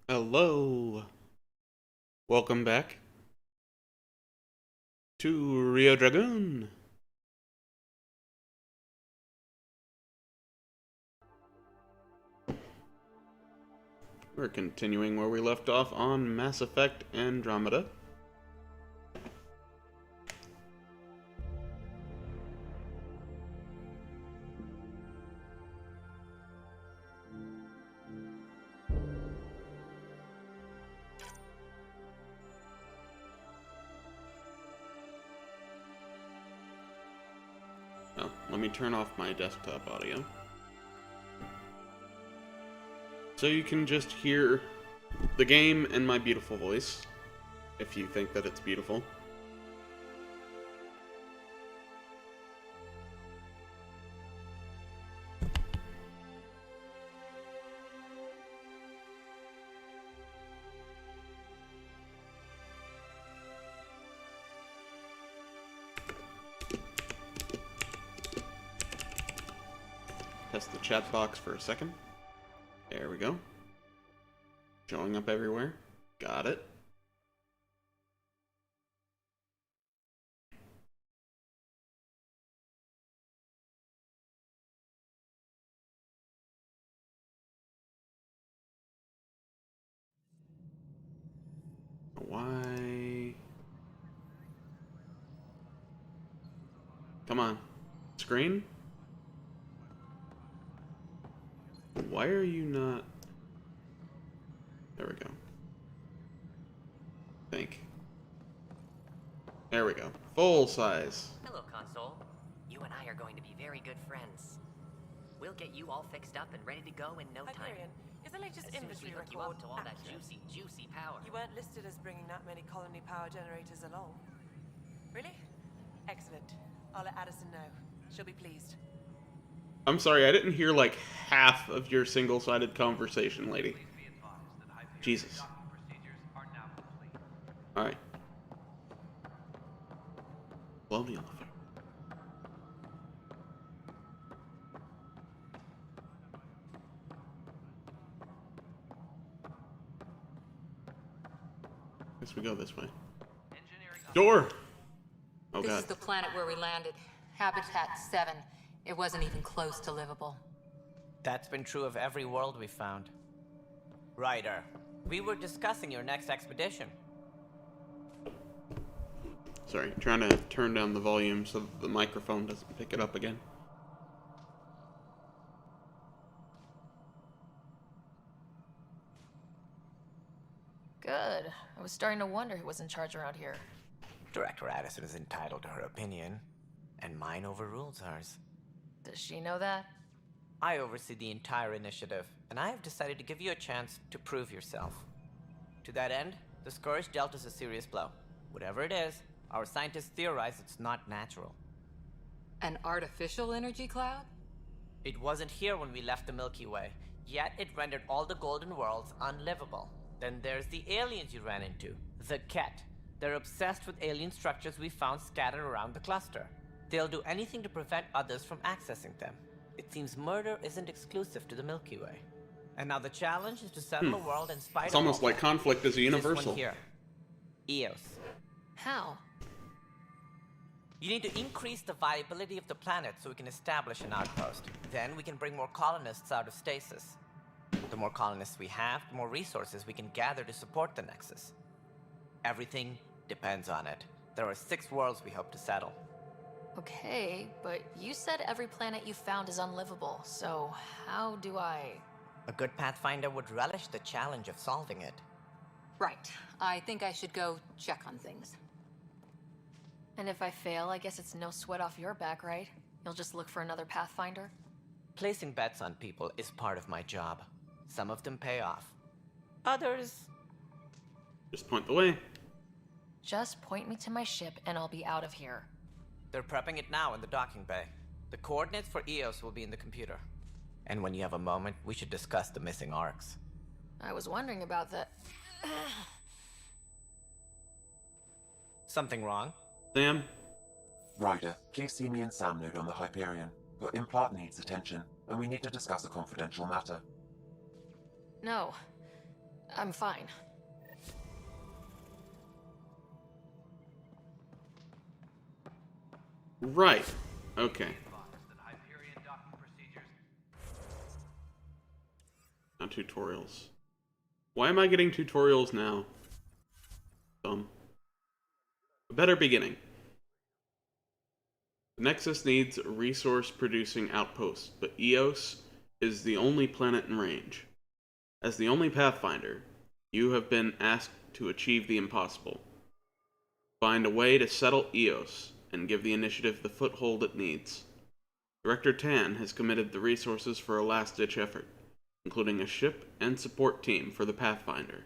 Hello. Welcome back to Rio Dragoon. We're continuing where we left off on Mass Effect Andromeda. Oh, let me turn off my desktop audio. So you can just hear the game and my beautiful voice, if you think that it's beautiful. Test the chat box for a second. There we go. Showing up everywhere. Got it. Why? Come on. Screen? Why are you not... There we go. Think. There we go. Full size. Hello, console. You and I are going to be very good friends. We'll get you all fixed up and ready to go in no time. Hyperion, is the latest As soon as we inventory hook you record up to all that accurate? juicy power. You weren't listed as bringing that many colony power generators along. Really? Excellent. I'll let Addison know. She'll be pleased. I'm sorry, I didn't hear like half of your single-sided conversation, lady. Jesus. Alright. Blow the elephant. Guess we go this way. Door! Oh This god. is the planet where we landed. Habitat 7. It wasn't even close to livable. That's been true of every world we found. Ryder, we were discussing your next expedition. Sorry, trying to turn down the volume so that the microphone doesn't pick it up again. Good. I was starting to wonder who was in charge around here. Director Addison is entitled to her opinion, and mine overrules hers. Does she know that? I oversee the entire initiative, and I have decided to give you a chance to prove yourself. To that end, the Scourge dealt us a serious blow. Whatever it is, our scientists theorize it's not natural. An artificial energy cloud? It wasn't here when we left the Milky Way, yet it rendered all the golden worlds unlivable. Then there's the aliens you ran into, the Ket. They're obsessed with alien structures we found scattered around the cluster. They'll do anything to prevent others from accessing them. It seems murder isn't exclusive to the Milky Way. And now the challenge is to settle a world in spite It's of almost all like that. conflict is a This universal. one here. EOS. How? You need to increase the viability of the planet so we can establish an outpost. Then we can bring more colonists out of stasis. The more colonists we have, the more resources we can gather to support the Nexus. Everything depends on it. There are 6 worlds we hope to settle. Okay, but you said every planet you found is unlivable, so how do I... A good Pathfinder would relish the challenge of solving it. Right. I think I should go check on things. And if I fail, I guess it's no sweat off your back, right? You'll just look for another Pathfinder? Placing bets on people is part of my job. Some of them pay off. Others... Just point the way. Just point me to my ship and I'll be out of here. They're prepping it now in the docking bay. The coordinates for EOS will be in the computer. And when you have a moment, we should discuss the missing arcs. I was wondering about that. Something wrong? Sam? Ryder, please see me and Sam node on the Hyperion. Your implant needs attention, and we need to discuss a confidential matter. No. I'm fine. Right. Okay. Now tutorials. Why am I getting tutorials now? Dumb. A better beginning. The Nexus needs a resource-producing outpost, but Eos is the only planet in range. As the only Pathfinder, you have been asked to achieve the impossible. Find a way to settle Eos and give the initiative the foothold it needs. Director Tan has committed the resources for a last-ditch effort, including a ship and support team for the Pathfinder.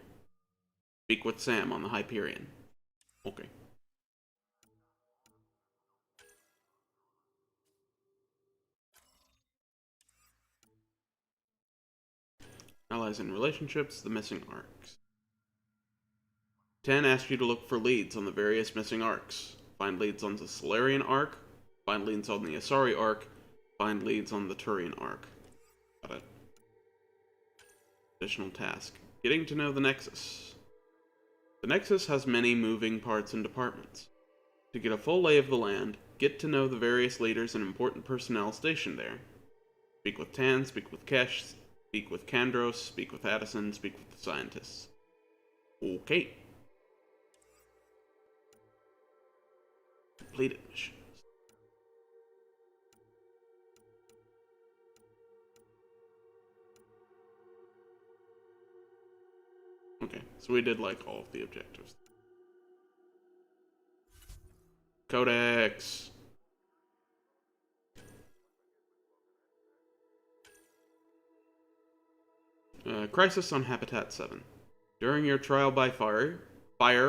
Speak with Sam on the Hyperion. Okay. Allies and relationships, the missing arcs. Tan asked you to look for leads on the various missing arcs. Find leads on the Solarian arc, find leads on the Asari arc, find leads on the Turian arc. Got it. Additional task. Getting to know the Nexus. The Nexus has many moving parts and departments. To get a full lay of the land, get to know the various leaders and important personnel stationed there. Speak with Tan, speak with Kesh, speak with Kandros, speak with Addison, speak with the scientists. Okay. Completed missions. Okay, so we did like all of the objectives. Codex. Crisis on Habitat 7. During your trial by fire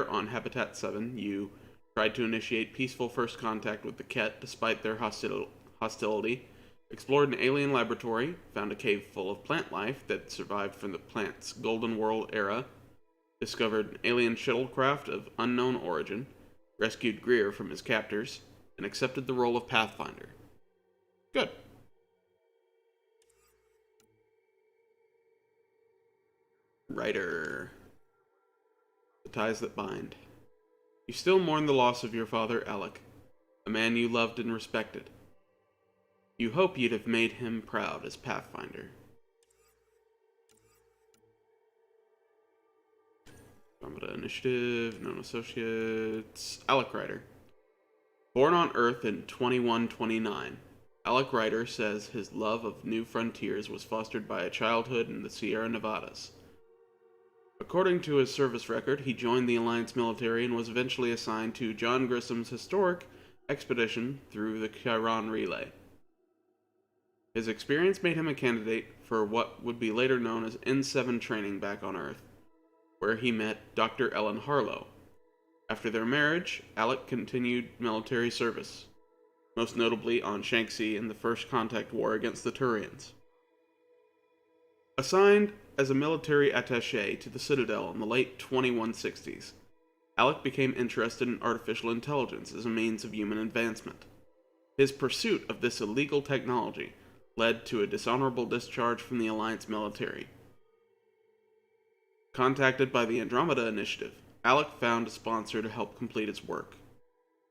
on Habitat 7, you tried to initiate peaceful first contact with the Ket despite their hostility, explored an alien laboratory, found a cave full of plant life that survived from the plant's Golden World era, discovered an alien shuttlecraft of unknown origin, rescued Greer from his captors, and accepted the role of Pathfinder. Good. Writer. The ties that bind. You still mourn the loss of your father, Alec, a man you loved and respected. You hope you'd have made him proud as Pathfinder. Andromeda Initiative, known associates. Alec Ryder. Born on Earth in 2129, Alec Ryder says his love of new frontiers was fostered by a childhood in the Sierra Nevadas. According to his service record, he joined the Alliance military and was eventually assigned to John Grissom's historic expedition through the Chiron Relay. His experience made him a candidate for what would be later known as N7 training back on Earth, where he met Dr. Ellen Harlow. After their marriage, Alec continued military service, most notably on Shanxi in the First Contact War against the Turians. Assigned as a military attaché to the Citadel in the late 2160s, Alec became interested in artificial intelligence as a means of human advancement. His pursuit of this illegal technology led to a dishonorable discharge from the Alliance military. Contacted by the Andromeda Initiative, Alec found a sponsor to help complete its work.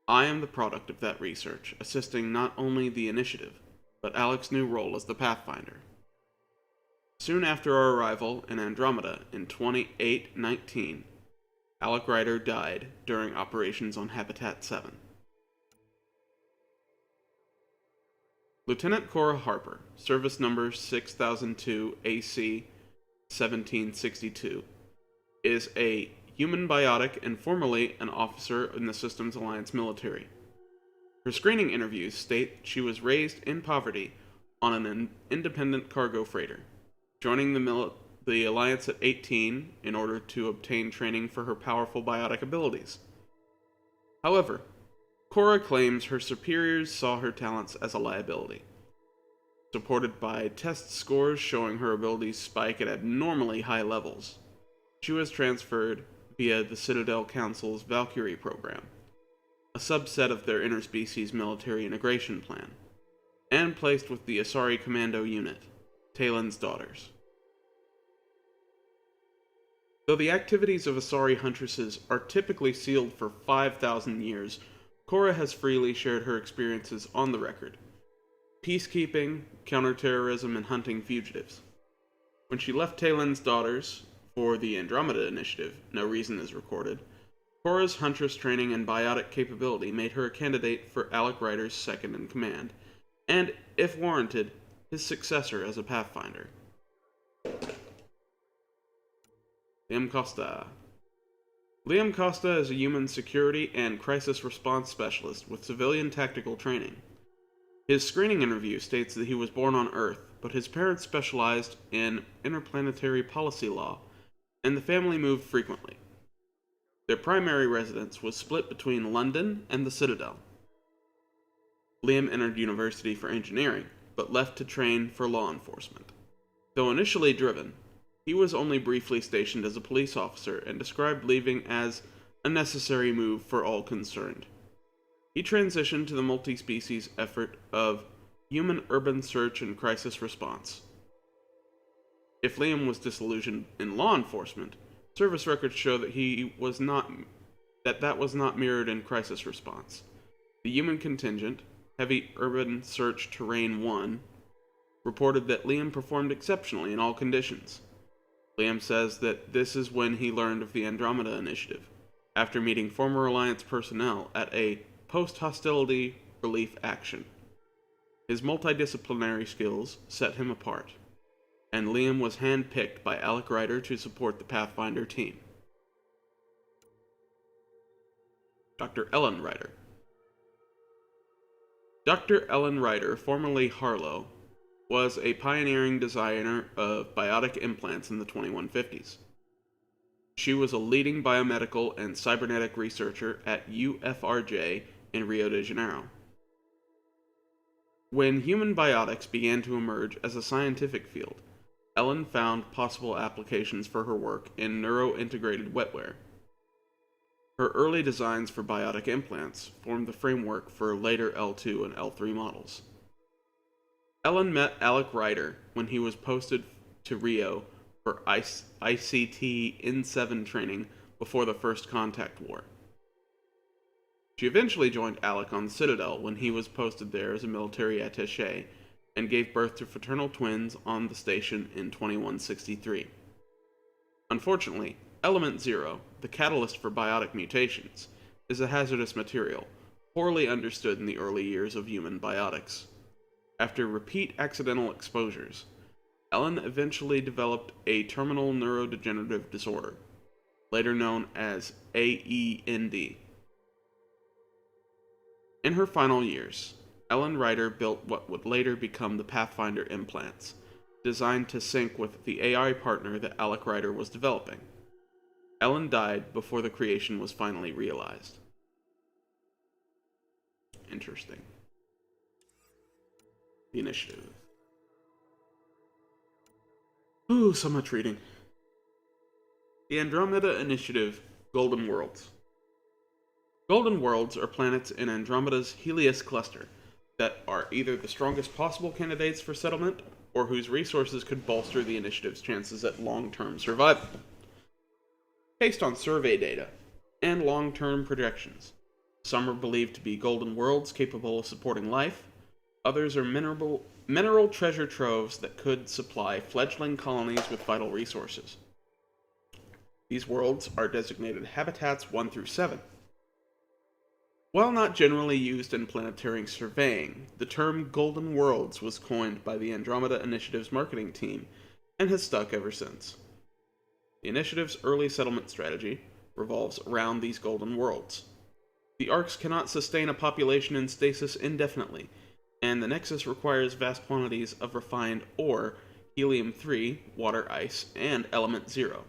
I am the product of that research, assisting not only the Initiative, but Alec's new role as the Pathfinder. Soon after our arrival in Andromeda in 2819, Alec Ryder died during operations on Habitat 7. Lieutenant Cora Harper, service number 6002 AC 1762, is a human biotic and formerly an officer in the Systems Alliance military. Her screening interviews state she was raised in poverty on an independent cargo freighter, joining the Alliance at 18 in order to obtain training for her powerful biotic abilities. However, Cora claims her superiors saw her talents as a liability. Supported by test scores showing her abilities spike at abnormally high levels, she was transferred via the Citadel Council's Valkyrie program, a subset of their interspecies military integration plan, and placed with the Asari Commando Unit, Talen's Daughters. Though the activities of Asari huntresses are typically sealed for 5,000 years, Cora has freely shared her experiences on the record. Peacekeeping, counterterrorism, and hunting fugitives. When she left Talen's daughters for the Andromeda Initiative, no reason is recorded, Cora's huntress training and biotic capability made her a candidate for Alec Ryder's second-in-command, and, if warranted, his successor as a Pathfinder. Liam Costa. Liam Costa is a human security and crisis response specialist with civilian tactical training. His screening interview states that he was born on Earth, but his parents specialized in interplanetary policy law, and the family moved frequently. Their primary residence was split between London and the Citadel. Liam entered university for engineering, but left to train for law enforcement. Though initially driven, he was only briefly stationed as a police officer and described leaving as a necessary move for all concerned. He transitioned to the multi-species effort of human urban search and crisis response. If Liam was disillusioned in law enforcement, service records show that that was not mirrored in crisis response. The human contingent, Heavy Urban Search Terrain 1, reported that Liam performed exceptionally in all conditions. Liam says that this is when he learned of the Andromeda Initiative, after meeting former Alliance personnel at a post-hostility relief action. His multidisciplinary skills set him apart, and Liam was handpicked by Alec Ryder to support the Pathfinder team. Dr. Ellen Ryder. Dr. Ellen Ryder, formerly Harlow, was a pioneering designer of biotic implants in the 2150s. She was a leading biomedical and cybernetic researcher at UFRJ in Rio de Janeiro. When human biotics began to emerge as a scientific field, Ellen found possible applications for her work in neuro-integrated wetware. Her early designs for biotic implants formed the framework for later L2 and L3 models. Ellen met Alec Ryder when he was posted to Rio for ICT N7 training before the First Contact War. She eventually joined Alec on the Citadel when he was posted there as a military attaché and gave birth to fraternal twins on the station in 2163. Unfortunately, Element Zero, the catalyst for biotic mutations, is a hazardous material, poorly understood in the early years of human biotics. After repeat accidental exposures, Ellen eventually developed a terminal neurodegenerative disorder, later known as AEND. In her final years, Ellen Ryder built what would later become the Pathfinder implants, designed to sync with the AI partner that Alec Ryder was developing. Ellen died before the creation was finally realized. Interesting. The Initiative. Ooh, so much reading. The Andromeda Initiative, Golden Worlds. Golden Worlds are planets in Andromeda's Helios cluster that are either the strongest possible candidates for settlement or whose resources could bolster the initiative's chances at long-term survival. Based on survey data and long-term projections, some are believed to be golden worlds capable of supporting life, others are mineral treasure troves that could supply fledgling colonies with vital resources. These worlds are designated Habitats 1 through 7. While not generally used in planetary surveying, the term Golden Worlds was coined by the Andromeda Initiative's marketing team and has stuck ever since. The Initiative's early settlement strategy revolves around these Golden Worlds. The arcs cannot sustain a population in stasis indefinitely, and the Nexus requires vast quantities of refined ore, helium-3, water ice, and element 0.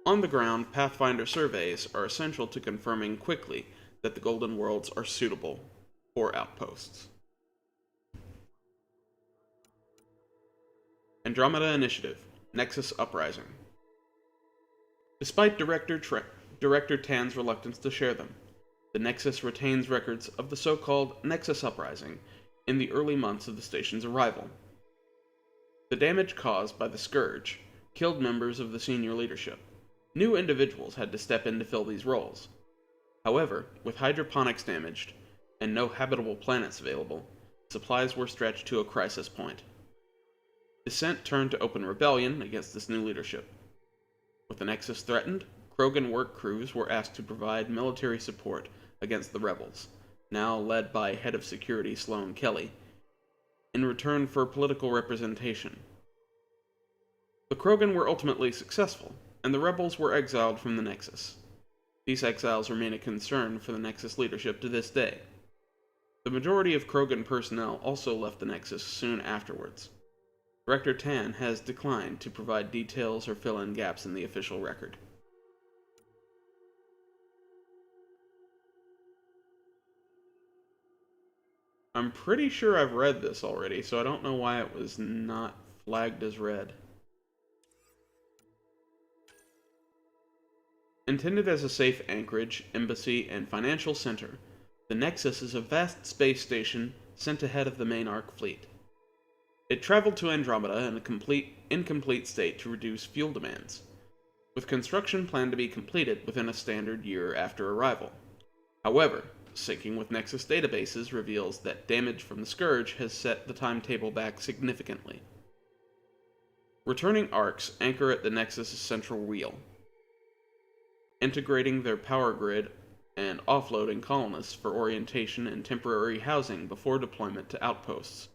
On the ground, Pathfinder surveys are essential to confirming quickly that the Golden Worlds are suitable for outposts. Andromeda Initiative, Nexus Uprising. Despite Director Tan's reluctance to share them, the Nexus retains records of the so-called Nexus Uprising in the early months of the station's arrival. The damage caused by the Scourge killed members of the senior leadership. New individuals had to step in to fill these roles. However, with hydroponics damaged and no habitable planets available, supplies were stretched to a crisis point. Dissent turned to open rebellion against this new leadership. With the Nexus threatened, Krogan work crews were asked to provide military support against the rebels, now led by Head of Security Sloan Kelly, in return for political representation. The Krogan were ultimately successful, and the rebels were exiled from the Nexus. These exiles remain a concern for the Nexus leadership to this day. The majority of Krogan personnel also left the Nexus soon afterwards. Director Tan has declined to provide details or fill in gaps in the official record. I'm pretty sure I've read this already, so I don't know why it was not flagged as read. Intended as a safe anchorage, embassy, and financial center, the Nexus is a vast space station sent ahead of the main Ark fleet. It traveled to Andromeda in a incomplete state to reduce fuel demands, with construction planned to be completed within a standard year after arrival. However, syncing with Nexus databases reveals that damage from the Scourge has set the timetable back significantly. Returning Arks anchor at the Nexus' central wheel, integrating their power grid and offloading colonists for orientation and temporary housing before deployment to outposts.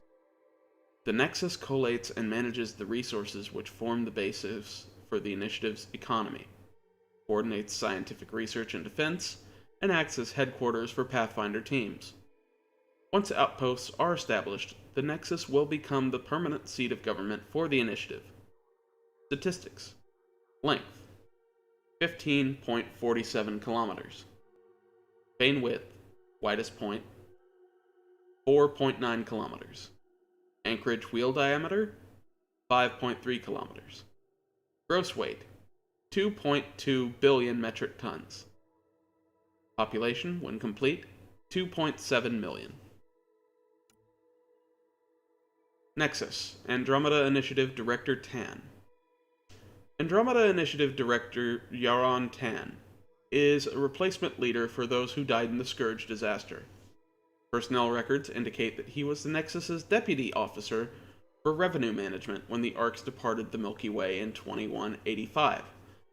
The Nexus collates and manages the resources which form the basis for the initiative's economy, coordinates scientific research and defense, and acts as headquarters for Pathfinder teams. Once outposts are established, the Nexus will become the permanent seat of government for the initiative. Statistics. Length: 15.47 kilometers. Bane width, widest point, 4.9 kilometers. Anchorage wheel diameter, 5.3 kilometers. Gross weight, 2.2 billion metric tons. Population, when complete, 2.7 million. Nexus, Andromeda Initiative Director Tan. Andromeda Initiative Director Yaron Tan is a replacement leader for those who died in the Scourge disaster. Personnel records indicate that he was the Nexus's deputy officer for revenue management when the Arks departed the Milky Way in 2185.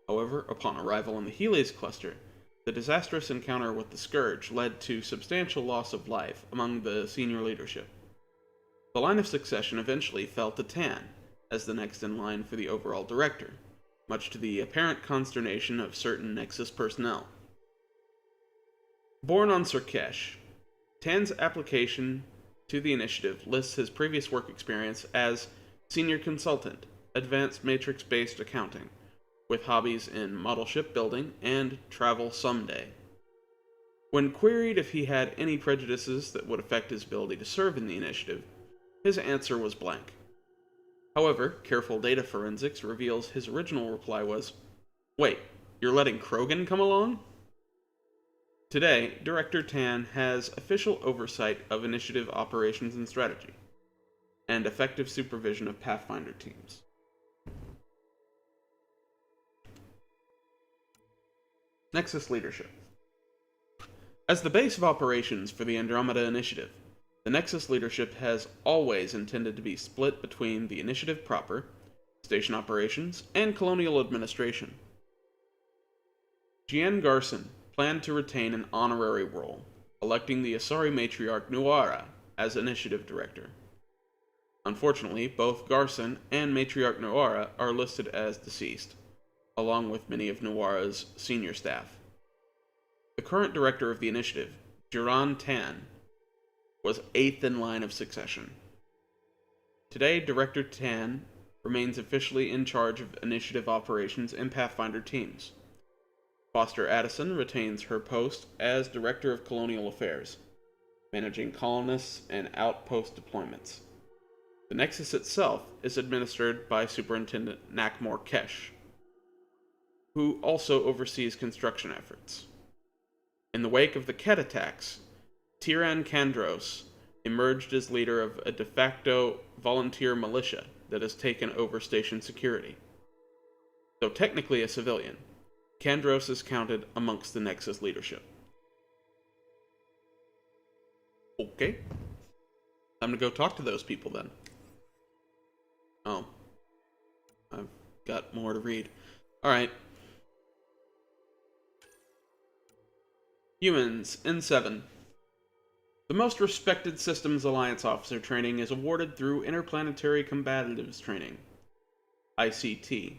However, upon arrival in the Heles cluster, the disastrous encounter with the Scourge led to substantial loss of life among the senior leadership. The line of succession eventually fell to Tan as the next in line for the overall director, much to the apparent consternation of certain Nexus personnel. Born on Surkesh, Tan's application to the initiative lists his previous work experience as senior consultant, advanced matrix-based accounting, with hobbies in model ship building and travel someday. When queried if he had any prejudices that would affect his ability to serve in the initiative, his answer was blank. However, careful data forensics reveals his original reply was, "Wait, you're letting Krogan come along?" Today, Director Tan has official oversight of initiative operations and strategy, and effective supervision of Pathfinder teams. Nexus Leadership. As the base of operations for the Andromeda Initiative, the Nexus leadership has always intended to be split between the initiative proper, station operations, and colonial administration. Gian Garson planned to retain an honorary role, electing the Asari matriarch Nuara as initiative director. Unfortunately, both Garson and matriarch Nuara are listed as deceased, along with many of Nuara's senior staff. The current director of the initiative, Jiran Tan, was 8th in line of succession. Today, Director Tan remains officially in charge of initiative operations and Pathfinder teams. Foster Addison retains her post as Director of Colonial Affairs, managing colonists and outpost deployments. The Nexus itself is administered by Superintendent Nakmor Kesh, who also oversees construction efforts. In the wake of the Ket attacks, Tiran Kandros emerged as leader of a de facto volunteer militia that has taken over station security. Though technically a civilian, Kandros is counted amongst the Nexus leadership. Okay. Time to go talk to those people then. Oh. I've got more to read. Alright. Humans, N7. The most respected Systems Alliance officer training is awarded through Interplanetary Combatives Training, ICT,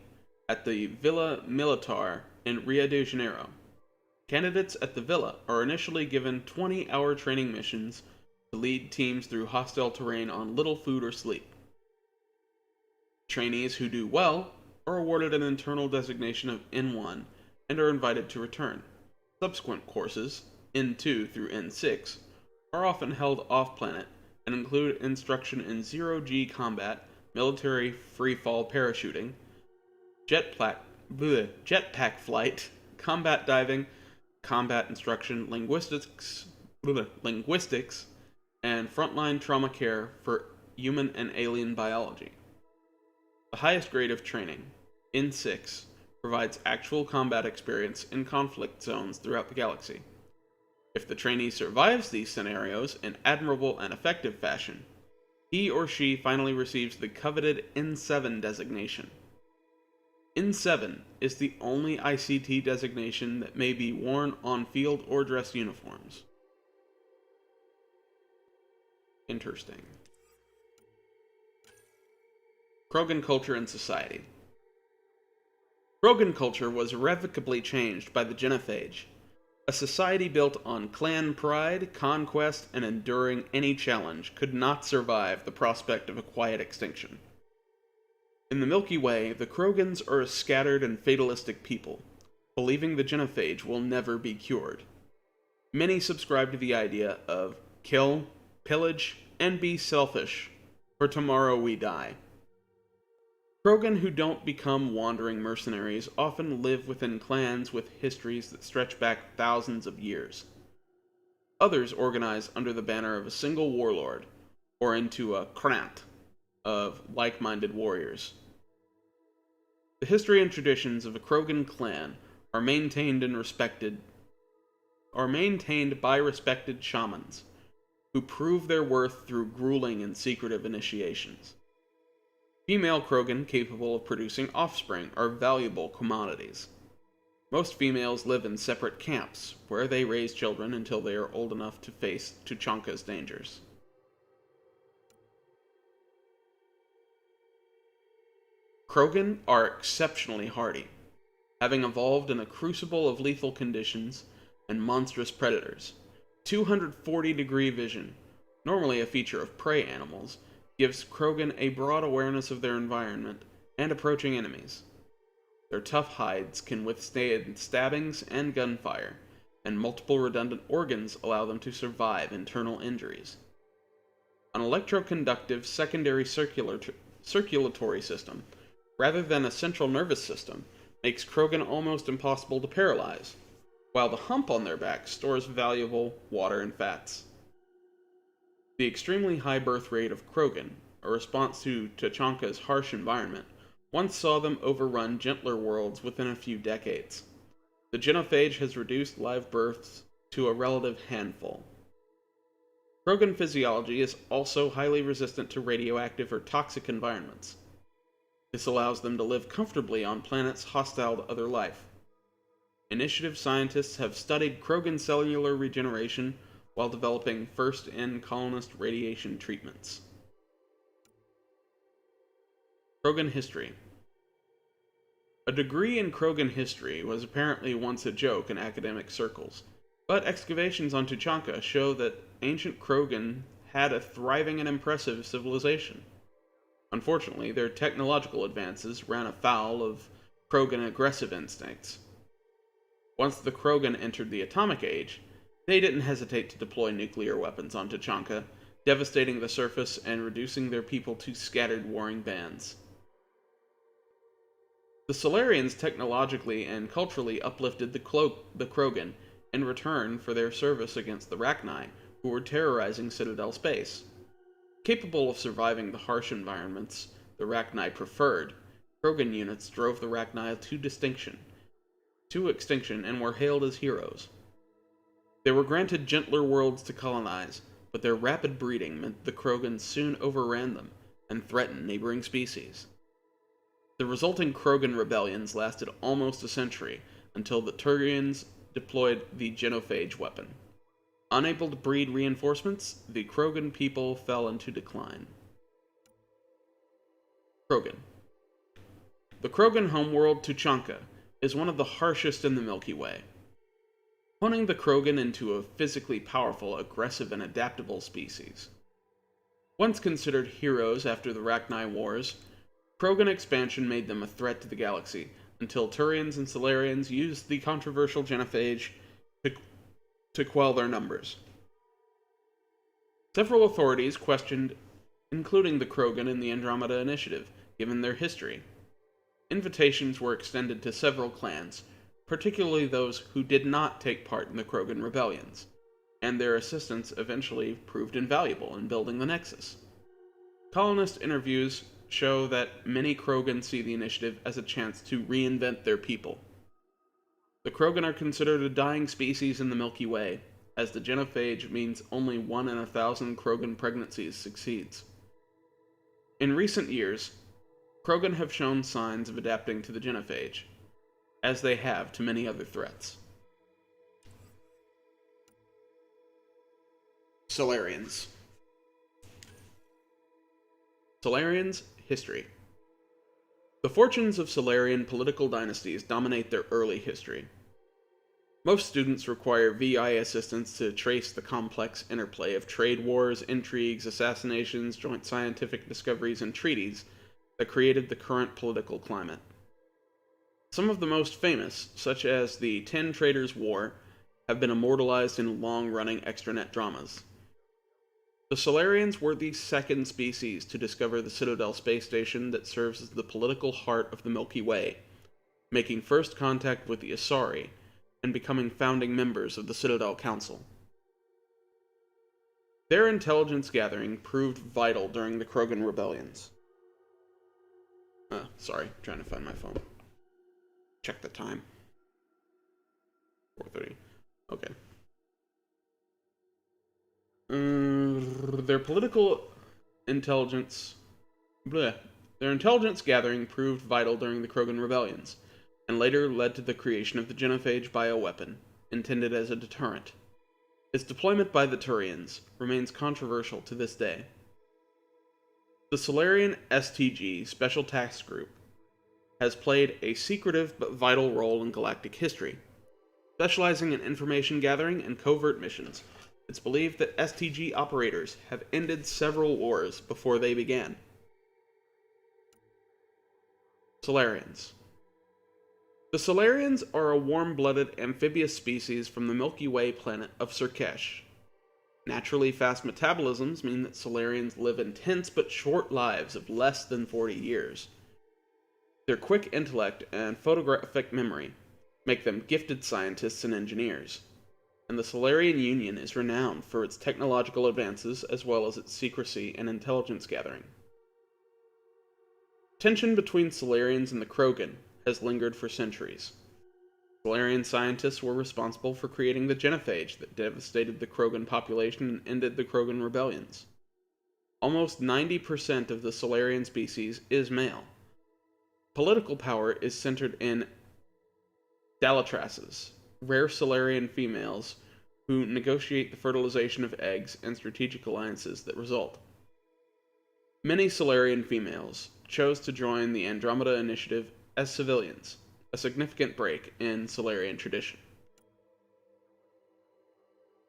at the Villa Militar in Rio de Janeiro. Candidates at the Villa are initially given 20-hour training missions to lead teams through hostile terrain on little food or sleep. Trainees who do well are awarded an internal designation of N1 and are invited to return. Subsequent courses, N2 through N6, are often held off-planet and include instruction in zero-G combat, military free-fall parachuting, jetpack flight, combat diving, combat instruction, linguistics, and frontline trauma care for human and alien biology. The highest grade of training, N6, provides actual combat experience in conflict zones throughout the galaxy. If the trainee survives these scenarios in admirable and effective fashion, he or she finally receives the coveted N7 designation. N7 is the only ICT designation that may be worn on field or dress uniforms. Interesting. Krogan culture and society. Krogan culture was irrevocably changed by the Genophage, a society built on clan pride, conquest, and enduring any challenge could not survive the prospect of a quiet extinction. In the Milky Way, the Krogans are a scattered and fatalistic people, believing the Genophage will never be cured. Many subscribe to the idea of kill, pillage, and be selfish, for tomorrow we die. Krogan who don't become wandering mercenaries often live within clans with histories that stretch back thousands of years. Others organize under the banner of a single warlord, or into a krant of like-minded warriors. The history and traditions of a Krogan clan are maintained by respected shamans, who prove their worth through grueling and secretive initiations. Female Krogan capable of producing offspring are valuable commodities. Most females live in separate camps, where they raise children until they are old enough to face Tuchanka's dangers. Krogan are exceptionally hardy, having evolved in a crucible of lethal conditions and monstrous predators. 240-degree vision, normally a feature of prey animals, gives Krogan a broad awareness of their environment and approaching enemies. Their tough hides can withstand stabbings and gunfire, and multiple redundant organs allow them to survive internal injuries. An electroconductive secondary circulatory system, rather than a central nervous system, makes Krogan almost impossible to paralyze, while the hump on their back stores valuable water and fats. The extremely high birth rate of Krogan, a response to Tuchanka's harsh environment, once saw them overrun gentler worlds within a few decades. The Genophage has reduced live births to a relative handful. Krogan physiology is also highly resistant to radioactive or toxic environments. This allows them to live comfortably on planets hostile to other life. Initiative scientists have studied Krogan cellular regeneration while developing first-in colonist radiation treatments. Krogan history. A degree in Krogan history was apparently once a joke in academic circles, but excavations on Tuchanka show that ancient Krogan had a thriving and impressive civilization. Unfortunately, their technological advances ran afoul of Krogan aggressive instincts. Once the Krogan entered the Atomic Age, they didn't hesitate to deploy nuclear weapons on Tuchanka, devastating the surface and reducing their people to scattered warring bands. The Solarians technologically and culturally uplifted the Krogan in return for their service against the Rachni, who were terrorizing Citadel space. Capable of surviving the harsh environments the Rachni preferred, Krogan units drove the Rachni to extinction and were hailed as heroes. They were granted gentler worlds to colonize, but their rapid breeding meant the Krogan soon overran them and threatened neighboring species. The resulting Krogan rebellions lasted almost a century until the Turians deployed the genophage weapon. Unable to breed reinforcements, the Krogan people fell into decline. Krogan. The Krogan homeworld Tuchanka is one of the harshest in the Milky Way. Honing the Krogan into a physically powerful, aggressive, and adaptable species. Once considered heroes after the Rachni Wars, Krogan expansion made them a threat to the galaxy, until Turians and Solarians used the controversial genophage to quell their numbers. Several authorities questioned including the Krogan in the Andromeda Initiative, given their history. Invitations were extended to several clans, particularly those who did not take part in the Krogan rebellions, and their assistance eventually proved invaluable in building the Nexus. Colonist interviews show that many Krogan see the initiative as a chance to reinvent their people. The Krogan are considered a dying species in the Milky Way, as the genophage means only 1 in 1,000 Krogan pregnancies succeeds. In recent years, Krogan have shown signs of adapting to the genophage, as they have to many other threats. Solarians. Solarians' history. The fortunes of Solarian political dynasties dominate their early history. Most students require VI assistance to trace the complex interplay of trade wars, intrigues, assassinations, joint scientific discoveries, and treaties that created the current political climate. Some of the most famous, such as the 10 Traders' War, have been immortalized in long-running extranet dramas. The Solarians were the second species to discover the Citadel space station that serves as the political heart of the Milky Way, making first contact with the Asari, and becoming founding members of the Citadel Council. Their intelligence gathering proved vital during the Krogan rebellions. Sorry, trying to find my phone. Check the time. 4:30. Okay. Their intelligence gathering proved vital during the Krogan rebellions, and later led to the creation of the genophage bioweapon, intended as a deterrent. Its deployment by the Turians remains controversial to this day. The Solarian STG Special Task Group has played a secretive but vital role in galactic history, specializing in information gathering and covert missions. It's believed that STG operators have ended several wars before they began. Solarians. The Solarians are a warm-blooded amphibious species from the Milky Way planet of Serkesh. Naturally fast metabolisms mean that Solarians live intense but short lives of less than 40 years. Their quick intellect and photographic memory make them gifted scientists and engineers, and the Solarian Union is renowned for its technological advances as well as its secrecy and intelligence gathering. Tension between Solarians and the Krogan has lingered for centuries. Solarian scientists were responsible for creating the genophage that devastated the Krogan population and ended the Krogan rebellions. Almost 90% of the Solarian species is male. Political power is centered in Dalatrases, rare Solarian females who negotiate the fertilization of eggs and strategic alliances that result. Many Solarian females chose to join the Andromeda Initiative as civilians, a significant break in Solarian tradition.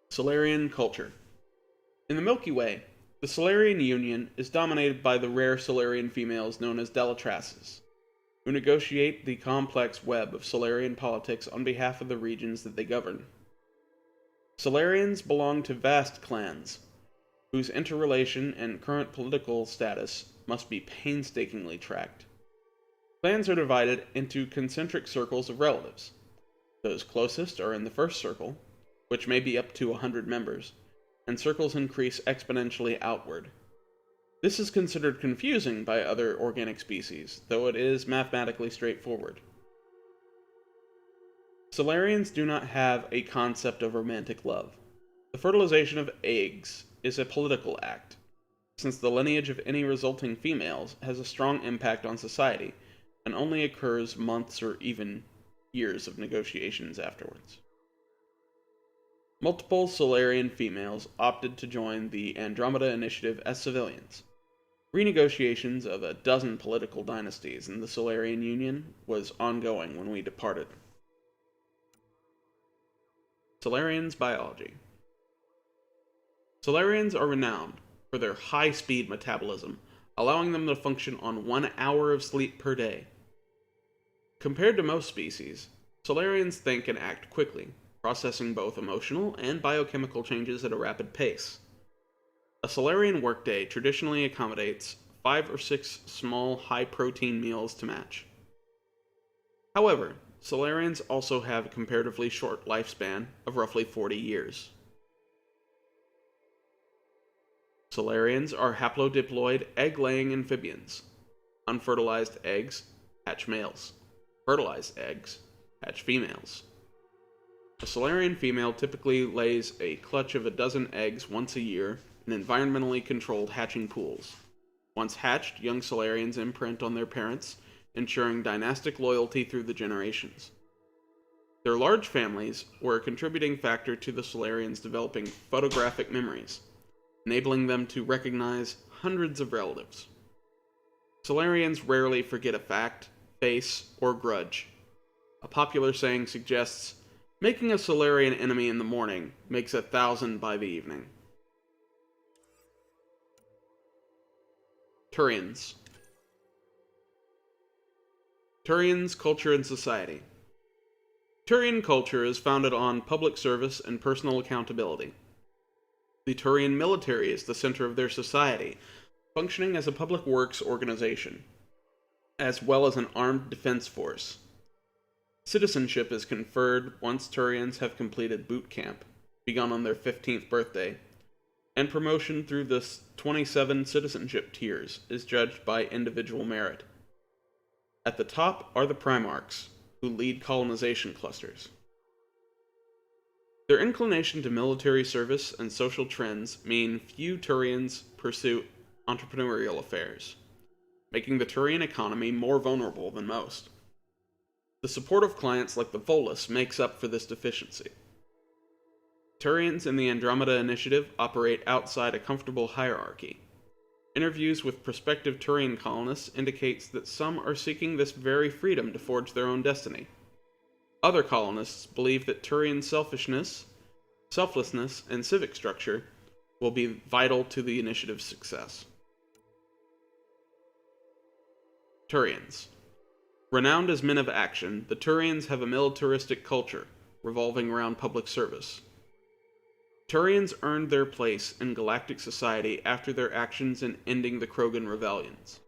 Solarian culture. In the Milky Way, the Solarian Union is dominated by the rare Solarian females known as Dalatrases, who negotiate the complex web of Solarian politics on behalf of the regions that they govern. Solarians belong to vast clans, whose interrelation and current political status must be painstakingly tracked. Clans are divided into concentric circles of relatives. Those closest are in the first circle, which may be up to 100 members, and circles increase exponentially outward. This is considered confusing by other organic species, though it is mathematically straightforward. Solarians do not have a concept of romantic love. The fertilization of eggs is a political act, since the lineage of any resulting females has a strong impact on society and only occurs months or even years of negotiations afterwards. Multiple Solarian females opted to join the Andromeda Initiative as civilians. Renegotiations of a dozen political dynasties in the Solarian Union was ongoing when we departed. Solarians' biology. Solarians are renowned for their high-speed metabolism, allowing them to function on 1 hour of sleep per day. Compared to most species, Solarians think and act quickly, processing both emotional and biochemical changes at a rapid pace. A Solarian workday traditionally accommodates 5 or 6 small, high-protein meals to match. However, Solarians also have a comparatively short lifespan of roughly 40 years. Solarians are haplodiploid, egg-laying amphibians. Unfertilized eggs hatch males. Fertilized eggs hatch females. A Solarian female typically lays a clutch of a dozen eggs once a year in environmentally controlled hatching pools. Once hatched, young Solarians imprint on their parents, ensuring dynastic loyalty through the generations. Their large families were a contributing factor to the Solarians developing photographic memories, enabling them to recognize hundreds of relatives. Solarians rarely forget a fact, face, or grudge. A popular saying suggests, making a Solarian enemy in the morning makes 1,000 by the evening. Turians. Turians' culture and society. Turian culture is founded on public service and personal accountability. The Turian military is the center of their society, functioning as a public works organization, as well as an armed defense force. Citizenship is conferred once Turians have completed boot camp, begun on their 15th birthday, and promotion through the 27 citizenship tiers is judged by individual merit. At the top are the Primarchs, who lead colonization clusters. Their inclination to military service and social trends mean few Turians pursue entrepreneurial affairs, making the Turian economy more vulnerable than most. The support of clients like the Volus makes up for this deficiency. Turians in the Andromeda Initiative operate outside a comfortable hierarchy. Interviews with prospective Turian colonists indicates that some are seeking this very freedom to forge their own destiny. Other colonists believe that Turian selflessness, and civic structure will be vital to the initiative's success. Turians. Renowned as men of action, the Turians have a militaristic culture, revolving around public service. Turians earned their place in galactic society after their actions in ending the Krogan rebellions.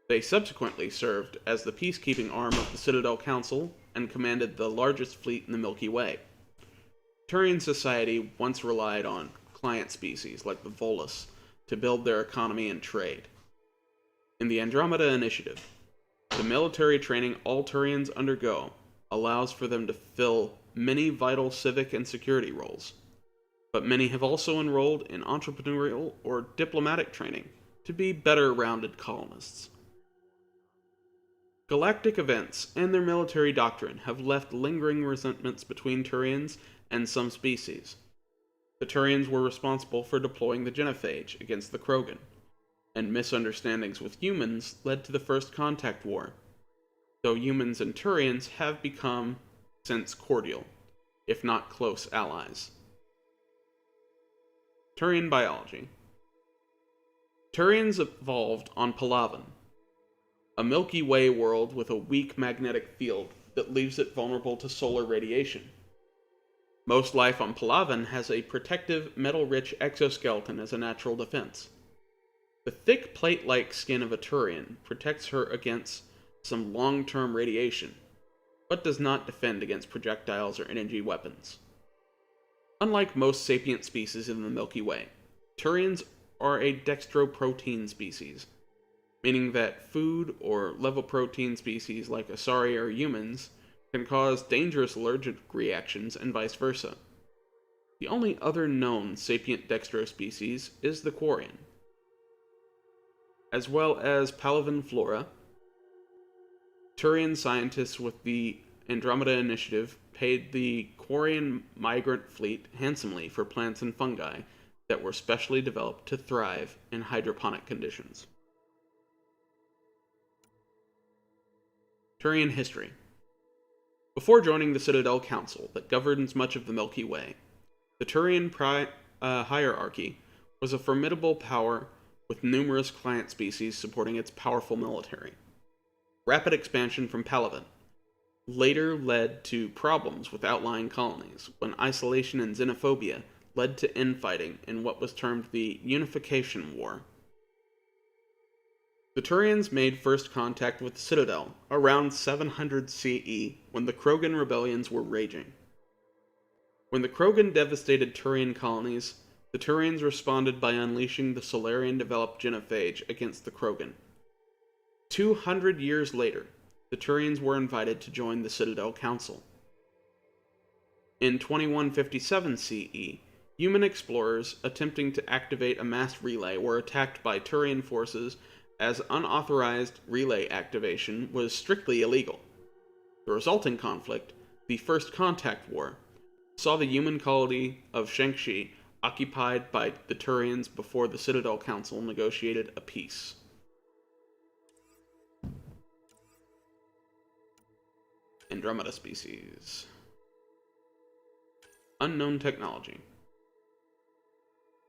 They subsequently served as the peacekeeping arm of the Citadel Council and commanded the largest fleet in the Milky Way. Turian society once relied on client species like the Volus to build their economy and trade. In the Andromeda Initiative, the military training all Turians undergo allows for them to fill many vital civic and security roles, but many have also enrolled in entrepreneurial or diplomatic training to be better-rounded colonists. Galactic events and their military doctrine have left lingering resentments between Turians and some species. The Turians were responsible for deploying the genophage against the Krogan, and misunderstandings with humans led to the First Contact War, though humans and Turians have become, since, cordial, if not close allies. Turian biology. Turians evolved on Palaven, a Milky Way world with a weak magnetic field that leaves it vulnerable to solar radiation. Most life on Palaven has a protective, metal-rich exoskeleton as a natural defense. The thick plate-like skin of a Turian protects her against some long-term radiation, but does not defend against projectiles or energy weapons. Unlike most sapient species in the Milky Way, Turians are a dextroprotein species, meaning that food or levoprotein species like Asari or humans can cause dangerous allergic reactions and vice versa. The only other known sapient dextro species is the Quarian. As well as Palavan flora, Turian scientists with the Andromeda Initiative paid the Quarian migrant fleet handsomely for plants and fungi that were specially developed to thrive in hydroponic conditions. Turian history. Before joining the Citadel Council that governs much of the Milky Way, the Turian hierarchy was a formidable power with numerous client species supporting its powerful military. Rapid expansion from Palavan later led to problems with outlying colonies when isolation and xenophobia led to infighting in what was termed the Unification War. The Turians made first contact with the Citadel around 700 CE when the Krogan rebellions were raging. When the Krogan devastated Turian colonies, the Turians responded by unleashing the Solarian-developed genophage against the Krogan. 200 years later, the Turians were invited to join the Citadel Council. In 2157 CE, human explorers attempting to activate a mass relay were attacked by Turian forces as unauthorized relay activation was strictly illegal. The resulting conflict, the First Contact War, saw the human colony of Shangxi occupied by the Turians before the Citadel Council negotiated a peace. Andromeda species. Unknown technology.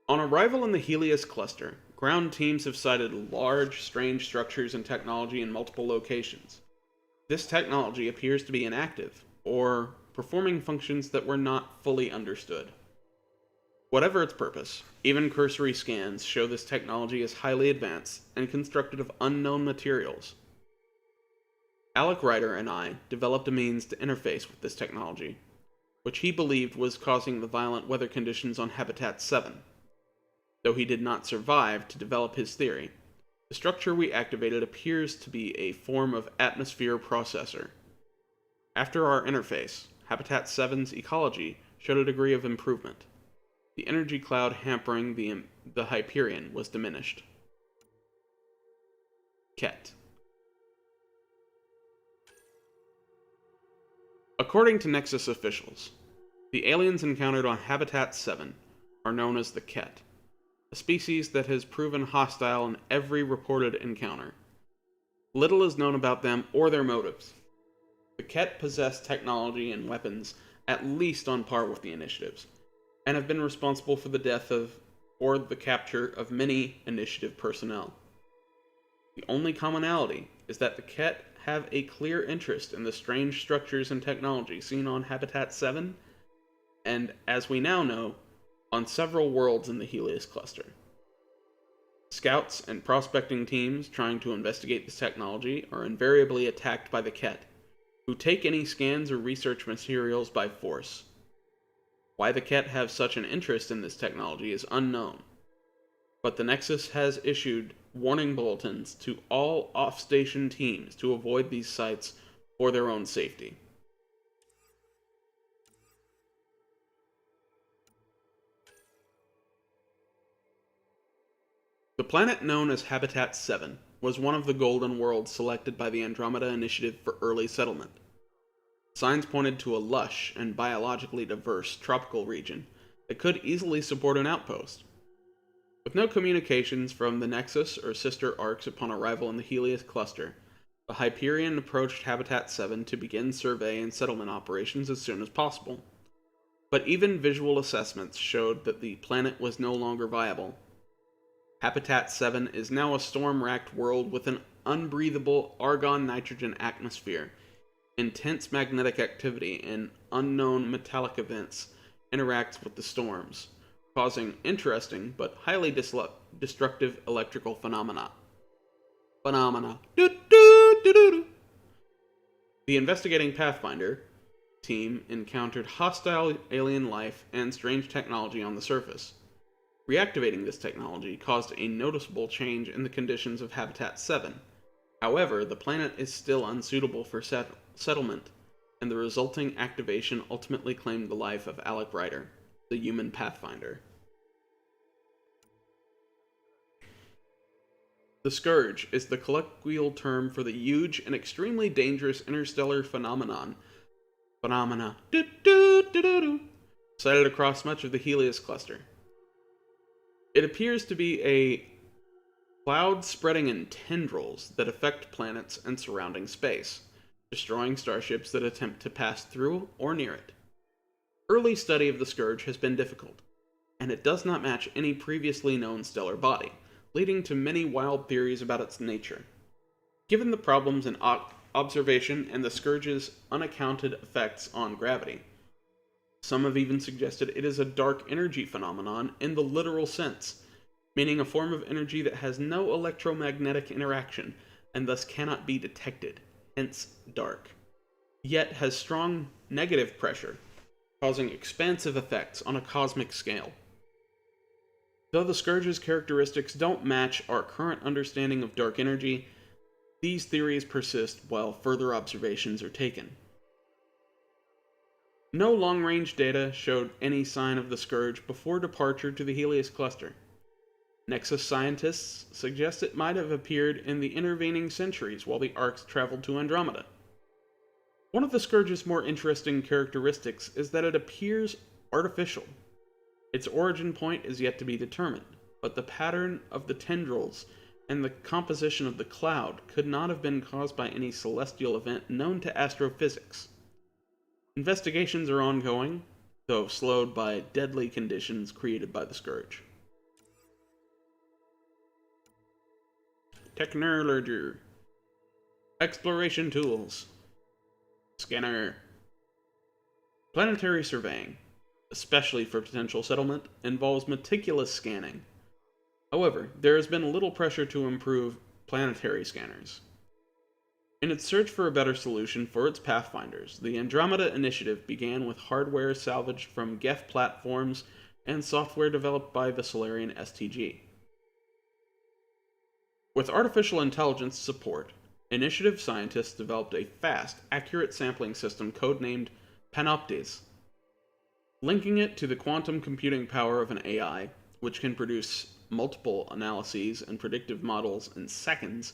On arrival in the Helios cluster, ground teams have sighted large, strange structures and technology in multiple locations. This technology appears to be inactive, or performing functions that were not fully understood. Whatever its purpose, even cursory scans show this technology is highly advanced and constructed of unknown materials. Alec Ryder and I developed a means to interface with this technology, which he believed was causing the violent weather conditions on Habitat 7. Though he did not survive to develop his theory, the structure we activated appears to be a form of atmosphere processor. After our interface, Habitat 7's ecology showed a degree of improvement. The energy cloud hampering the Hyperion was diminished. Ket. According to Nexus officials, the aliens encountered on Habitat 7 are known as the Ket, a species that has proven hostile in every reported encounter. Little is known about them or their motives. The Ket possess technology and weapons at least on par with the Initiatives, and have been responsible for the death of or the capture of many Initiative personnel. The only commonality is that the Ket have a clear interest in the strange structures and technology seen on Habitat 7, and, as we now know, on several worlds in the Helios cluster. Scouts and prospecting teams trying to investigate this technology are invariably attacked by the Ket, who take any scans or research materials by force. Why the Ket have such an interest in this technology is unknown, but the Nexus has issued warning bulletins to all off-station teams to avoid these sites for their own safety. The planet known as Habitat 7 was one of the golden worlds selected by the Andromeda Initiative for early settlement. Signs pointed to a lush and biologically diverse tropical region that could easily support an outpost. With no communications from the Nexus or sister arcs upon arrival in the Helios cluster, the Hyperion approached Habitat 7 to begin survey and settlement operations as soon as possible. But even visual assessments showed that the planet was no longer viable. Habitat 7 is now a storm-racked world with an unbreathable argon-nitrogen atmosphere. Intense magnetic activity and unknown metallic events interacts with the storms, causing interesting but highly destructive electrical phenomena. The investigating Pathfinder team encountered hostile alien life and strange technology on the surface. Reactivating this technology caused a noticeable change in the conditions of Habitat 7. However, the planet is still unsuitable for settlement, and the resulting activation ultimately claimed the life of Alec Ryder, the human pathfinder. The Scourge is the colloquial term for the huge and extremely dangerous interstellar phenomena sighted across much of the Helios cluster. It appears to be a cloud spreading in tendrils that affect planets and surrounding space, destroying starships that attempt to pass through or near it. Early study of the Scourge has been difficult, and it does not match any previously known stellar body, leading to many wild theories about its nature. Given the problems in observation and the Scourge's unaccounted effects on gravity, some have even suggested it is a dark energy phenomenon in the literal sense, meaning a form of energy that has no electromagnetic interaction and thus cannot be detected, hence dark, yet has strong negative pressure, causing expansive effects on a cosmic scale. Though the Scourge's characteristics don't match our current understanding of dark energy, these theories persist while further observations are taken. No long-range data showed any sign of the Scourge before departure to the Helios cluster. Nexus scientists suggest it might have appeared in the intervening centuries while the arcs traveled to Andromeda. One of the Scourge's more interesting characteristics is that it appears artificial. Its origin point is yet to be determined, but the pattern of the tendrils and the composition of the cloud could not have been caused by any celestial event known to astrophysics. Investigations are ongoing, though slowed by deadly conditions created by the Scourge. Technology. Exploration tools. Scanner. Planetary surveying, especially for potential settlement, involves meticulous scanning. However, there has been little pressure to improve planetary scanners. In its search for a better solution for its pathfinders, the Andromeda initiative began with hardware salvaged from GEF platforms and software developed by the Solarian STG. With artificial intelligence support, initiative scientists developed a fast, accurate sampling system codenamed Panoptes. Linking it to the quantum computing power of an AI, which can produce multiple analyses and predictive models in seconds,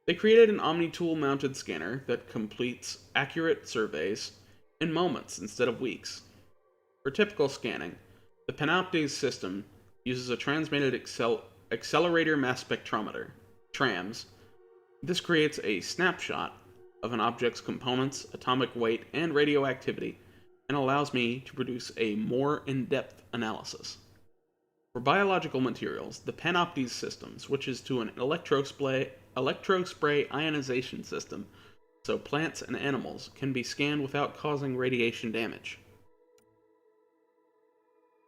they created an Omni-tool mounted scanner that completes accurate surveys in moments instead of weeks. For typical scanning, the Panoptes system uses a transmitted accelerator mass spectrometer, TRAMS. This creates a snapshot of an object's components, atomic weight, and radioactivity, and allows me to produce a more in-depth analysis. For biological materials, the Panoptes system switches to an electrospray ionization system, so plants and animals can be scanned without causing radiation damage.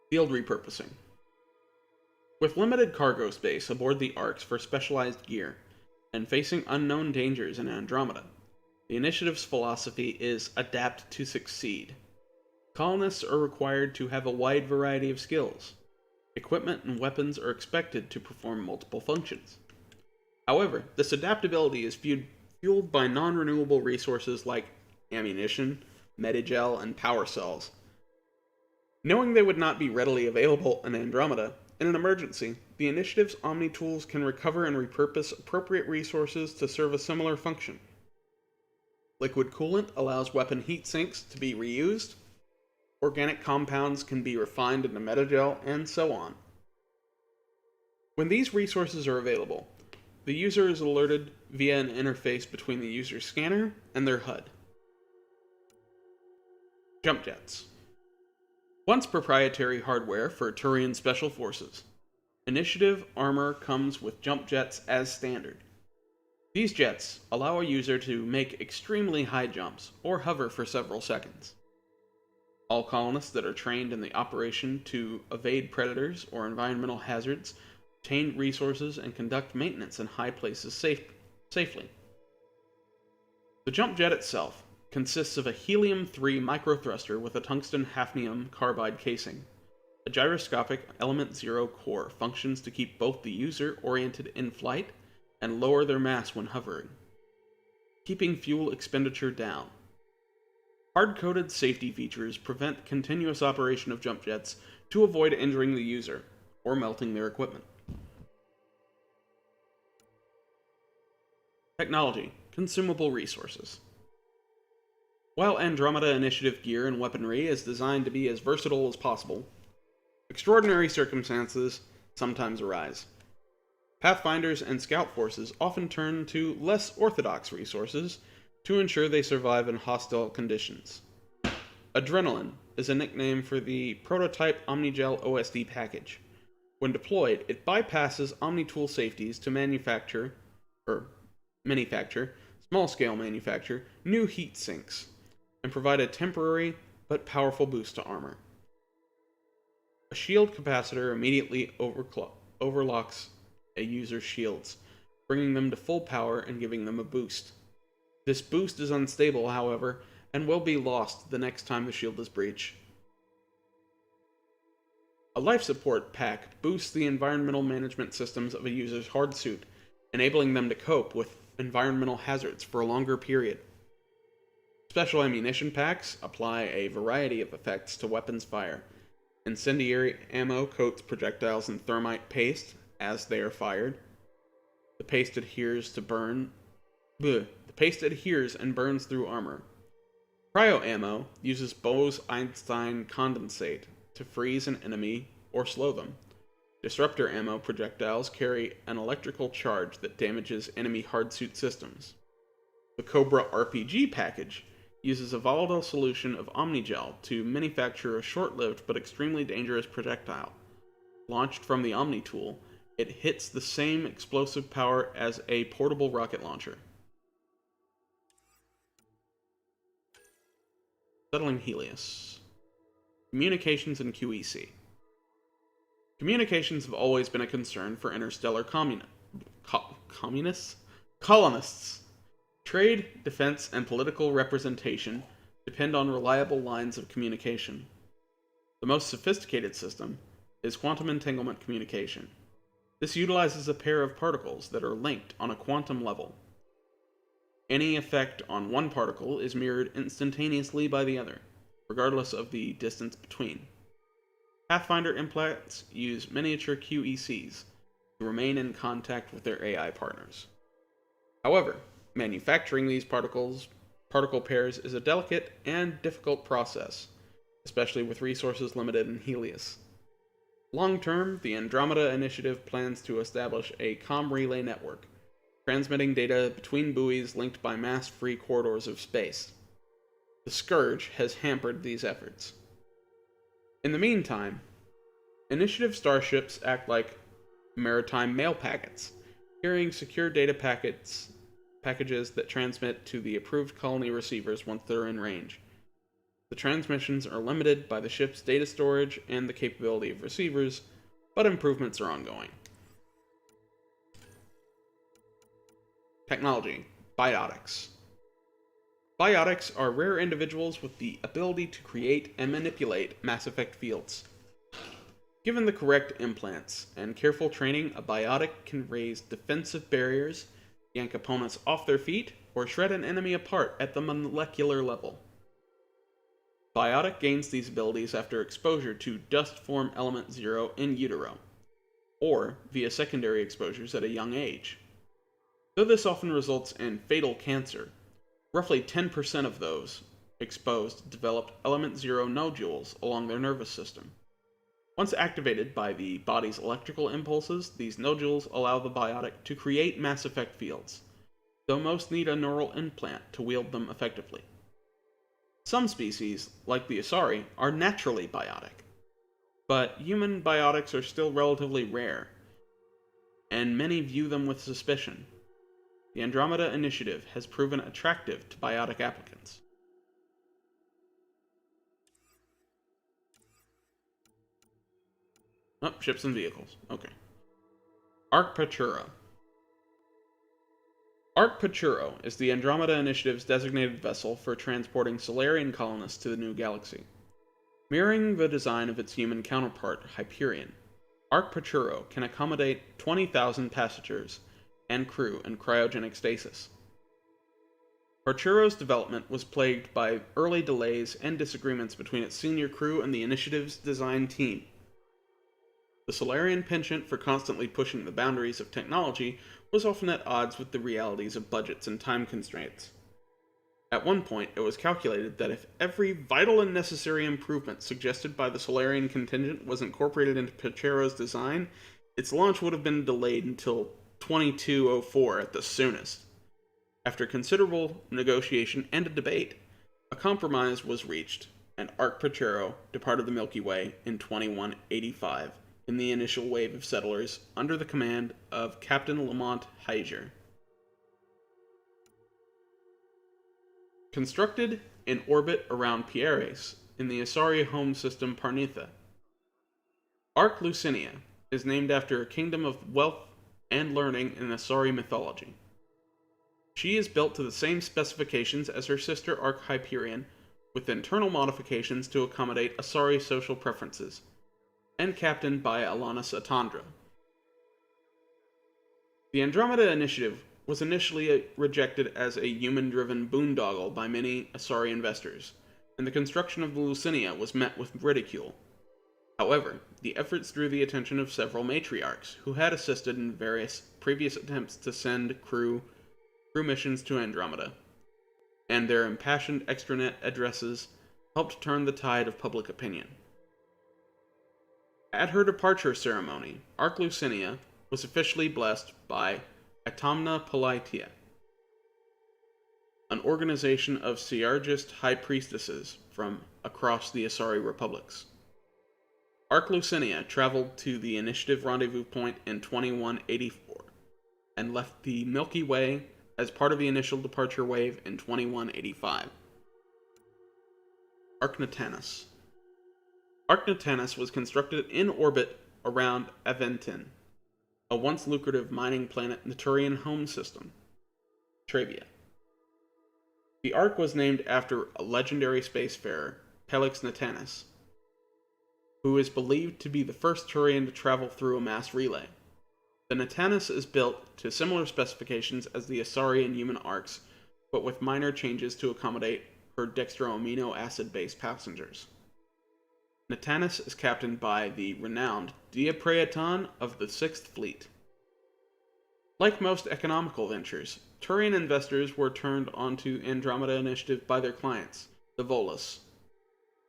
Field repurposing. With limited cargo space aboard the Arks for specialized gear, and facing unknown dangers in Andromeda, the initiative's philosophy is adapt to succeed. Colonists are required to have a wide variety of skills. Equipment and weapons are expected to perform multiple functions. However, this adaptability is fueled by non-renewable resources like ammunition, medigel, and power cells. Knowing they would not be readily available in Andromeda, in an emergency, the initiative's Omni-tools can recover and repurpose appropriate resources to serve a similar function. Liquid coolant allows weapon heat sinks to be reused, organic compounds can be refined into medigel, and so on. When these resources are available, the user is alerted via an interface between the user's scanner and their HUD. Jump jets. Once proprietary hardware for Turian Special Forces, Initiative armor comes with jump jets as standard. These jets allow a user to make extremely high jumps or hover for several seconds. All colonists that are trained in the operation to evade predators or environmental hazards, obtain resources, and conduct maintenance in high places safely. The jump jet itself consists of a helium-3 microthruster with a tungsten hafnium carbide casing, A gyroscopic Element Zero core functions to keep both the user oriented in flight and lower their mass when hovering, keeping fuel expenditure down. Hard-coded safety features prevent continuous operation of jump jets to avoid injuring the user or melting their equipment. Technology, consumable resources. While Andromeda Initiative gear and weaponry is designed to be as versatile as possible, extraordinary circumstances sometimes arise. Pathfinders and scout forces often turn to less orthodox resources to ensure they survive in hostile conditions. Adrenaline is a nickname for the prototype Omnigel OSD package. When deployed, it bypasses OmniTool safeties to manufacture, small-scale manufacture, new heat sinks, and provide a temporary but powerful boost to armor. A shield capacitor immediately overlocks a user's shields, bringing them to full power and giving them a boost. This boost is unstable, however, and will be lost the next time the shield is breached. A life support pack boosts the environmental management systems of a user's hard suit, enabling them to cope with environmental hazards for a longer period. Special ammunition packs apply a variety of effects to weapons fire. Incendiary ammo coats projectiles in thermite paste as they are fired. The paste adheres and burns through armor. Cryo ammo uses Bose-Einstein condensate to freeze an enemy or slow them. Disruptor ammo projectiles carry an electrical charge that damages enemy hardsuit systems. The Cobra RPG package uses a volatile solution of Omnigel to manufacture a short-lived but extremely dangerous projectile. Launched from the OmniTool, it hits the same explosive power as a portable rocket launcher. Settling Helios. Communications and QEC. Communications have always been a concern for interstellar colonists. Trade, defense, and political representation depend on reliable lines of communication. The most sophisticated system is quantum entanglement communication. This utilizes a pair of particles that are linked on a quantum level. Any effect on one particle is mirrored instantaneously by the other, regardless of the distance between. Pathfinder implants use miniature QECs to remain in contact with their AI partners. However, manufacturing these particle pairs is a delicate and difficult process, especially with resources limited in Helios. Long-term, the Andromeda Initiative plans to establish a comm relay network, transmitting data between buoys linked by mass-free corridors of space. The Scourge has hampered these efforts. In the meantime, Initiative starships act like maritime mail packets, carrying secure data packages that transmit to the approved colony receivers once they're in range. The transmissions are limited by the ship's data storage and the capability of receivers, but improvements are ongoing. Technology. Biotics. Biotics are rare individuals with the ability to create and manipulate Mass Effect fields. Given the correct implants and careful training, a biotic can raise defensive barriers, yank opponents off their feet, or shred an enemy apart at the molecular level. Biotic gains these abilities after exposure to dust form element 0 in utero, or via secondary exposures at a young age. Though this often results in fatal cancer, roughly 10% of those exposed developed element 0 nodules along their nervous system. Once activated by the body's electrical impulses, these nodules allow the biotic to create Mass Effect fields, though most need a neural implant to wield them effectively. Some species, like the Asari, are naturally biotic, but human biotics are still relatively rare, and many view them with suspicion. The Andromeda Initiative has proven attractive to biotic applicants. Oh, ships and vehicles. Okay. Arcpaturo. Arcpaturo is the Andromeda Initiative's designated vessel for transporting Solarian colonists to the new galaxy. Mirroring the design of its human counterpart, Hyperion, Arc Pachuro can accommodate 20,000 passengers and crew in cryogenic stasis. Pachuro's development was plagued by early delays and disagreements between its senior crew and the initiative's design team. The Solarian penchant for constantly pushing the boundaries of technology was often at odds with the realities of budgets and time constraints. At one point, it was calculated that if every vital and necessary improvement suggested by the Solarian contingent was incorporated into Pachuro's design, its launch would have been delayed until 2204 at the soonest. After considerable negotiation and a debate, a compromise was reached, and Arc Pachuro departed the Milky Way in 2185 in the initial wave of settlers under the command of Captain Lamont Heiger. Constructed in orbit around Pieres in the Asari home system Parnitha, Arc Lucinia is named after a kingdom of wealth and learning in Asari mythology. She is built to the same specifications as her sister Arc Hyperion, with internal modifications to accommodate Asari social preferences, and captained by Alanis Atandra. The Andromeda initiative was initially rejected as a human-driven boondoggle by many Asari investors, and the construction of the Lucinia was met with ridicule. However, the efforts drew the attention of several matriarchs, who had assisted in various previous attempts to send crew missions to Andromeda, and their impassioned extranet addresses helped turn the tide of public opinion. At her departure ceremony, Arc Lucinia was officially blessed by Atamna Polaitia, an organization of Siargist high priestesses from across the Asari republics. Arc Lucinia traveled to the Initiative rendezvous point in 2184, and left the Milky Way as part of the initial departure wave in 2185. Arc Natanus. Arc Natanus was constructed in orbit around Aventin, a once lucrative mining planet Naturian home system, Travia. The Ark was named after a legendary spacefarer, Pelix Natanus, who is believed to be the first Turian to travel through a mass relay. The Natanus is built to similar specifications as the Asari and human Arks, but with minor changes to accommodate her dextroamino acid-based passengers. Natanus is captained by the renowned Diapraeton of the Sixth Fleet. Like most economical ventures, Turian investors were turned onto Andromeda Initiative by their clients, the Volus.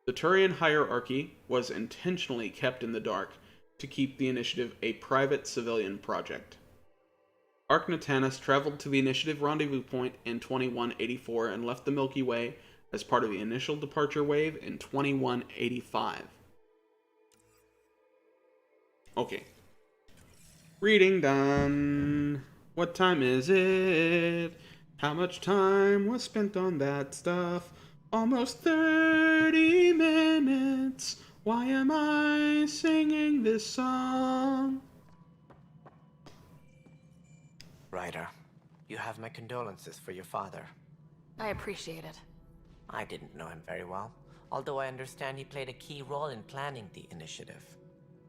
The Turian hierarchy was intentionally kept in the dark to keep the Initiative a private civilian project. Arc Natanus traveled to the Initiative rendezvous point in 2184 and left the Milky Way as part of the initial departure wave in 2185. Okay. Reading done. What time is it? How much time was spent on that stuff? Almost 30 minutes. Why am I singing this song? Ryder, you have my condolences for your father. I appreciate it. I didn't know him very well, although I understand he played a key role in planning the initiative.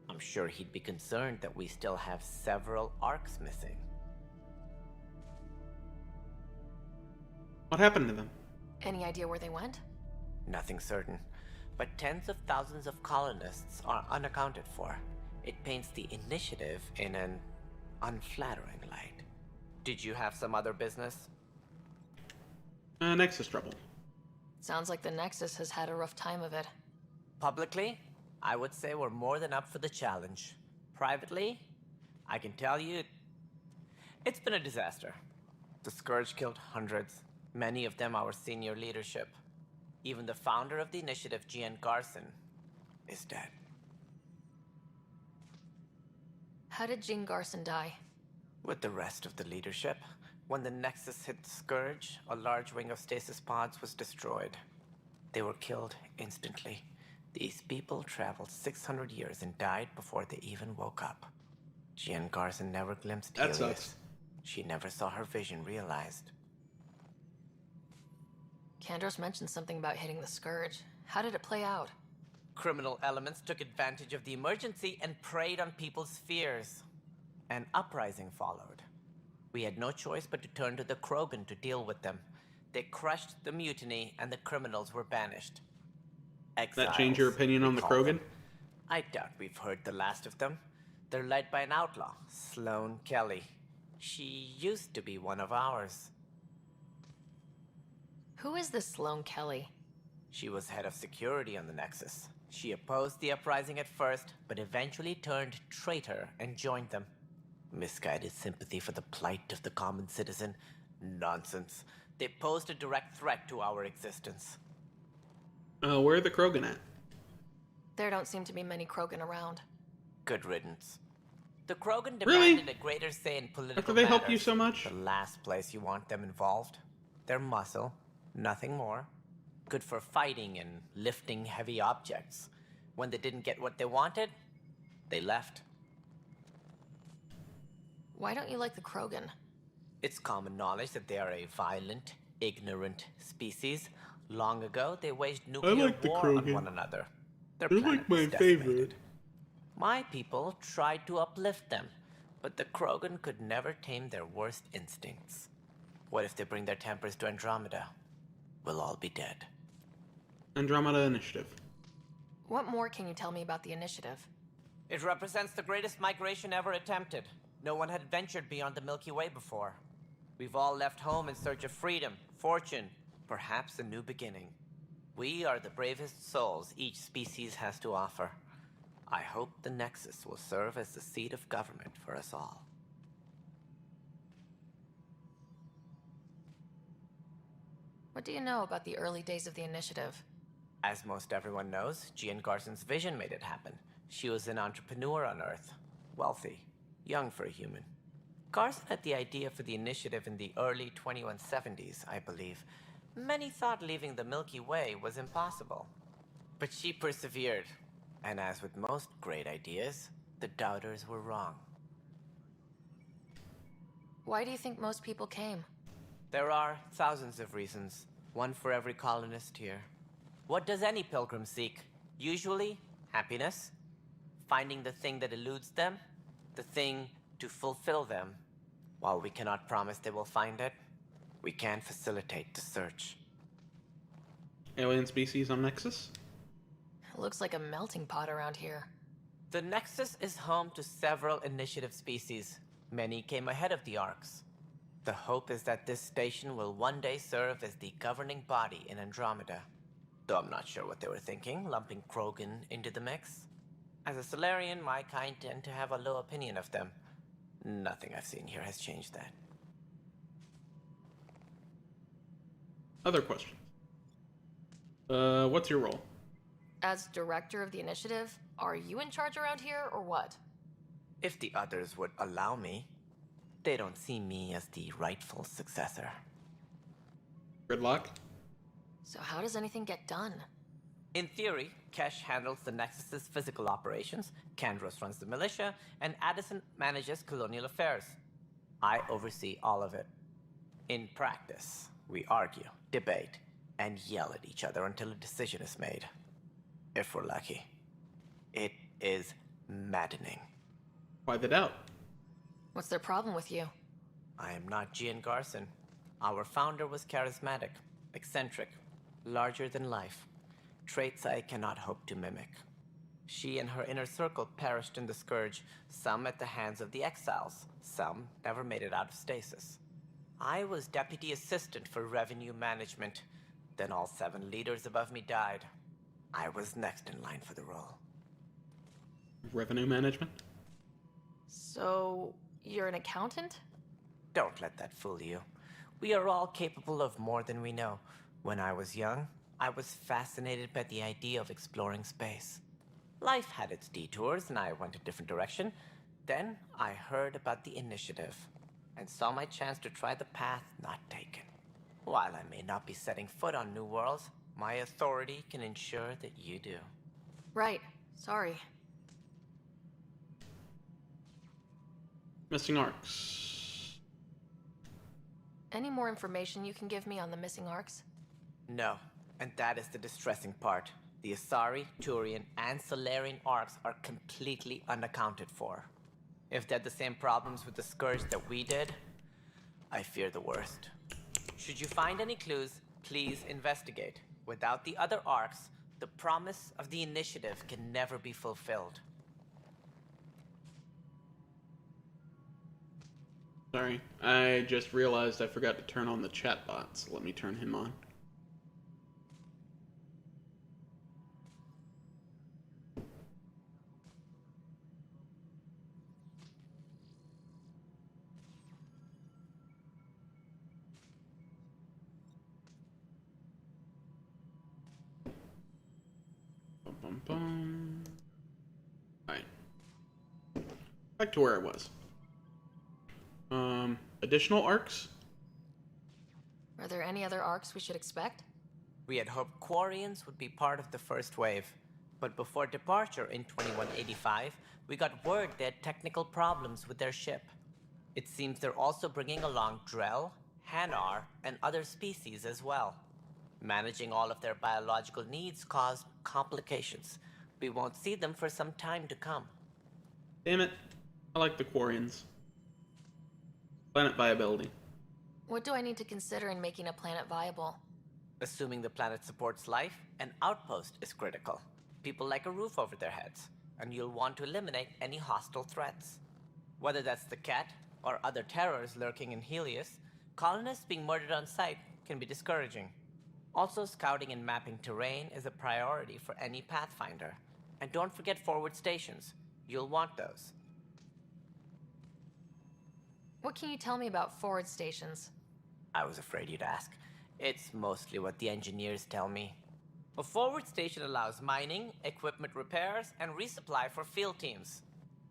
I'm sure he'd be concerned that we still have several arcs missing. What happened to them? Any idea where they went? Nothing certain, but tens of thousands of colonists are unaccounted for. It paints the initiative in an unflattering light. Did you have some other business? Nexus trouble. Sounds like the Nexus has had a rough time of it. Publicly, I would say we're more than up for the challenge. Privately, I can tell you, it's been a disaster. The Scourge killed hundreds, many of them our senior leadership. Even the founder of the initiative, Gian Garson, is dead. How did Jean Garson die? With the rest of the leadership, when the Nexus hit the Scourge, a large wing of stasis pods was destroyed. They were killed instantly. These people traveled 600 years and died before they even woke up. Gian Garson never glimpsed That Helios. sucks. She never saw her vision realized. Kandros mentioned something about hitting the Scourge. How did it play out? Criminal elements took advantage of the emergency and preyed on people's fears. An uprising followed. We had no choice but to turn to the Krogan to deal with them. They crushed the mutiny and the criminals were banished. That change your opinion on the Krogan? I doubt we've heard the last of them. They're led by an outlaw, Sloane Kelly. She used to be one of ours. Who is this Sloane Kelly? She was head of security on the Nexus. She opposed the uprising at first, but eventually turned traitor and joined them. Misguided sympathy for the plight of the common citizen? Nonsense. They posed a direct threat to our existence. Where are the Krogan at? There don't seem to be many Krogan around. Good riddance. The Krogan Really? demanded a greater say in political After they helped you matters. so much? The last place you want them involved. They're muscle, nothing more. Good for fighting and lifting heavy objects. When they didn't get what they wanted, they left. Why don't you like the Krogan? It's common knowledge that they are a violent, ignorant species. Long ago, they waged nuclear like the war on Krogan. one another. Their They're planet like my was decimated. favorite. My people tried to uplift them, but the Krogan could never tame their worst instincts. What if they bring their tempers to Andromeda? We'll all be dead. Andromeda Initiative. What more can you tell me about the initiative? It represents the greatest migration ever attempted. No one had ventured beyond the Milky Way before. We've all left home in search of freedom, fortune, perhaps a new beginning. We are the bravest souls each species has to offer. I hope the Nexus will serve as the seat of government for us all. What do you know about the early days of the initiative? As most everyone knows, Jean Garson's vision made it happen. She was an entrepreneur on Earth. Wealthy. Young for a human. Garson had the idea for the initiative in the early 2170s, I believe. Many thought leaving the Milky Way was impossible. But she persevered. And as with most great ideas, the doubters were wrong. Why do you think most people came? There are thousands of reasons, one for every colonist here. What does any pilgrim seek? Usually, happiness. Finding the thing that eludes them. The thing to fulfill them. While we cannot promise they will find it, we can facilitate the search. Alien species on Nexus? It looks like a melting pot around here. The Nexus is home to several initiative species. Many came ahead of the Arks. The hope is that this station will one day serve as the governing body in Andromeda. Though I'm not sure what they were thinking, lumping Krogan into the mix. As a Solarian, my kind tend to have a low opinion of them. Nothing I've seen here has changed that. Other questions? What's your role? As director of the initiative, are you in charge around here, or what? If the others would allow me, they don't see me as the rightful successor. Gridlock? So how does anything get done? In theory, Kesh handles the Nexus's physical operations, Kandros runs the militia, and Addison manages colonial affairs. I oversee all of it. In practice, we argue, debate, and yell at each other until a decision is made. If we're lucky. It is maddening. Why the doubt? What's their problem with you? I am not Gian Garson. Our founder was charismatic, eccentric, larger than life. Traits I cannot hope to mimic. She and her inner circle perished in the Scourge, some at the hands of the Exiles, some never made it out of stasis. I was deputy assistant for revenue management. Then all 7 leaders above me died. I was next in line for the role. Revenue management? So, you're an accountant? Don't let that fool you. We are all capable of more than we know. When I was young, I was fascinated by the idea of exploring space. Life had its detours, and I went a different direction. Then I heard about the initiative, and saw my chance to try the path not taken. While I may not be setting foot on new worlds, my authority can ensure that you do. Right. Sorry. Missing arcs. Any more information you can give me on the missing arcs? No, and that is the distressing part. The Asari, Turian, and Solarian arcs are completely unaccounted for. If they had the same problems with the Scourge that we did, I fear the worst. Should you find any clues, please investigate. Without the other arcs, the promise of the initiative can never be fulfilled. Sorry, I just realized I forgot to turn on the chat bots. Let me turn him on. Bum, bum, bum. Alright. Back to where I was. Additional arcs? Are there any other arcs we should expect? We had hoped Quarians would be part of the first wave, but before departure in 2185, we got word they had technical problems with their ship. It seems they're also bringing along Drell, Hanar, and other species as well. Managing all of their biological needs caused complications. We won't see them for some time to come. Damn it. I like the Quarians. Planet viability. What do I need to consider in making a planet viable? Assuming the planet supports life, an outpost is critical. People like a roof over their heads, and you'll want to eliminate any hostile threats. Whether that's the Cat or other terrors lurking in Helios, colonists being murdered on sight can be discouraging. Also, scouting and mapping terrain is a priority for any Pathfinder. And don't forget forward stations. You'll want those. What can you tell me about forward stations? I was afraid you'd ask. It's mostly what the engineers tell me. A forward station allows mining, equipment repairs, and resupply for field teams.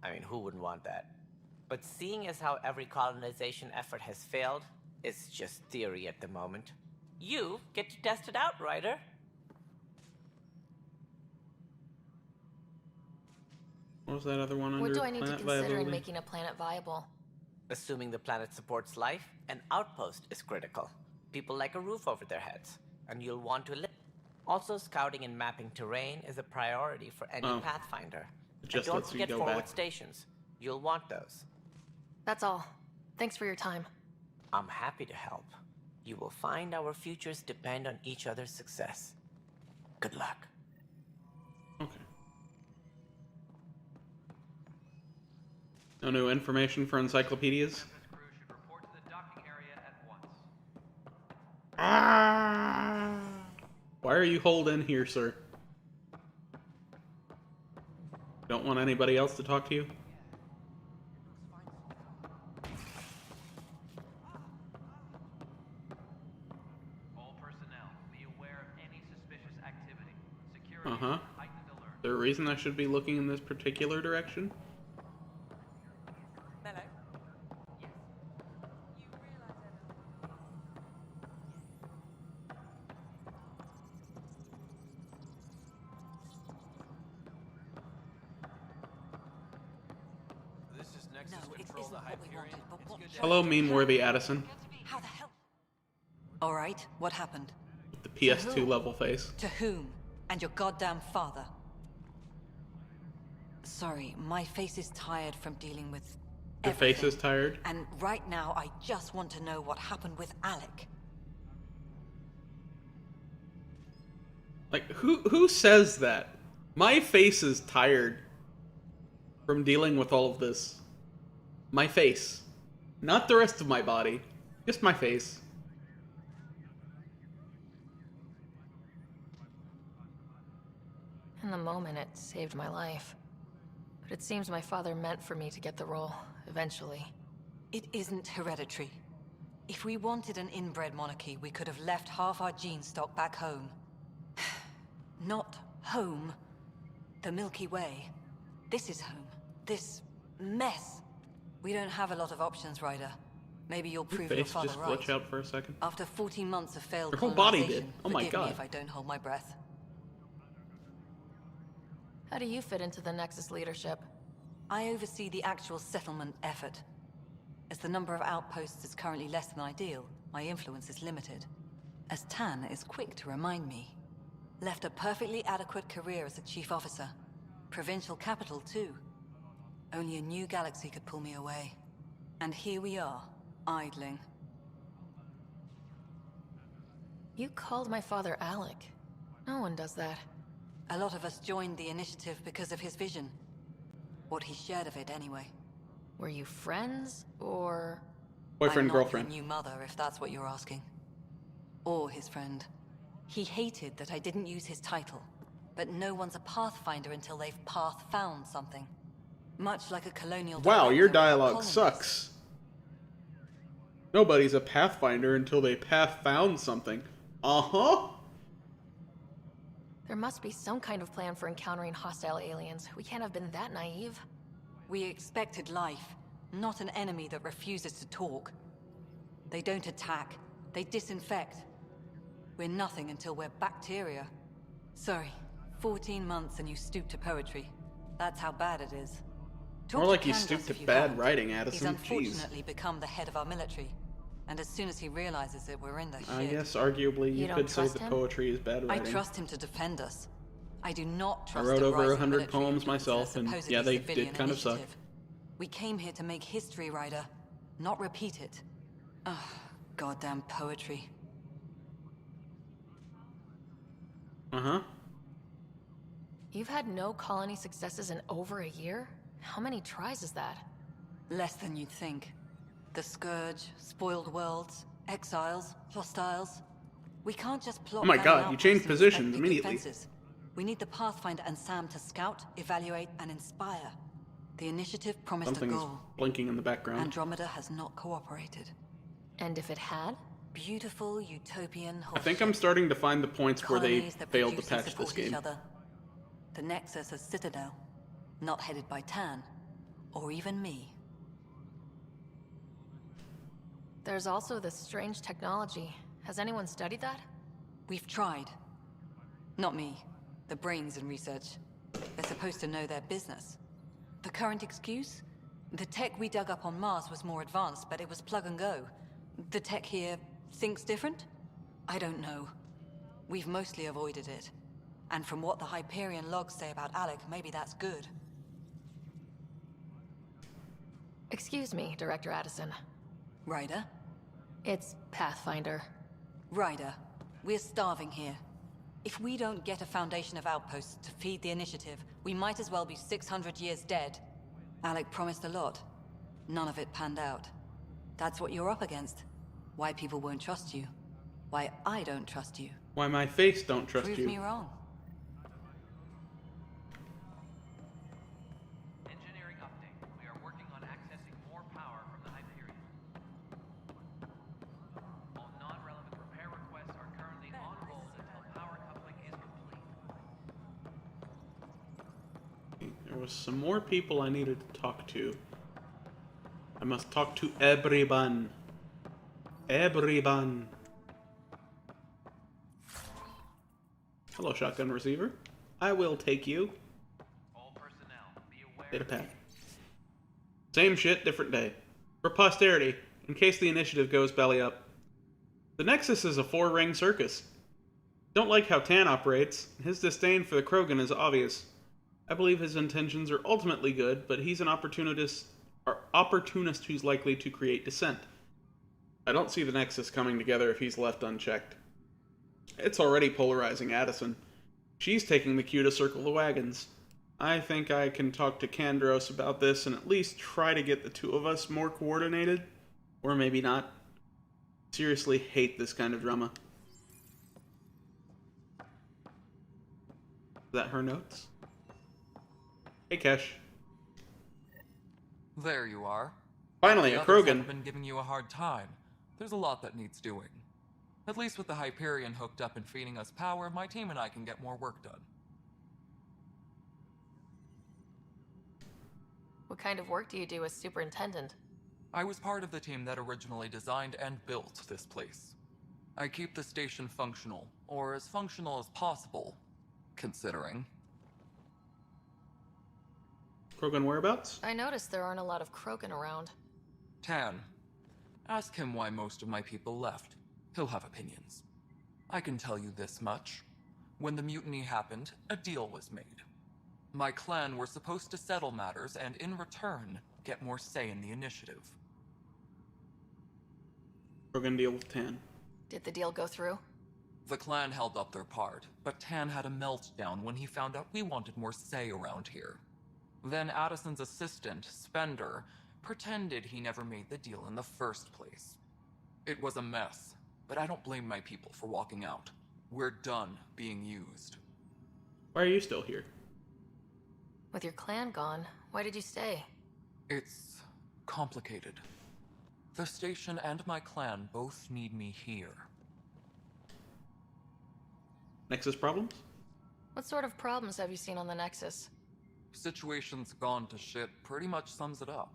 I mean, who wouldn't want that? But seeing as how every colonization effort has failed, it's just theory at the moment. You get to test it out, Ryder. What was that other one under? What do I need to planet consider in viability? making a planet viable? Assuming the planet supports life, an outpost is critical. People like a roof over their heads, and you'll want to live. Also, scouting and mapping terrain is a priority for any Pathfinder. It just and don't lets you forget go forward back. stations. You'll want those. That's all. Thanks for your time. I'm happy to help. You will find our futures depend on each other's success. Good luck. Okay. No new information for encyclopedias? This crew should report to the docking area at once. Why are you holed in here, sir? Don't want anybody else to talk to you? All personnel, be aware of any suspicious activity. Security Uh-huh. is on heightened alert. Is there a reason I should be looking in this particular direction? Mello? Yes. You realize This is Nexus No, it Control, isn't the what we Hyperion. wanted, but It's what good to should- Hello, meme-worthy Addison. How the hell? All right, what happened? With the PS2 level face. To whom? And your goddamn father? Sorry, my face is tired from dealing with Your face is everything. tired? And right now, I just want to know what happened with Alec. Like, who says that? My face is tired from dealing with all of this. My face. Not the rest of my body. Just my face. In the moment, it saved my life. But it seems my father meant for me to get the role, eventually. It isn't hereditary. If we wanted an inbred monarchy, we could have left half our gene stock back home. Not home. The Milky Way. This is home. This mess. We don't have a lot of options, Ryder. Maybe you'll Your prove your face father just right. glitch out for a second. After 14 months of failed Your whole body colonization, did. Oh my forgive God. me if I don't hold my breath. How do you fit into the Nexus leadership? I oversee the actual settlement effort. As the number of outposts is currently less than ideal, my influence is limited. As Tan is quick to remind me. Left a perfectly adequate career as a chief officer. Provincial capital, too. Only a new galaxy could pull me away. And here we are, idling. You called my father Alec. No one does that. A lot of us joined the initiative because of his vision. What he shared of it, anyway. Were you friends, or...? Boyfriend, I'm not girlfriend. your new mother, if that's what you're asking. Or his friend. He hated that I didn't use his title. But no one's a pathfinder until they've path-found something. Much like a colonial Wow, director your of a dialogue colony. sucks. Nobody's a pathfinder until they path-found something. Uh-huh. There must be some kind of plan for encountering hostile aliens. We can't have been that naive. We expected life, not an enemy that refuses to talk. They don't attack, they disinfect. We're nothing until we're bacteria. Sorry, 14 months and you stoop to poetry. That's how bad it is. Talk More like to you Kangas stooped to if you bad haven't. writing, He's Addison. Jeez. unfortunately become the head of our military. And as soon as he realizes it, we're in the I shit. guess arguably You you don't could say trust the him? poetry is bad I writing. trust him to defend us. I do not I trust wrote a over rising 100 military poems influencer myself, and supposedly yeah, they civilian did kind of suck. initiative. We came here to make history, Ryder, not repeat it. Ugh, goddamn poetry. Uh-huh. You've had no colony successes in over a year? How many tries is that? Less than you'd think. The Scourge, spoiled worlds, exiles, hostiles. We can't just plot Oh my down god, you outposts changed and positions expect big immediately. defenses. We need the Pathfinder and Sam to scout, evaluate, and inspire. The initiative promised a Something's goal. blinking in the background. Andromeda has not cooperated. And if it had? Beautiful utopian. I think I'm starting to find the points where they Colonies that failed to produce and patch this support each game. other. The Nexus as Citadel, not headed by Tan, or even me. There's also this strange technology. Has anyone studied that? We've tried. Not me. The brains in research. They're supposed to know their business. The current excuse? The tech we dug up on Mars was more advanced, but it was plug and go. The tech here thinks different? I don't know. We've mostly avoided it. And from what the Hyperion logs say about Alec, maybe that's good. Excuse me, Director Addison. Ryder? It's Pathfinder. Ryder, we're starving here. If we don't get a foundation of outposts to feed the initiative, we might as well be 600 years dead. Alec promised a lot. None of it panned out. That's what you're up against. Why people won't trust you. Why I don't trust you. Why my face don't trust Prove you. me wrong. Engineering update. We are working on accessing more power from the Hyperion. All non-relevant repair requests are currently on hold until power coupling is complete. There was some more people I needed to talk to. I must talk to everyone. Everyone. Hello, shotgun receiver. I will take you. All personnel, be aware. Data pack. Same shit, different day. For posterity, in case the initiative goes belly up. The Nexus is a four-ring circus. Don't like how Tan operates. His disdain for the Krogan is obvious. I believe his intentions are ultimately good, but he's an opportunist who's likely to create dissent. I don't see the Nexus coming together if he's left unchecked. It's already polarizing Addison. She's taking the cue to circle the wagons. I think I can talk to Kandros about this and at least try to get the two of us more coordinated. Or maybe not. Seriously hate this kind of drama. Is that her notes? Hey, Kesh. There you are. Finally, The a others Krogan. haven't been giving you a hard time. There's a lot that needs doing. At least with the Hyperion hooked up and feeding us power, my team and I can get more work done. What kind of work do you do as superintendent? I was part of the team that originally designed and built this place. I keep the station functional, or as functional as possible, considering. Krogan whereabouts? I noticed there aren't a lot of Krogan around. Tan. Ask him why most of my people left. He'll have opinions. I can tell you this much. When the mutiny happened, a deal was made. My clan were supposed to settle matters and, in return, get more say in the initiative. Krogan deal with Tan. Did the deal go through? The clan held up their part, but Tan had a meltdown when he found out we wanted more say around here. Then Addison's assistant, Spender, pretended he never made the deal in the first place. It was a mess, but I don't blame my people for walking out. We're done being used. Why are you still here? With your clan gone, why did you stay? It's complicated. The station and my clan both need me here. Nexus problems? What sort of problems have you seen on the Nexus? Situation's gone to shit pretty much sums it up.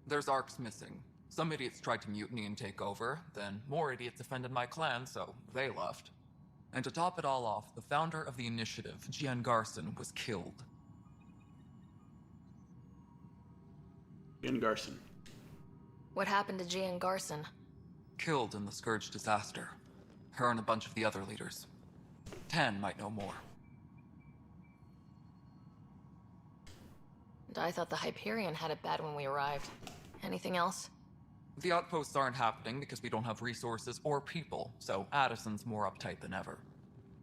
There's arcs missing. Some idiots tried to mutiny and take over, then more idiots offended my clan, so they left. And to top it all off, the founder of the initiative, Jian Garson, was killed. Ian Garson. What happened to Gian Garson? Killed in the Scourge disaster. Her and a bunch of the other leaders. Tan might know more. And I thought the Hyperion had it bad when we arrived. Anything else? The outposts aren't happening because we don't have resources or people, so Addison's more uptight than ever.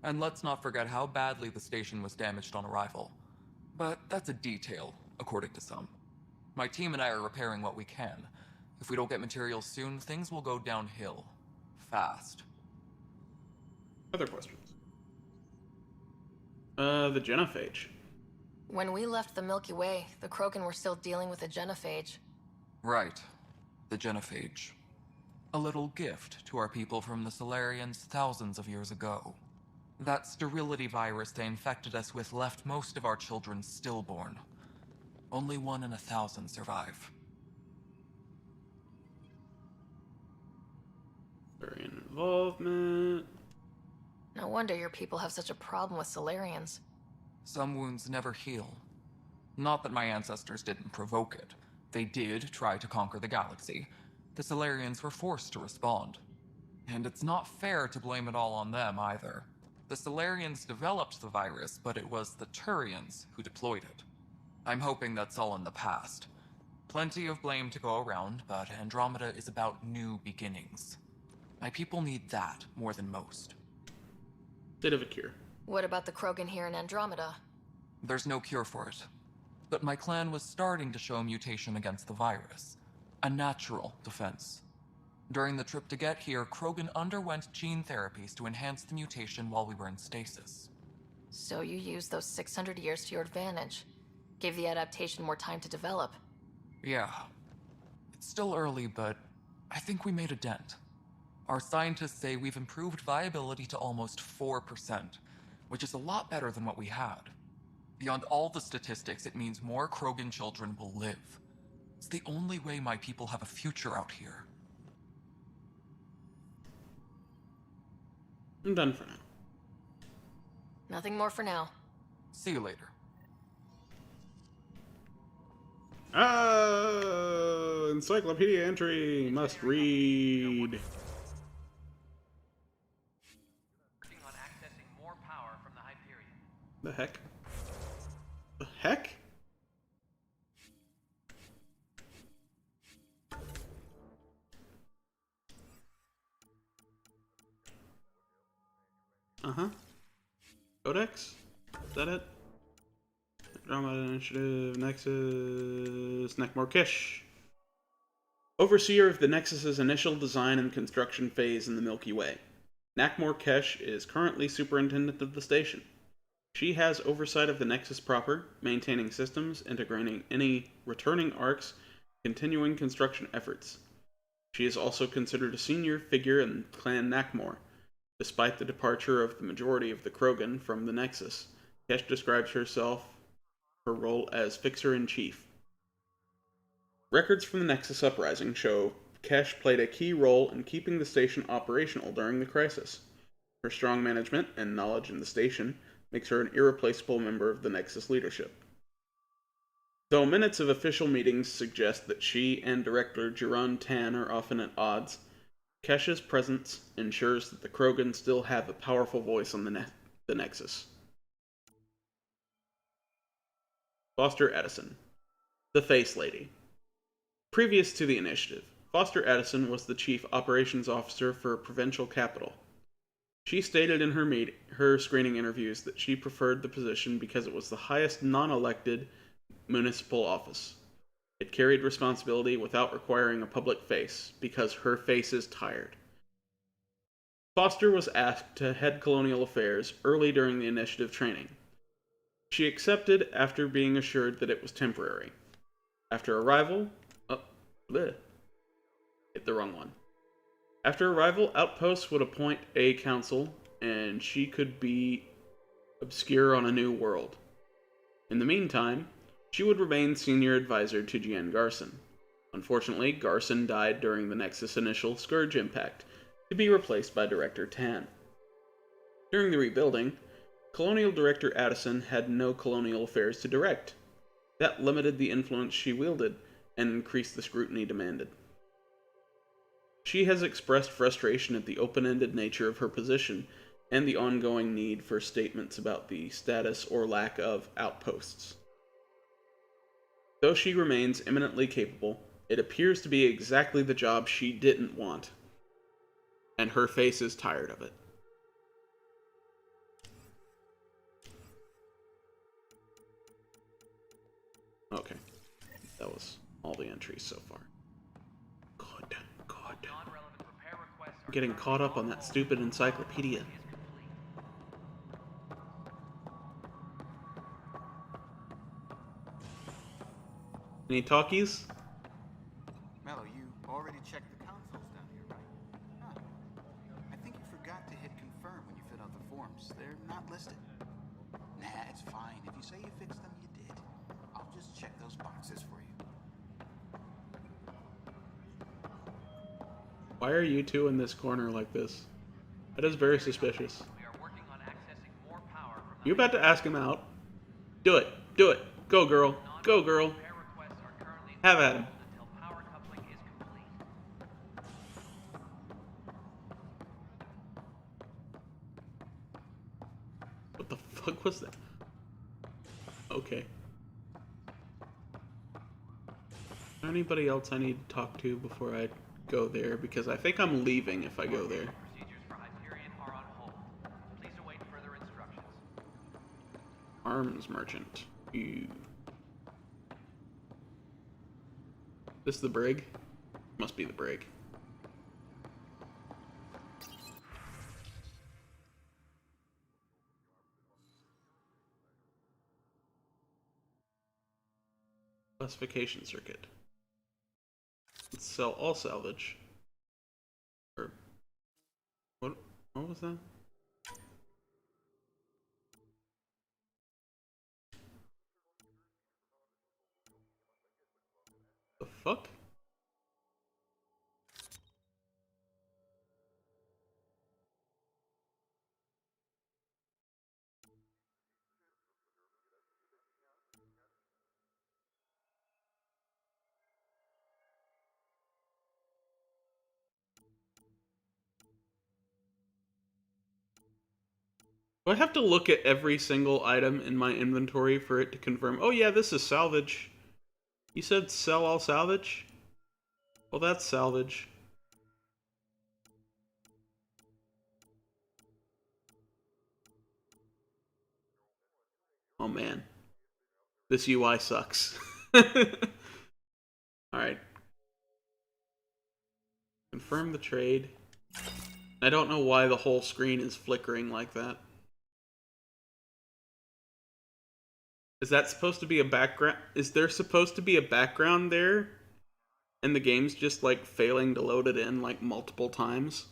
And let's not forget how badly the station was damaged on arrival. But that's a detail, according to some. My team and I are repairing what we can. If we don't get materials soon, things will go downhill. Fast. Other questions? The genophage. When we left the Milky Way, the Krogan were still dealing with the genophage. Right. The genophage. A little gift to our people from the Solarians thousands of years ago. That sterility virus they infected us with left most of our children stillborn. Only 1 in 1,000 survive. Solarian involvement. No wonder your people have such a problem with Solarians. Some wounds never heal. Not that my ancestors didn't provoke it. They did try to conquer the galaxy. The Solarians were forced to respond. And it's not fair to blame it all on them either. The Solarians developed the virus, but it was the Turians who deployed it. I'm hoping that's all in the past. Plenty of blame to go around, but Andromeda is about new beginnings. My people need that more than most. Bit of a cure. What about the Krogan here in Andromeda? There's no cure for it. But my clan was starting to show a mutation against the virus. A natural defense. During the trip to get here, Krogan underwent gene therapies to enhance the mutation while we were in stasis. So you used those 600 years to your advantage. Gave the adaptation more time to develop. Yeah. It's still early, but I think we made a dent. Our scientists say we've improved viability to almost 4%, which is a lot better than what we had. Beyond all the statistics, it means more Krogan children will live. It's the only way my people have a future out here. I'm done for now. Nothing more for now. See you later. Encyclopedia entry. Must read. Working on accessing more power from the Hyperion. The heck? The heck? Uh-huh. Codex? Is that it? Andromeda Initiative, Nexus, Nekmor Kish. Overseer of the Nexus's initial design and construction phase in the Milky Way. Nakmor Kesh is currently superintendent of the station. She has oversight of the Nexus proper, maintaining systems, integrating any returning arcs, continuing construction efforts. She is also considered a senior figure in Clan Nakmor. Despite the departure of the majority of the Krogan from the Nexus, Kesh describes her role as Fixer-in-Chief. Records from the Nexus Uprising show Kesh played a key role in keeping the station operational during the crisis. Her strong management and knowledge in the station makes her an irreplaceable member of the Nexus leadership. Though minutes of official meetings suggest that she and Director Jiran Tan are often at odds, Kesh's presence ensures that the Krogan still have a powerful voice on the the Nexus. Foster Edison, the Face Lady. Previous to the initiative, Foster Edison was the Chief Operations Officer for Provincial Capital. She stated in her screening interviews that she preferred the position because it was the highest non-elected municipal office. It carried responsibility without requiring a public face, because her face is tired. Foster was asked to head colonial affairs early during the initiative training. She accepted after being assured that it was temporary. After arrival... hit the wrong one. After arrival, Outposts would appoint a council, and she could be obscure on a new world. In the meantime, she would remain senior advisor to Gian Garson. Unfortunately, Garson died during the Nexus initial Scourge impact, to be replaced by Director Tan. During the rebuilding, Colonial Director Addison had no colonial affairs to direct. That limited the influence she wielded and increased the scrutiny demanded. She has expressed frustration at the open-ended nature of her position and the ongoing need for statements about the status or lack of outposts. Though she remains eminently capable, it appears to be exactly the job she didn't want, and her face is tired of it. Okay, that was all the entries so far. Good. I'm getting caught up on that stupid encyclopedia. Any talkies? Mello, you already checked the consoles down here, right? Huh. I think you forgot to hit confirm when you filled out the forms. They're not listed. Nah, it's fine. If you say you fixed them, you did. I'll just check those boxes for you. Why are you two in this corner like this? That is very suspicious. We are working on accessing more power from You about to ask him out? Do it. Do it. Go, girl. Go, girl. repair requests are currently Have at him. until power coupling is complete. What the fuck was that? Okay. Is there anybody else I need to talk to before I go there? Because I think I'm leaving if I go there. Procedures for Hyperion are on hold. Please await further instructions. Arms merchant. Ew. This the brig? Must be the brig. Classification circuit. Let's sell all salvage. Or what was that? The fuck? Do I have to look at every single item in my inventory for it to confirm? Oh yeah, this is salvage. You said sell all salvage? Well, that's salvage. Oh man. This UI sucks. Alright. Confirm the trade. I don't know why the whole screen is flickering like that. Is that supposed to be a background? Is there supposed to be a background there? And the game's just like failing to load it in like multiple times?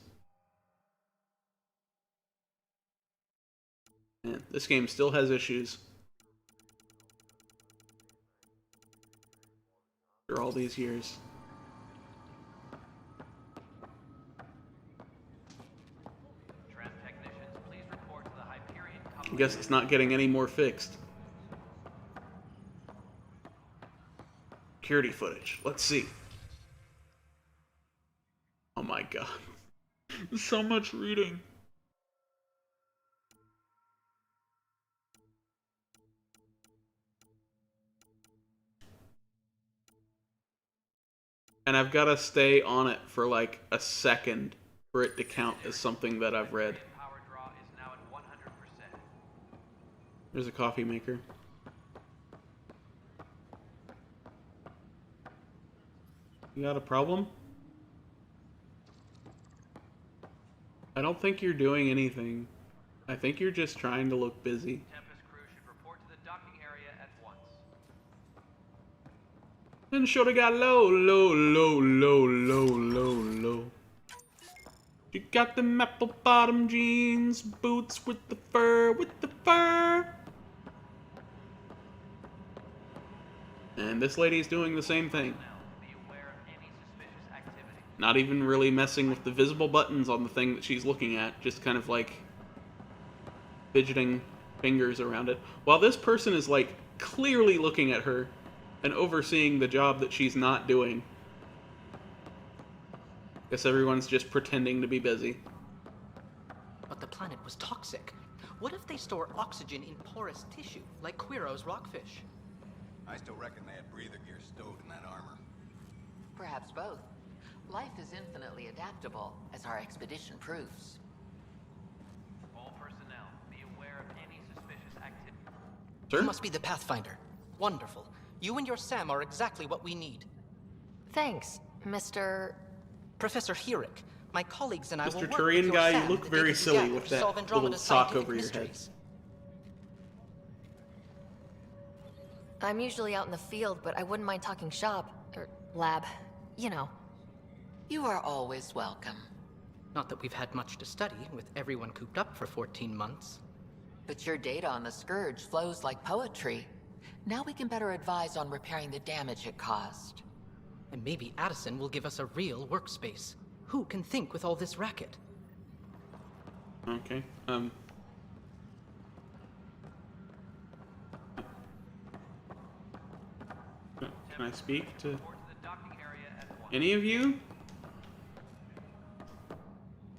Man, this game still has issues. After all these years. Technicians, please report to the Hyperion I guess it's not getting any more fixed. Security footage. Let's see. Oh my god. So much reading. and I've got to stay on it for like a second for it to count as something that I've read. Power draw is now at 100%. There's a coffee maker. You got a problem? I don't think you're doing anything. I think you're just trying to look busy. Tempest crew should report to the docking area at once. And shoulda got low, low, low, low, low, low, low. You got them apple bottom jeans, boots with the fur, with the fur. And this lady's doing the same thing. Be aware of any suspicious activity. Not even really messing with the visible buttons on the thing that she's looking at, just kind of like fidgeting fingers around it. While this person is like clearly looking at her and overseeing the job that she's not doing. Guess everyone's just pretending to be busy. But the planet was toxic. What if they store oxygen in porous tissue, like Quiro's rockfish? I still reckon they had breather gear stowed in that armor. Perhaps both. Life is infinitely adaptable, as our expedition proves. All personnel, be aware of any suspicious activity. Sir? You must be the Pathfinder. Wonderful. You and your Sam are exactly what we need. Thanks, Mr. Professor Herrick, my colleagues and I will Mr. work with Turian your guy, Sam you look to very dig silly together with to that solve little Andromeda's sock scientific over your head. mysteries. I'm usually out in the field, but I wouldn't mind talking shop, or lab, you know. You are always welcome. Not that we've had much to study, with everyone cooped up for 14 months. But your data on the Scourge flows like poetry. Now we can better advise on repairing the damage it caused. And maybe Addison will give us a real workspace. Who can think with all this racket? Okay, Can I speak to Report to the docking area at once. any of you?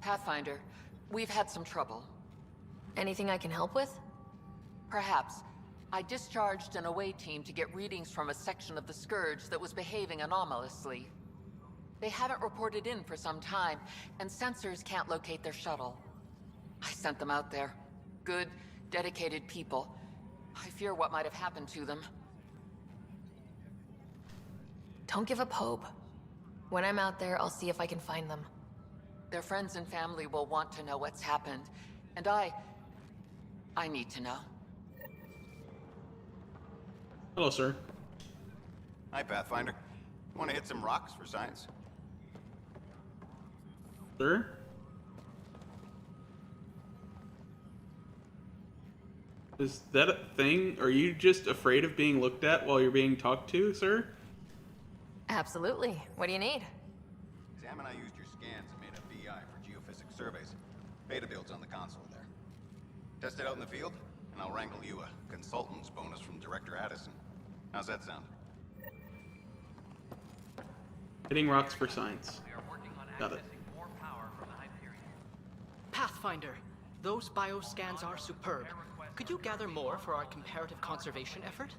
Pathfinder, we've had some trouble. Anything I can help with? Perhaps. I discharged an away team to get readings from a section of the Scourge that was behaving anomalously. They haven't reported in for some time, and sensors can't locate their shuttle. I sent them out there. Good, dedicated people. I fear what might have happened to them. Don't give up hope. When I'm out there, I'll see if I can find them. Their friends and family will want to know what's happened, and I need to know. Hello, sir. Hi, Pathfinder. Want to hit some rocks for science? Sir? Is that a thing? Are you just afraid of being looked at while you're being talked to, sir? Absolutely. What do you need? Sam and I used your scans and made a BI for geophysics surveys. Beta builds on the console there. Test it out in the field, and I'll wrangle you a consultant's bonus from Director Addison. How's that sound? Hitting rocks for science. We are working on Got it. accessing more power from the Hyperion. Pathfinder, those bioscans are superb. Could you gather more for our comparative conservation effort?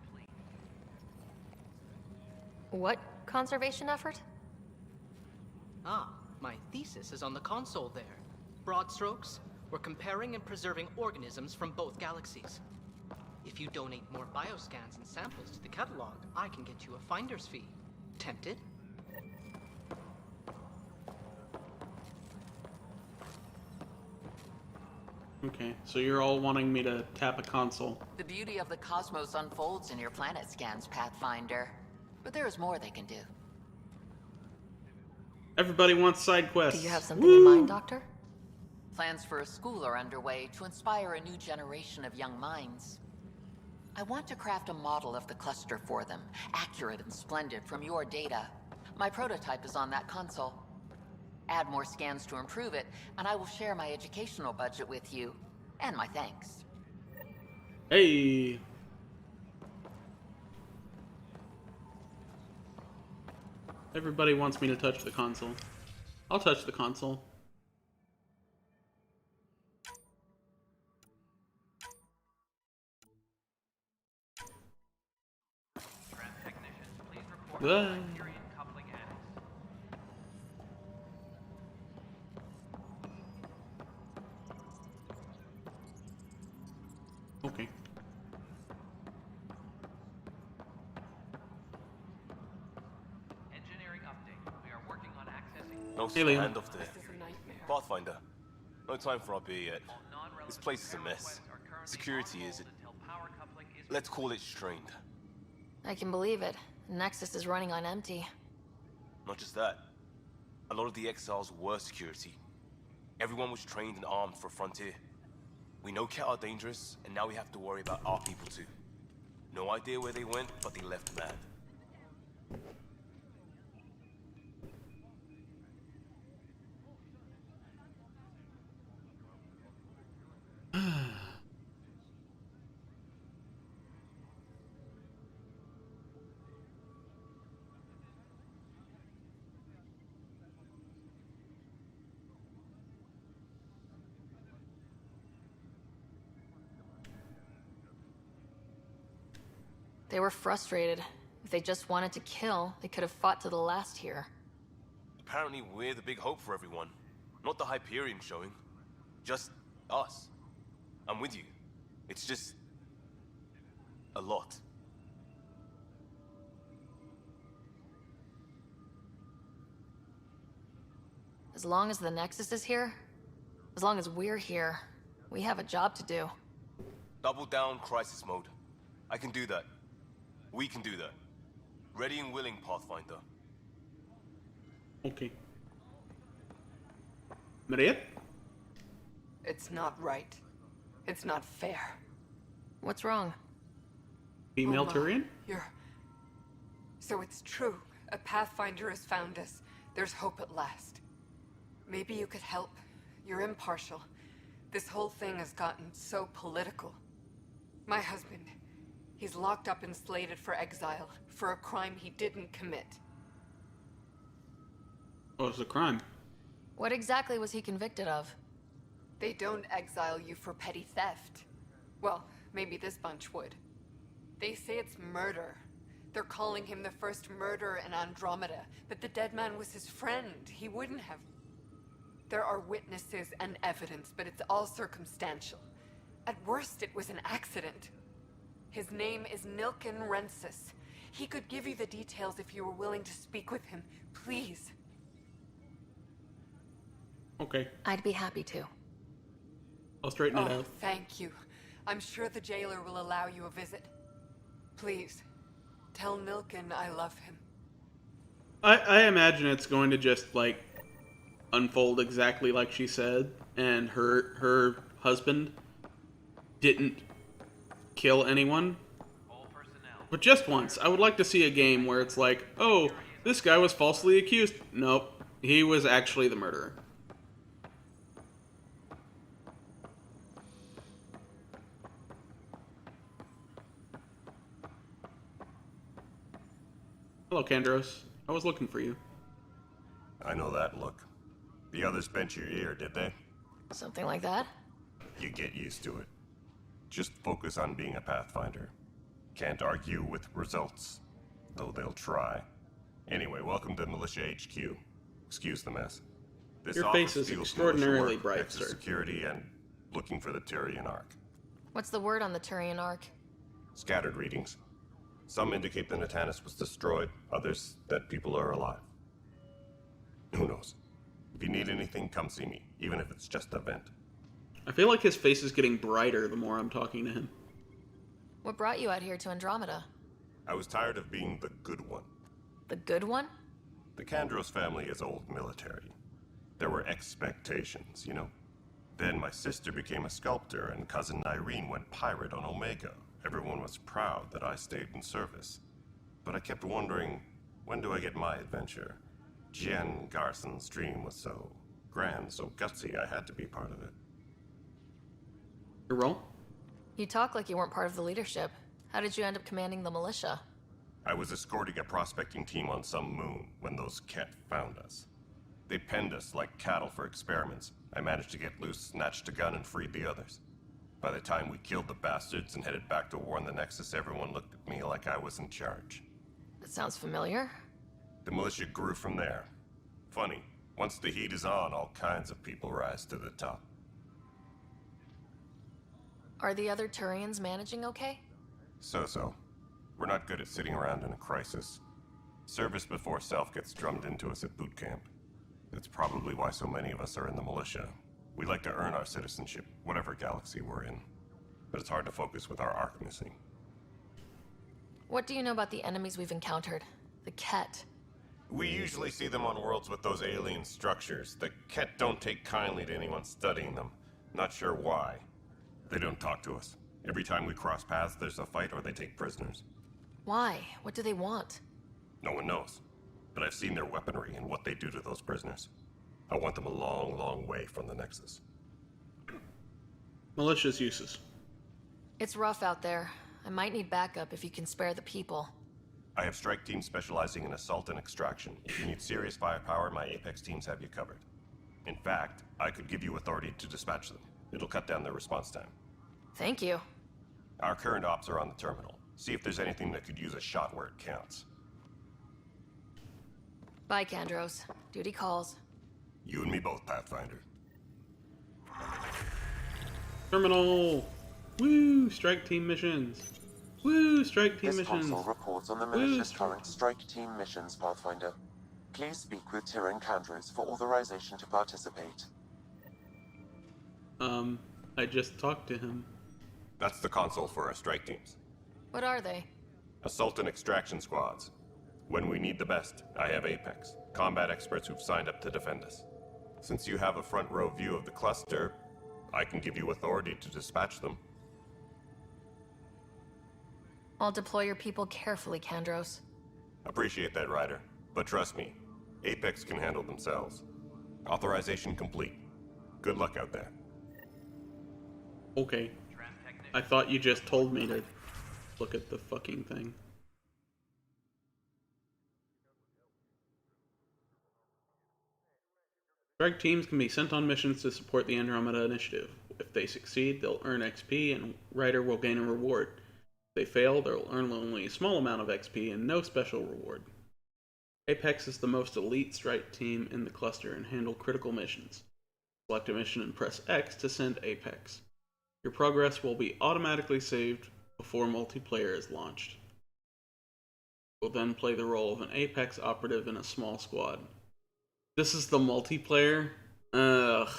What conservation effort? Ah, my thesis is on the console there. Broad strokes, we're comparing and preserving organisms from both galaxies. If you donate more bioscans and samples to the catalog, I can get you a finder's fee. Tempted? Okay, so you're all wanting me to tap a console. The beauty of the cosmos unfolds in your planet scans, Pathfinder. But there is more they can do. Everybody wants side quests. Do you have something in mind, Doctor? Plans for a school are underway to inspire a new generation of young minds. I want to craft a model of the cluster for them, accurate and splendid from your data. My prototype is on that console. Add more scans to improve it, and I will share my educational budget with you. And my thanks. Hey! Everybody wants me to touch the console. I'll touch the console. Technicians, please report Ah. Hyperion coupling annex. No Hey, Leon. standoff there. Pathfinder, no time for our beer yet. This place is a mess. Security is... let's call it strained. I can believe it. Nexus is running on empty. Not just that. A lot of the exiles were security. Everyone was trained and armed for Frontier. We know Ket are dangerous, and now we have to worry about our people too. No idea where they went, but they left mad. They were frustrated. If they just wanted to kill, they could have fought to the last here. Apparently we're the big hope for everyone. Not the Hyperion showing. Just us. I'm with you. It's just... a lot. As long as the Nexus is here, as long as we're here, we have a job to do. Double down crisis mode. I can do that. We can do that. Ready and willing, Pathfinder. Okay. Maria? It's not right. It's not fair. What's wrong? Female Uma, Turian? So it's true. A Pathfinder has found us. There's hope at last. Maybe you could help. You're impartial. This whole thing has gotten so political. My husband, he's locked up and slated for exile for a crime he didn't commit. What was the crime? What exactly was he convicted of? They don't exile you for petty theft. Well, maybe this bunch would. They say it's murder. They're calling him the first murderer in Andromeda, but the dead man was his friend. He wouldn't have. There are witnesses and evidence, but it's all circumstantial. At worst, it was an accident. His name is Nilken Rensis. He could give you the details if you were willing to speak with him. Please. Okay. I'd be happy to. I'll straighten it out. Thank you. I'm sure the jailer will allow you a visit. Please, tell Nilken I love him. I imagine it's going to just, like, unfold exactly like she said, and her husband didn't kill anyone. But just once. I would like to see a game where it's like, oh, this guy was falsely accused. Nope. He was actually the murderer. Hello, Kandros. I was looking for you. I know that look. The others bent your ear, did they? Something like that? You get used to it. Just focus on being a Pathfinder. Can't argue with results, though they'll try. Anyway, welcome to Militia HQ. Excuse the mess. This Your office face is deals extraordinarily militia work, bright, Nexus sir. security, and looking for the Turian Ark. What's the word on the Turian Ark? Scattered readings. Some indicate the Natanus was destroyed, others that people are alive. Who knows? If you need anything, come see me, even if it's just a vent. I feel like his face is getting brighter the more I'm talking to him. What brought you out here to Andromeda? I was tired of being the good one. The good one? The Kandros family is old military. There were expectations, you know? Then my sister became a sculptor and cousin Irene went pirate on Omega. Everyone was proud that I stayed in service. But I kept wondering, when do I get my adventure? Jen Garson's dream was so grand, so gutsy, I had to be part of it. Your role? You talk like you weren't part of the leadership. How did you end up commanding the militia? I was escorting a prospecting team on some moon when those Ket found us. They penned us like cattle for experiments. I managed to get loose, snatched a gun, and freed the others. By the time we killed the bastards and headed back to warn the Nexus, everyone looked at me like I was in charge. That sounds familiar. The militia grew from there. Funny, once the heat is on, all kinds of people rise to the top. Are the other Turians managing okay? So-so. We're not good at sitting around in a crisis. Service before self gets drummed into us at boot camp. That's probably why so many of us are in the militia. We like to earn our citizenship, whatever galaxy we're in. But it's hard to focus with our arc missing. What do you know about the enemies we've encountered? The Ket. We usually see them on worlds with those alien structures. The Ket don't take kindly to anyone studying them. Not sure why. They don't talk to us. Every time we cross paths, there's a fight or they take prisoners. Why? What do they want? No one knows. But I've seen their weaponry and what they do to those prisoners. I want them a long, long way from the Nexus. Malicious uses. It's rough out there. I might need backup if you can spare the people. I have strike teams specializing in assault and extraction. If you need serious firepower, my Apex teams have you covered. In fact, I could give you authority to dispatch them. It'll cut down their response time. Thank you. Our current ops are on the terminal. See if there's anything that could use a shot where it counts. Bye, Kandros. Duty calls. You and me both, Pathfinder. Terminal! Woo! Strike team missions! Woo! Strike team This missions! console reports on the militia's current strike team missions, Pathfinder. Please speak with Tyrion Kandros for authorization to participate. I just talked to him. That's the console for our strike teams. What are they? Assault and extraction squads. When we need the best, I have Apex, combat experts who've signed up to defend us. Since you have a front row view of the cluster, I can give you authority to dispatch them. I'll deploy your people carefully, Kandros. Appreciate that, Ryder. But trust me, Apex can handle themselves. Authorization complete. Good luck out there. Okay. I thought you just told me to look at the fucking thing. Strike teams can be sent on missions to support the Andromeda initiative. If they succeed, they'll earn XP and Ryder will gain a reward. If they fail, they'll earn only a small amount of XP and no special reward. Apex is the most elite strike team in the cluster and handle critical missions. Select a mission and press X to send Apex. Your progress will be automatically saved before multiplayer is launched. You'll then play the role of an Apex operative in a small squad. This is the multiplayer? Ugh.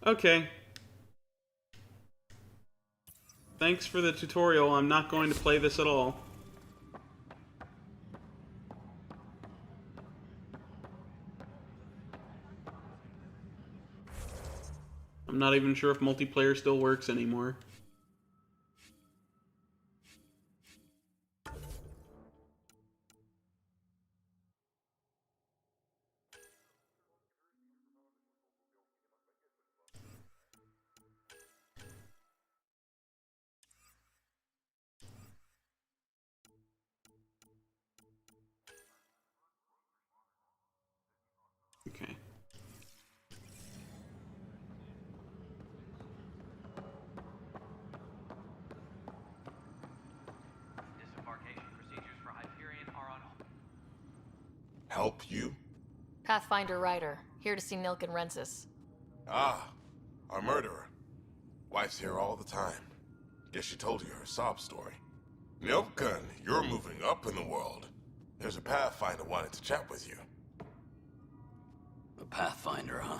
Okay. Thanks for the tutorial. I'm not going to play this at all. I'm not even sure if multiplayer still works anymore. Okay. Disembarkation procedures for Hyperion are on. Help you? Pathfinder Ryder, here to see Nilk and Rensis. Ah, our murderer. Wife's here all the time. Guess she told you her sob story. Milkgun, you're moving up in the world. There's a Pathfinder wanted to chat with you. A Pathfinder, huh?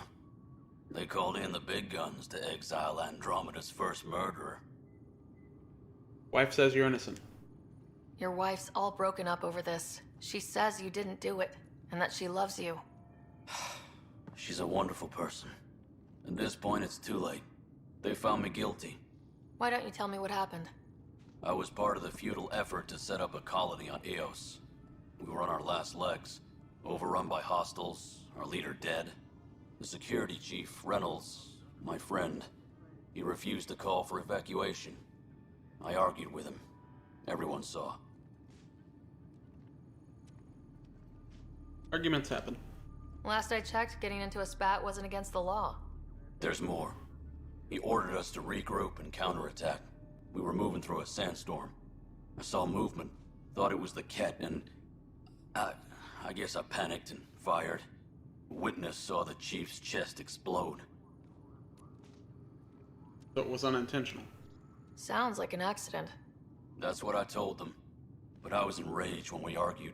They called in the big guns to exile Andromeda's first murderer. Wife says you're innocent. Your wife's all broken up over this. She says you didn't do it, and that she loves you. She's a wonderful person. At this point, it's too late. They found me guilty. Why don't you tell me what happened? I was part of the futile effort to set up a colony on Eos. We were on our last legs, overrun by hostiles, our leader dead. The security chief, Reynolds, my friend, he refused to call for evacuation. I argued with him. Everyone saw. Arguments happen. Last I checked, getting into a spat wasn't against the law. There's more. He ordered us to regroup and counterattack. We were moving through a sandstorm. I saw movement, thought it was the Ket, and I guess I panicked and fired. Witness saw the chief's chest explode. So it was unintentional. Sounds like an accident. That's what I told them. but I was enraged when we argued.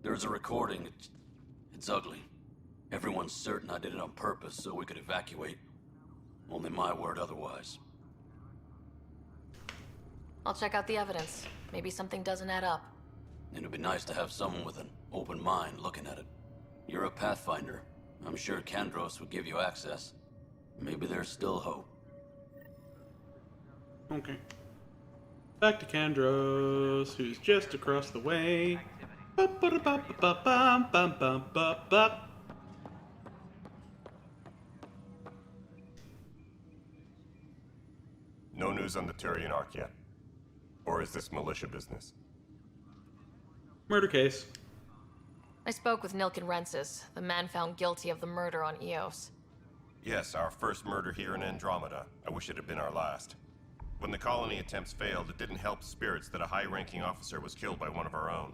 There's a recording. It's ugly. Everyone's certain I did it on purpose so we could evacuate. Only my word otherwise. I'll check out the evidence. Maybe something doesn't add up. It'd be nice to have someone with an open mind looking at it. You're a Pathfinder. I'm sure Kandros would give you access. Maybe there's still hope. Okay. Back to Kandros, who's just across the way. Ba-ba-da-ba-ba-bum-bum-bum-bum-bum. No news on the Turian Ark yet? Or is this militia business? Murder case. I spoke with Nilken Rensis, the man found guilty of the murder on Eos. Yes, our first murder here in Andromeda. I wish it had been our last. When the colony attempts failed, it didn't help spirits that a high-ranking officer was killed by one of our own.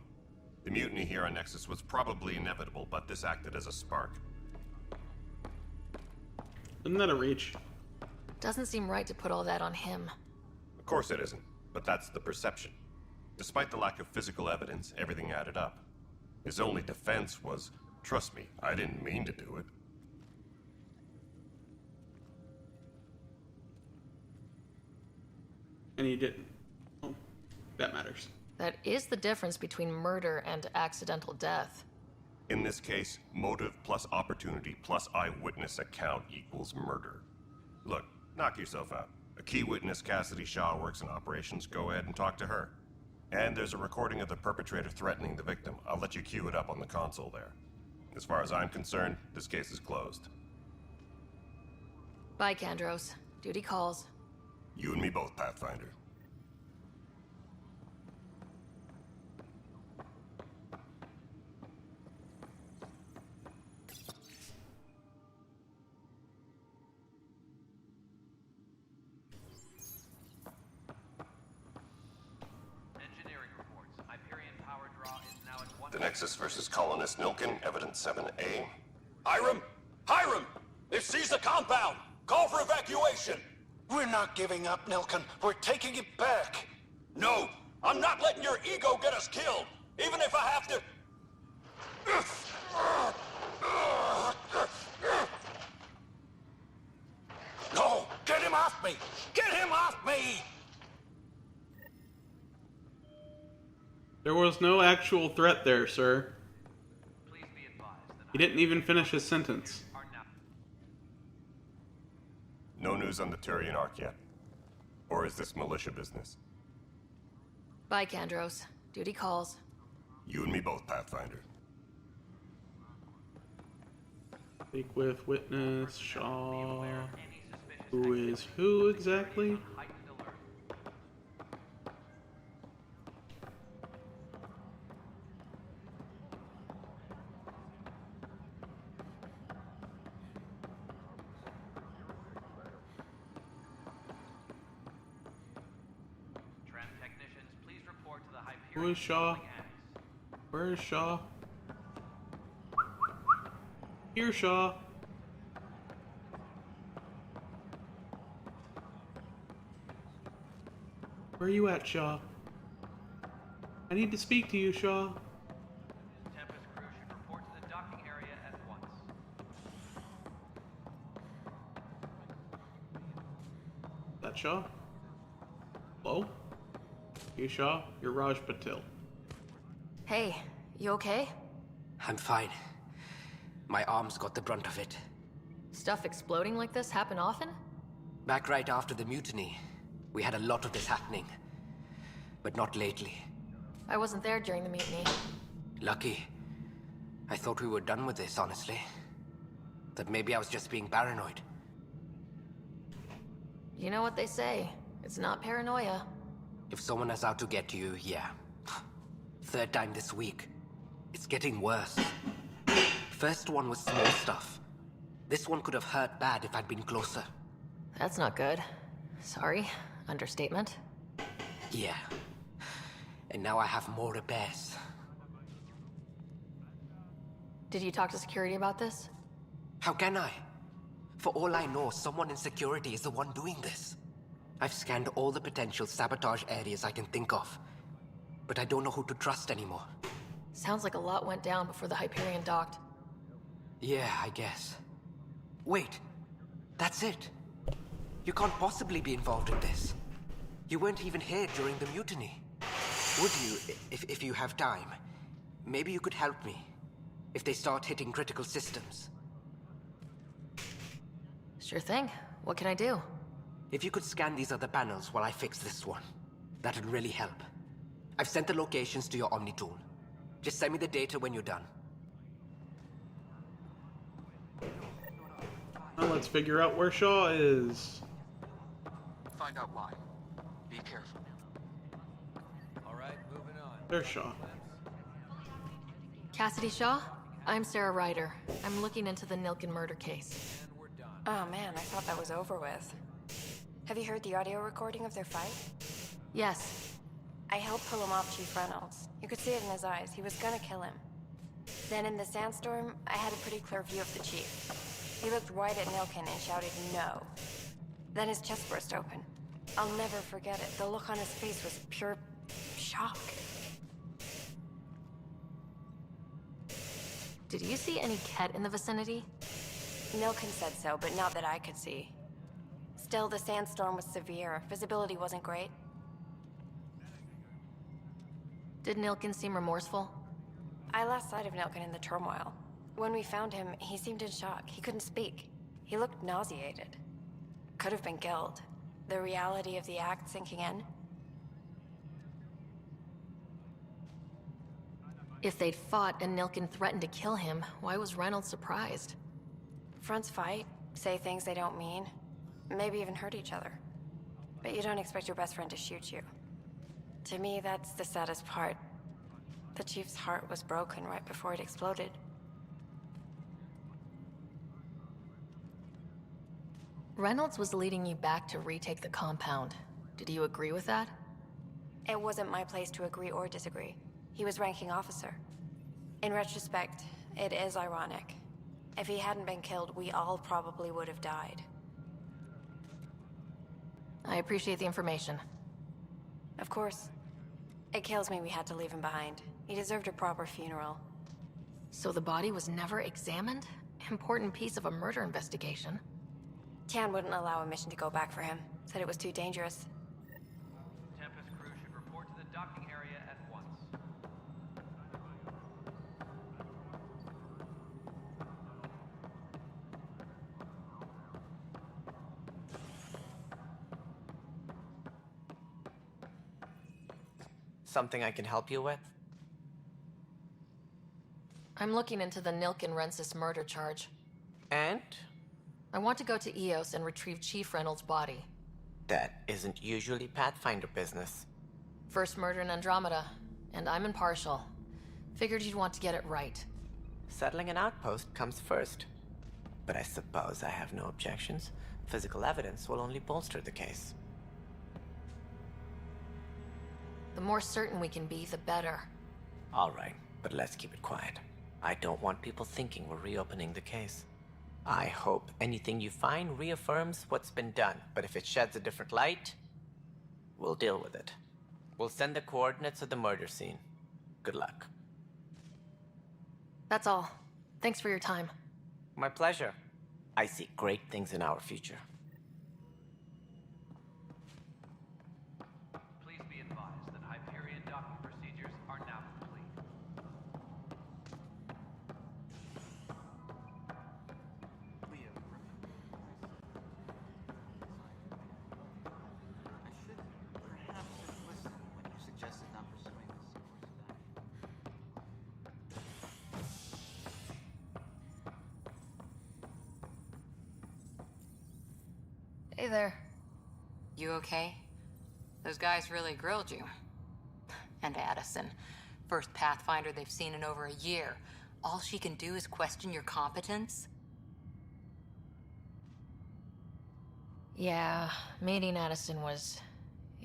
The mutiny here on Nexus was probably inevitable, but this acted as a spark. Isn't that a reach? Doesn't seem right to put all that on him. Of course it isn't, but that's the perception. Despite the lack of physical evidence, everything added up. His only defense was, trust me, I didn't mean to do it. And he didn't. Oh, that matters. That is the difference between murder and accidental death. In this case, motive plus opportunity plus eyewitness account equals murder. Look, knock yourself out. A key witness, Cassidy Shaw, works in operations. Go ahead and talk to her. And there's a recording of the perpetrator threatening the victim. I'll let you cue it up on the console there. As far as I'm concerned, this case is closed. Bye, Kandros. Duty calls. You and me both, Pathfinder. Engineering reports. Hyperion power draw is now at 1. The Nexus versus Colonist Nilken, Evidence 7A. Hiram! Hiram! They've seized the compound! Call for evacuation! We're not giving up, Nilken. We're taking it back. No! I'm not letting your ego get us killed! Even if I have to... No! Get him off me! Get him off me! There was no actual threat there, sir. He didn't even finish his sentence. No news on the Turian Ark yet? Or is this militia business? Bye, Kandros. Duty calls. You and me both, Pathfinder. Speak with witness Shaw. Who is who exactly? Who is Shaw? Where is Shaw? Here, Shaw. Where are you at, Shaw? I need to speak to you, Shaw. Tempest crew should report to the docking area at once. Is that Shaw? Hello? You, Shaw? You're Raj Patil. Hey, you okay? I'm fine. My arms got the brunt of it. Stuff exploding like this happen often? Back right after the mutiny, we had a lot of this happening. But not lately. I wasn't there during the mutiny. Lucky. I thought we were done with this, honestly. That maybe I was just being paranoid. You know what they say. It's not paranoia. If someone is out to get you, yeah. Third time this week. It's getting worse. First one was small stuff. This one could have hurt bad if I'd been closer. That's not good. Sorry. Understatement. Yeah. And now I have more repairs. Did you talk to security about this? How can I? For all I know, someone in security is the one doing this. I've scanned all the potential sabotage areas I can think of. but I don't know who to trust anymore. Sounds like a lot went down before the Hyperion docked. Yeah, I guess. Wait, that's it. You can't possibly be involved in this. You weren't even here during the mutiny. Would you, if you have time? Maybe you could help me if they start hitting critical systems. Sure thing. What can I do? If you could scan these other panels while I fix this one, that'd really help. I've sent the locations to your Omni tool. Just send me the data when you're done. Now let's figure out where Shaw is. Find out why. Be careful. Alright, moving on. There's Shaw. Cassidy Shaw? I'm Sarah Ryder. I'm looking into the Nilken murder case. Oh man, I thought that was over with. Have you heard the audio recording of their fight? Yes. I helped pull him off Chief Reynolds. You could see it in his eyes. He was gonna kill him. Then in the sandstorm, I had a pretty clear view of the Chief. He looked right at Nilken and shouted no. Then his chest burst open. I'll never forget it. The look on his face was pure shock. Did you see any Ket in the vicinity? Nilken said so, but not that I could see. Still, the sandstorm was severe. Visibility wasn't great. Did Nilken seem remorseful? I lost sight of Nilken in the turmoil. When we found him, he seemed in shock. He couldn't speak. He looked nauseated. Could have been killed. The reality of the act sinking in. If they'd fought and Nilken threatened to kill him, why was Reynolds surprised? Fronts fight, say things they don't mean, maybe even hurt each other. But you don't expect your best friend to shoot you. To me, that's the saddest part. The Chief's heart was broken right before it exploded. Reynolds was leading you back to retake the compound. Did you agree with that? It wasn't my place to agree or disagree. He was ranking officer. In retrospect, it is ironic. If he hadn't been killed, we all probably would have died. I appreciate the information. Of course. It kills me we had to leave him behind. He deserved a proper funeral. So the body was never examined? Important piece of a murder investigation. Tian wouldn't allow a mission to go back for him. Said it was too dangerous. Tempest crew should report to the docking area at once. Something I can help you with? I'm looking into the Nilken Rensis murder charge. And? I want to go to Eos and retrieve Chief Reynolds' body. That isn't usually Pathfinder business. First murder in Andromeda, and I'm impartial. Figured you'd want to get it right. Settling an outpost comes first. But I suppose I have no objections. Physical evidence will only bolster the case. The more certain we can be, the better. All right, but let's keep it quiet. I don't want people thinking we're reopening the case. I hope anything you find reaffirms what's been done, but if it sheds a different light, we'll deal with it. We'll send the coordinates of the murder scene. Good luck. That's all. Thanks for your time. My pleasure. I see great things in our future. Please be advised that Hyperion docking procedures are now complete. Hey there. You okay? Those guys really grilled you. And Addison, first Pathfinder they've seen in over a year. All she can do is question your competence? Yeah, meeting Addison was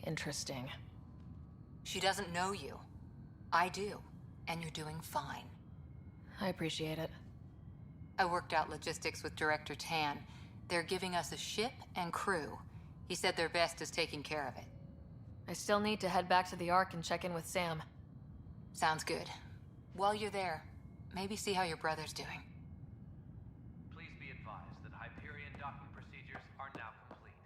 interesting. She doesn't know you. I do. And you're doing fine. I appreciate it. I worked out logistics with Director Tan. They're giving us a ship and crew. He said their best is taking care of it. I still need to head back to the Ark and check in with Sam. Sounds good. While you're there, maybe see how your brother's doing. Please be advised that Hyperion docking procedures are now complete.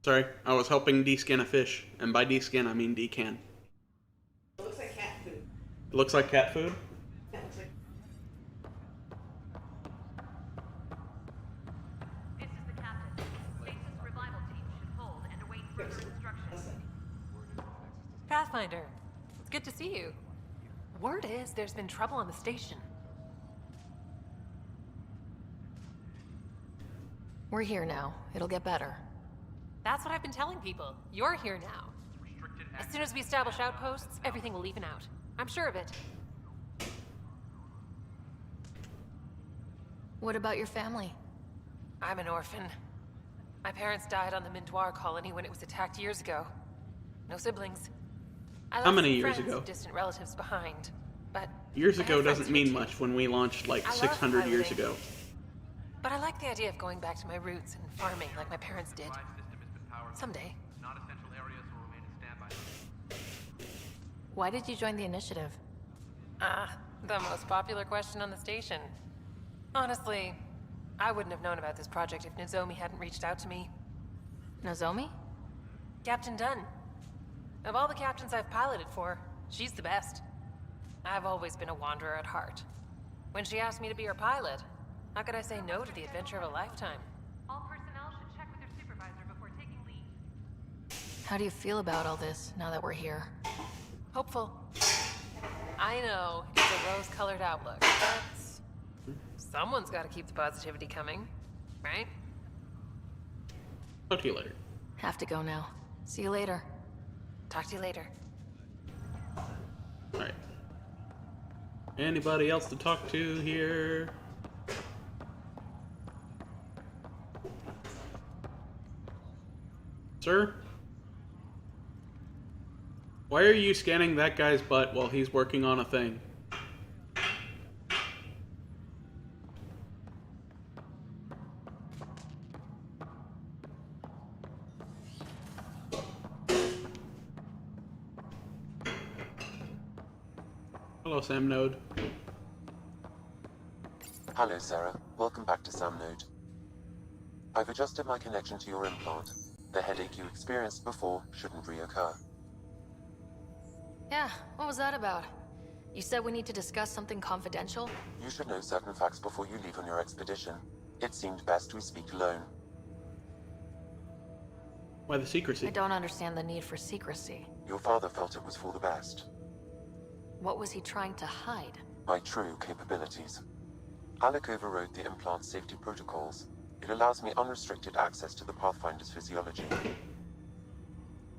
Sorry, I was helping descan a fish, and by descan I mean decan. It looks like cat food. It looks like cat food? Yeah, it looks like... This is the captain. Stasis revival team should hold and await further instructions. Pathfinder, good to see you. Word is there's been trouble on the station. We're here now. It'll get better. That's what I've been telling people. You're here now. As soon as we establish outposts, everything will even out. I'm sure of it. What about your family? I'm an orphan. My parents died on the Mindoir colony when it was attacked years ago. No siblings. I How left many some years friends ago? and distant relatives behind, but Years I ago have doesn't friends mean here, much when we launched like I love 600 years piloting. ago. But I like the idea of going back to my roots and farming like my parents did. Someday. Non-essential areas will remain in standby. Why did you join the initiative? The most popular question on the station. Honestly, I wouldn't have known about this project if Nozomi hadn't reached out to me. Nozomi? Captain Dunn. Of all the captains I've piloted for, she's the best. I've always been a wanderer at heart. When she asked me to be her pilot, how could I say no to the adventure of a lifetime? All personnel should check with their supervisor before taking leave. How do you feel about all this now that we're here? Hopeful. I know it's a rose-colored outlook, but someone's got to keep the positivity coming, right? Talk to you later. Have to go now. See you later. Talk to you later. Alright. Anybody else to talk to here? Sir? Why are you scanning that guy's butt while he's working on a thing? Hello, Sam Node. Hello, Sarah. Welcome back to Sam Node. I've adjusted my connection to your implant. The headache you experienced before shouldn't reoccur. Yeah, what was that about? You said we need to discuss something confidential? You should know certain facts before you leave on your expedition. It seemed best we speak alone. Why the secrecy? I don't understand the need for secrecy. Your father felt it was for the best. What was he trying to hide? My true capabilities. Alec overrode the implant's safety protocols. It allows me unrestricted access to the Pathfinder's physiology.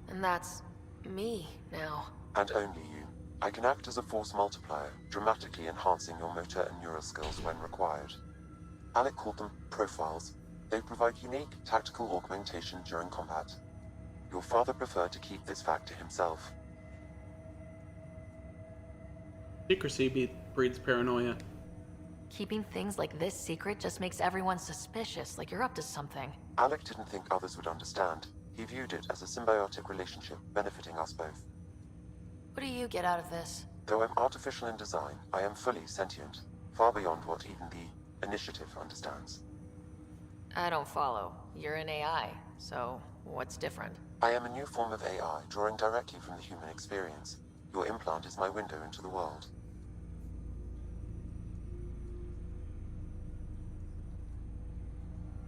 And that's me now. And only you. I can act as a force multiplier, dramatically enhancing your motor and neural skills when required. Alec called them profiles. They provide unique tactical augmentation during combat. Your father preferred to keep this fact to himself. Secrecy breeds paranoia. Keeping things like this secret just makes everyone suspicious, like you're up to something. Alec didn't think others would understand. He viewed it as a symbiotic relationship, benefiting us both. What do you get out of this? Though I'm artificial in design, I am fully sentient, far beyond what even the Initiative understands. I don't follow. You're an AI, so what's different? I am a new form of AI, drawing directly from the human experience. Your implant is my window into the world.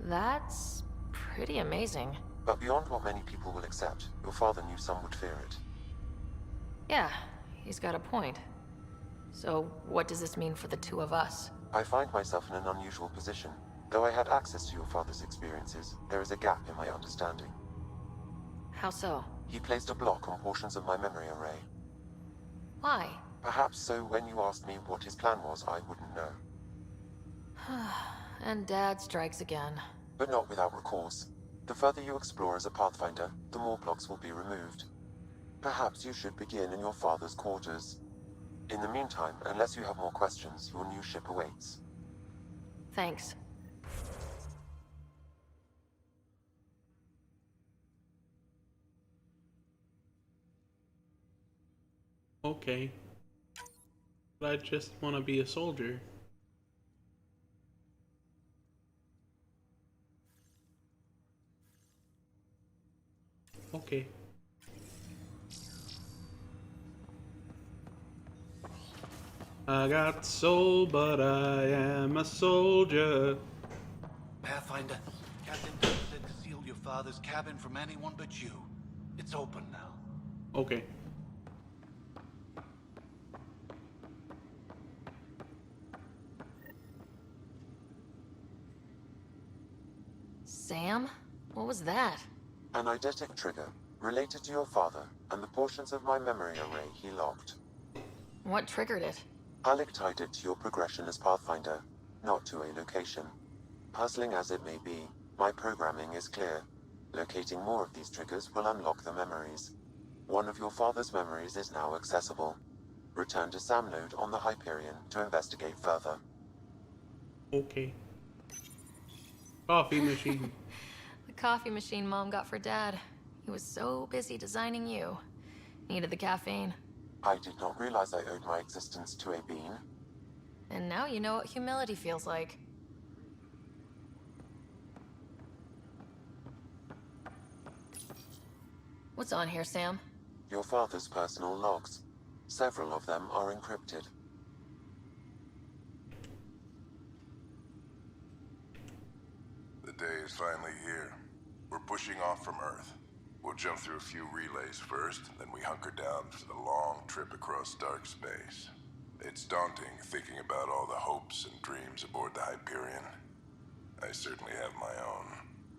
That's pretty amazing. But beyond what many people will accept, your father knew some would fear it. Yeah, he's got a point. So, what does this mean for the two of us? I find myself in an unusual position. Though I had access to your father's experiences, there is a gap in my understanding. How so? He placed a block on portions of my memory array. Why? Perhaps so when you asked me what his plan was, I wouldn't know. And Dad strikes again. But not without recourse. The further you explore as a Pathfinder, the more blocks will be removed. Perhaps you should begin in your father's quarters. In the meantime, unless you have more questions, your new ship awaits. Thanks. Okay. But I just want to be a soldier. Okay. I got soul, but I am a soldier. Pathfinder, Captain Dunn said to seal your father's cabin from anyone but you. It's open now. Okay. Sam? What was that? An eidetic trigger, related to your father, and the portions of my memory array he locked. What triggered it? Alec tied it to your progression as Pathfinder, not to a location. Puzzling as it may be, my programming is clear. Locating more of these triggers will unlock the memories. One of your father's memories is now accessible. Return to Sam Node on the Hyperion to investigate further. Okay. Coffee machine. The coffee machine Mom got for Dad. He was so busy designing you. Needed the caffeine. I did not realize I owed my existence to a bean. And now you know what humility feels like. What's on here, Sam? Your father's personal logs. Several of them are encrypted. The day is finally here. We're pushing off from Earth. We'll jump through a few relays first, then we hunker down for the long trip across dark space. It's daunting thinking about all the hopes and dreams aboard the Hyperion. I certainly have my own.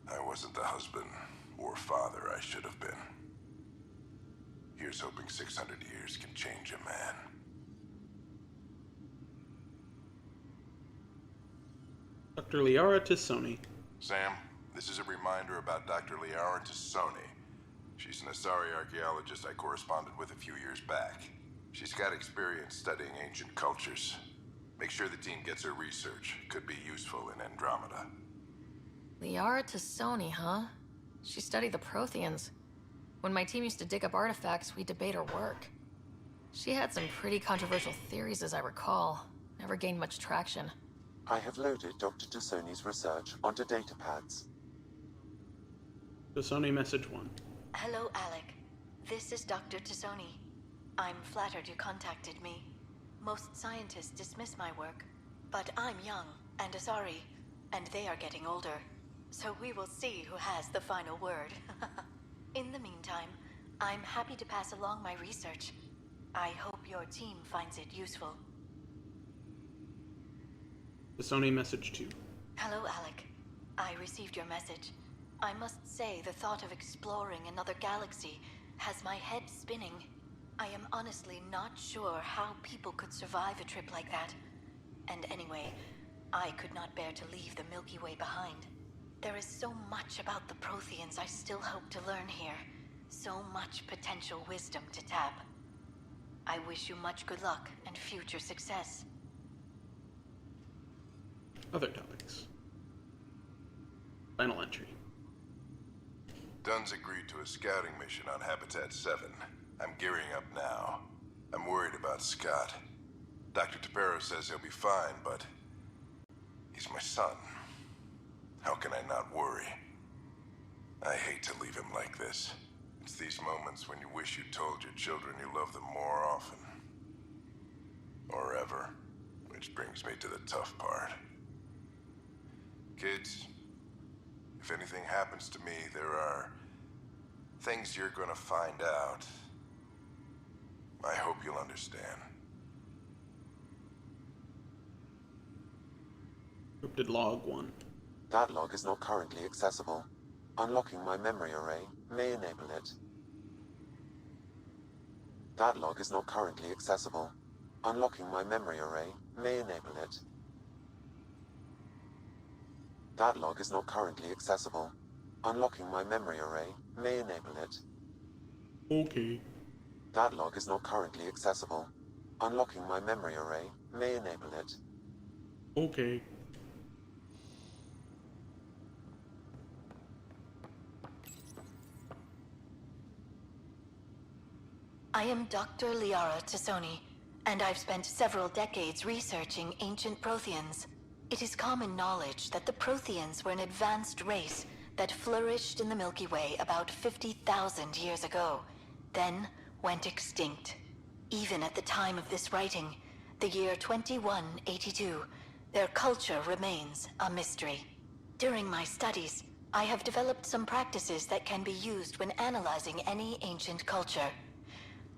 I wasn't the husband or father I should have been. Here's hoping 600 years can change a man. Dr. Liara Tassoni. Sam, this is a reminder about Dr. Liara Tassoni. She's an Asari archaeologist I corresponded with a few years back. She's got experience studying ancient cultures. Make sure the team gets her research. Could be useful in Andromeda. Liara Tassoni, huh? She studied the Protheans. When my team used to dig up artifacts, we'd debate her work. She had some pretty controversial theories, as I recall. Never gained much traction. I have loaded Dr. Tassoni's research onto datapads. Tassoni message 1. Hello, Alec. This is Dr. Tassoni. I'm flattered you contacted me. Most scientists dismiss my work, but I'm young and Asari, and they are getting older. So we will see who has the final word. In the meantime, I'm happy to pass along my research. I hope your team finds it useful. Tassoni message 2. Hello, Alec. I received your message. I must say the thought of exploring another galaxy has my head spinning. I am honestly not sure how people could survive a trip like that. And anyway, I could not bear to leave the Milky Way behind. There is so much about the Protheans I still hope to learn here. So much potential wisdom to tap. I wish you much good luck and future success. Other topics. Final entry. Dunn's agreed to a scouting mission on Habitat 7. I'm gearing up now. I'm worried about Scott. Dr. Tapero says he'll be fine, but he's my son. How can I not worry? I hate to leave him like this. It's these moments when you wish you told your children you love them more often. Or ever. Which brings me to the tough part. Kids, if anything happens to me, there are things you're gonna find out. I hope you'll understand. Encrypted log 1. That log is not currently accessible. Unlocking my memory array may enable it. That log is not currently accessible. Unlocking my memory array may enable it. That log is not currently accessible. Unlocking my memory array may enable it. Okay. That log is not currently accessible. Unlocking my memory array may enable it. Okay. I am Dr. Liara Tassoni, and I've spent several decades researching ancient Protheans. It is common knowledge that the Protheans were an advanced race that flourished in the Milky Way about 50,000 years ago, then went extinct. Even at the time of this writing, the year 2182, their culture remains a mystery. During my studies, I have developed some practices that can be used when analyzing any ancient culture.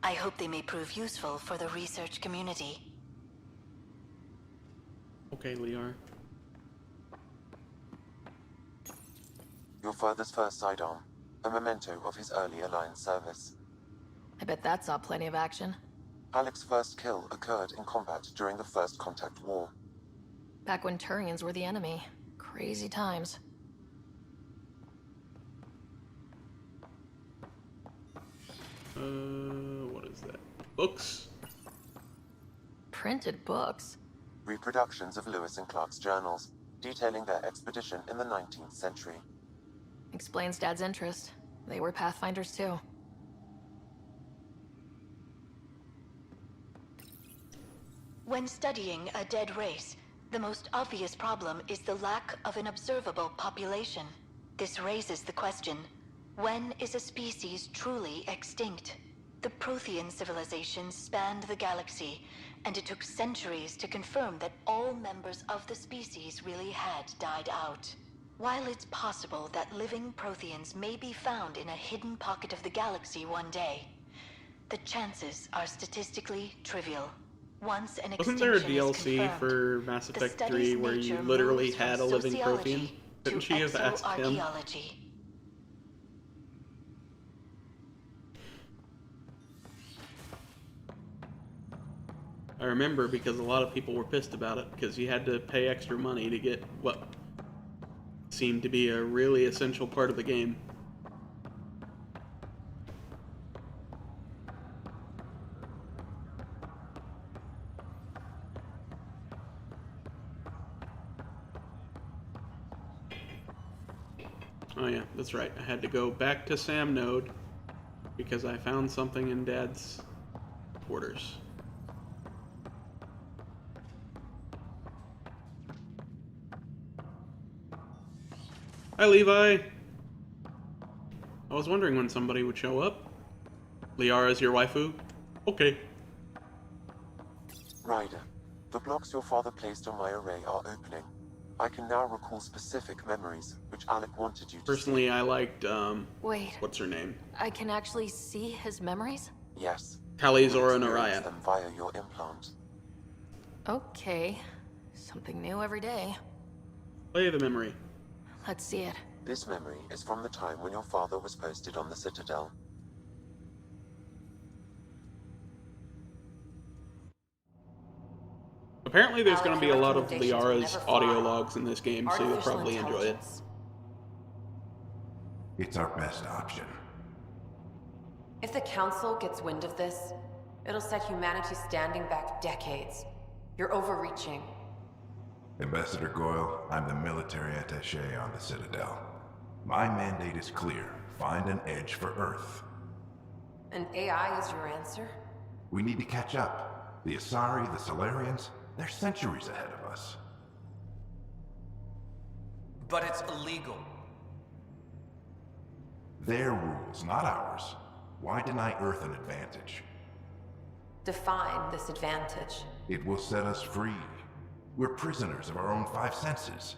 I hope they may prove useful for the research community. Okay, Liar. Your father's first sidearm, a memento of his early Alliance service. I bet that saw plenty of action. Alec's first kill occurred in combat during the First Contact War. Back when Turians were the enemy. Crazy times. What is that? Books? Printed books? Reproductions of Lewis and Clark's journals, detailing their expedition in the 19th century. Explains Dad's interest. They were Pathfinders too. When studying a dead race, the most obvious problem is the lack of an observable population. This raises the question, when is a species truly extinct? The Prothean civilizations spanned the galaxy, and it took centuries to confirm that all members of the species really had died out. While it's possible that living Protheans may be found in a hidden pocket of the galaxy one day, the chances are statistically trivial. Once an Wasn't there a extinction is DLC confirmed, for Mass the Effect study's 3 where you nature literally moves from had a living sociology Prothean? Couldn't to she have asked him? exoarchaeology. I remember because a lot of people were pissed about it because you had to pay extra money to get what seemed to be a really essential part of the game. Oh yeah, that's right. I had to go back to Sam Node because I found something in Dad's quarters. Hi, Levi. I was wondering when somebody would show up. Liara's your waifu? Okay. Ryder, the blocks your father placed on my array are opening. I can now recall specific memories, which Alec wanted you to Personally, I liked, Wait. what's her name? I can actually see his memories? Yes. Tali, You Zora, and experience Araya. them via your implant. Okay. Something new every day. Play the memory. Let's see it. This memory is from the time when your father was posted on the Citadel. Apparently there's going to be a lot of recommendations will Liara's never audio fly. logs in this game, so you'll Artificial probably enjoy it. intelligence. It's our best option. If the Council gets wind of this, it'll set humanity standing back decades. You're overreaching. Ambassador Goyle, I'm the military attaché on the Citadel. My mandate is clear. Find an edge for Earth. And AI is your answer? We need to catch up. The Asari, the Solarians, they're centuries ahead of us. But it's illegal. Their rules, not ours. Why deny Earth an advantage? Define this advantage. It will set us free. We're prisoners of our own five senses.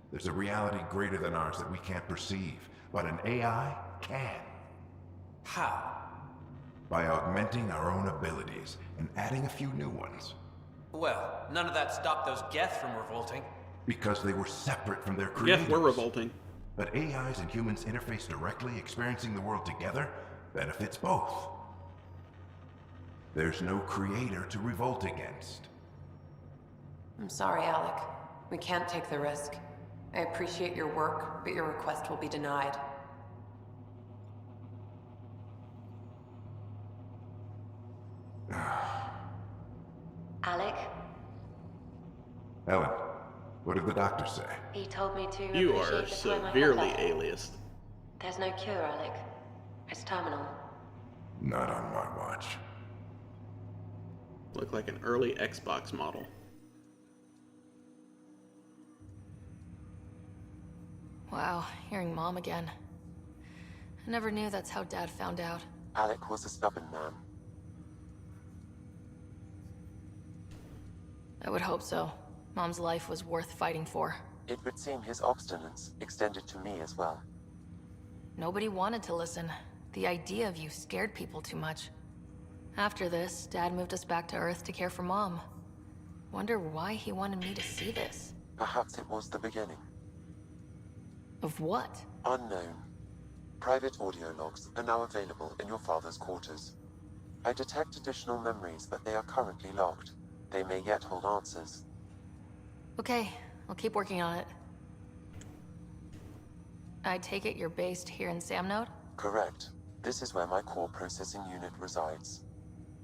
There's a reality greater than ours that we can't perceive, but an AI can. How? By augmenting our own abilities and adding a few new ones. Well, none of that stopped those Geth from revolting. Because they were separate from their creators. Yes, we're revolting. But AIs and humans interface directly, experiencing the world together, benefits both. There's no creator to revolt against. I'm sorry, Alec. We can't take the risk. I appreciate your work, but your request will be denied. Alec, Ellen, what did the doctor say? he told me to You appreciate are the time I have severely left. aliased. There's no cure, Alec. It's terminal. Not on my watch. Look like an early Xbox model. Wow, hearing Mom again. I never knew that's how Dad found out. Alec was a stubborn man. I would hope so. Mom's life was worth fighting for. It would seem his obstinance extended to me as well. Nobody wanted to listen. The idea of you scared people too much. After this, Dad moved us back to Earth to care for Mom. Wonder why he wanted me to see this. Perhaps it was the beginning. Of what? Unknown. Private audio logs are now available in your father's quarters. I detect additional memories, but they are currently locked. They may yet hold answers. Okay, I'll keep working on it. I take it you're based here in Samnode? Correct. This is where my core processing unit resides.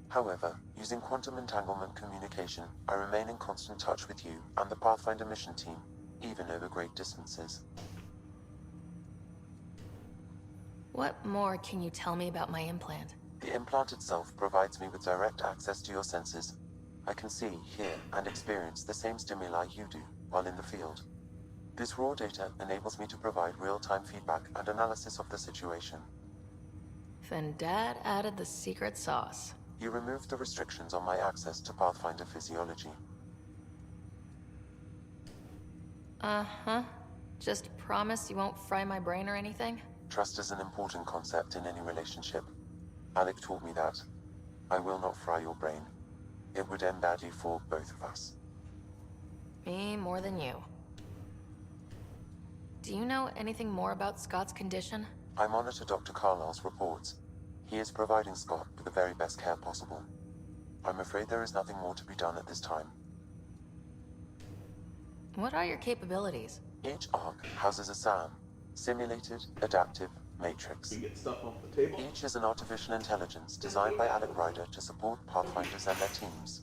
However, using quantum entanglement communication, I remain in constant touch with you and the Pathfinder mission team, even over great distances. What more can you tell me about my implant? The implant itself provides me with direct access to your senses. I can see, hear, and experience the same stimuli you do while in the field. This raw data enables me to provide real-time feedback and analysis of the situation. Then Dad added the secret sauce. You removed the restrictions on my access to Pathfinder physiology. Uh-huh. Just promise you won't fry my brain or anything? Trust is an important concept in any relationship. Alec taught me that. I will not fry your brain. It would end badly for both of us. Me more than you. Do you know anything more about Scott's condition? I monitor Dr. Carlisle's reports. He is providing Scott with the very best care possible. I'm afraid there is nothing more to be done at this time. What are your capabilities? Each arc houses a SAM, Simulated Adaptive Matrix. You get stuff off the table. Each is an artificial intelligence designed by Alec Ryder to support Pathfinders and their teams.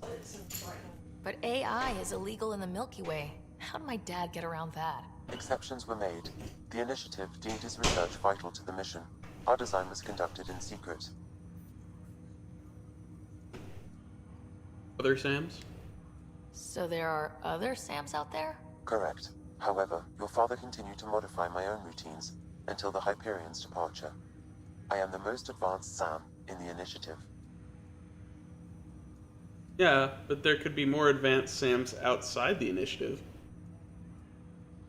But AI is illegal in the Milky Way. How did my dad get around that? Exceptions were made. The initiative deemed his research vital to the mission. Our design was conducted in secret. Other Sams? So there are other Sams out there? Correct. However, your father continued to modify my own routines until the Hyperion's departure. I am the most advanced Sam in the initiative. Yeah, but there could be more advanced Sams outside the initiative.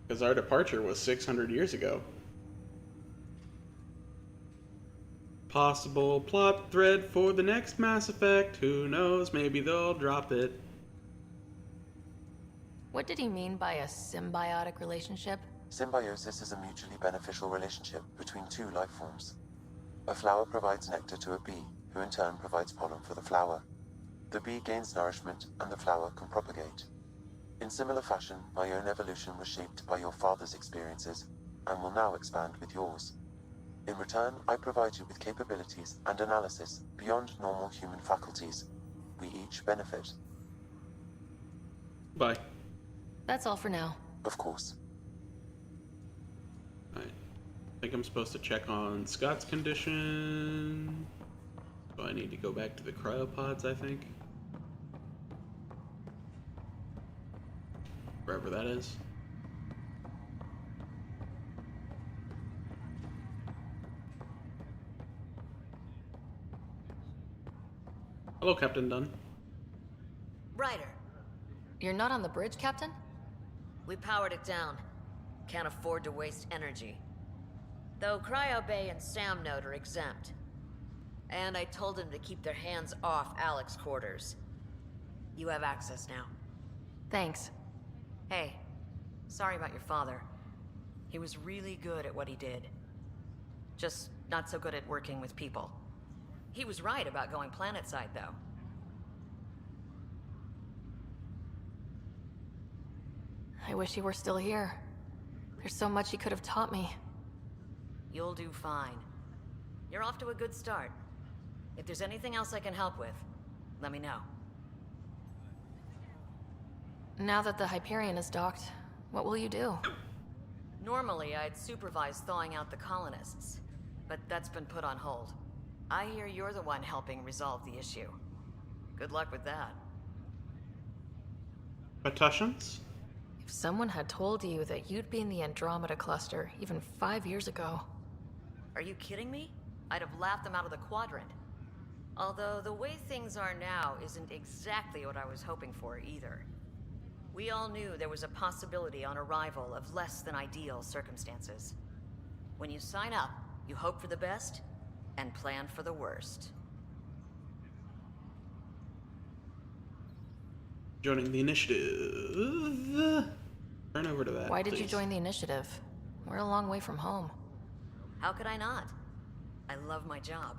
Because our departure was 600 years ago. Possible plot thread for the next Mass Effect. Who knows? Maybe they'll drop it. What did he mean by a symbiotic relationship? Symbiosis is a mutually beneficial relationship between two life forms. A flower provides nectar to a bee, who in turn provides pollen for the flower. The bee gains nourishment, and the flower can propagate. In similar fashion, my own evolution was shaped by your father's experiences, and will now expand with yours. In return, I provide you with capabilities and analysis beyond normal human faculties. We each benefit. Bye. That's all for now. Of course. I think I'm supposed to check on Scott's condition. So I need to go back to the cryopods, I think. Wherever that is. Hello, Captain Dunn. Ryder, You're not on the bridge, Captain? we powered it down. Can't afford to waste energy. Though Cryo Bay and Sam Node are exempt. And I told them to keep their hands off Alec's quarters. You have access now. Thanks. Hey, sorry about your father. He was really good at what he did. Just not so good at working with people. He was right about going planetside, though. I wish he were still here. There's so much he could have taught me. You'll do fine. You're off to a good start. If there's anything else I can help with, let me know. Now that the Hyperion is docked, what will you do? Normally, I'd supervise thawing out the colonists, but that's been put on hold. I hear you're the one helping resolve the issue. Good luck with that. Patushians? If someone had told you that you'd be in the Andromeda cluster even 5 years ago... Are you kidding me? I'd have laughed them out of the quadrant. Although the way things are now isn't exactly what I was hoping for either. We all knew there was a possibility on arrival of less than ideal circumstances. When you sign up, you hope for the best and plan for the worst. Joining the initiative. Turn over to that. Why did you please. join the initiative? We're a long way from home. How could I not? I love my job.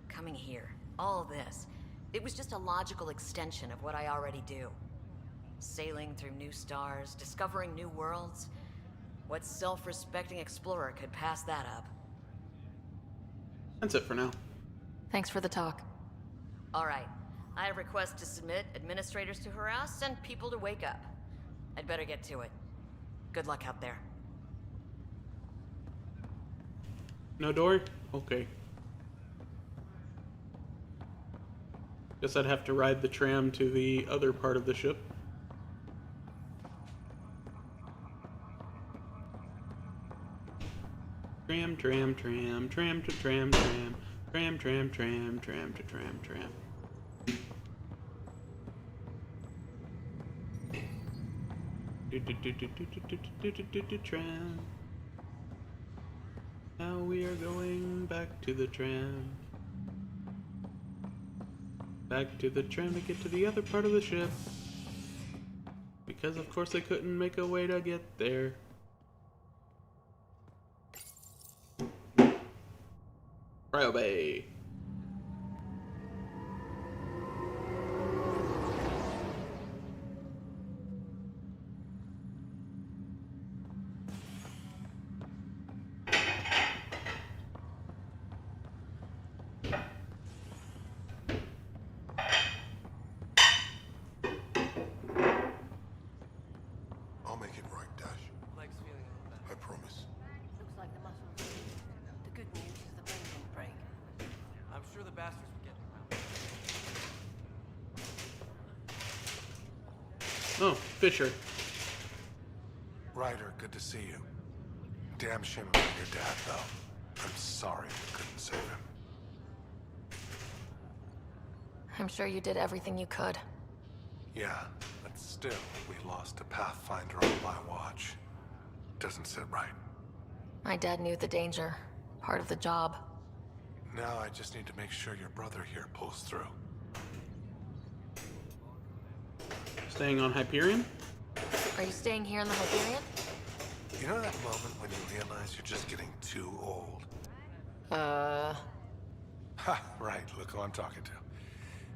Coming here, all this, it was just a logical extension of what I already do. Sailing through new stars, discovering new worlds. What self-respecting explorer could pass that up? That's it for now. Thanks for the talk. All right. I have requests to submit, administrators to harass, and people to wake up. I'd better get to it. Good luck out there. No door? Okay. Guess I'd have to ride the tram to the other part of the ship. Tram, tram, tram, tram to tram, tram, tram, tram, tram, tram to tram, tram. Tram. Now we are going back to the tram. Back to the tram to get to the other part of the ship. Because of course they couldn't make a way to get there. Cryo Bay. I'll make it right, Dash. I promise. Looks like the muscles. The good news is the brain didn't break. Oh, Fisher. Ryder, good to see you. Damn shame about your dad, though. I'm sorry we couldn't save him. I'm sure you did everything you could. Yeah, but still, we lost a Pathfinder on my watch. Doesn't sit right. My dad knew the danger. Part of the job. Now I just need to make sure your brother here pulls through. Staying on Hyperion? Are you staying here in the Hyperion? You know that moment when you realize you're just getting too old? Ha, right, look who I'm talking to.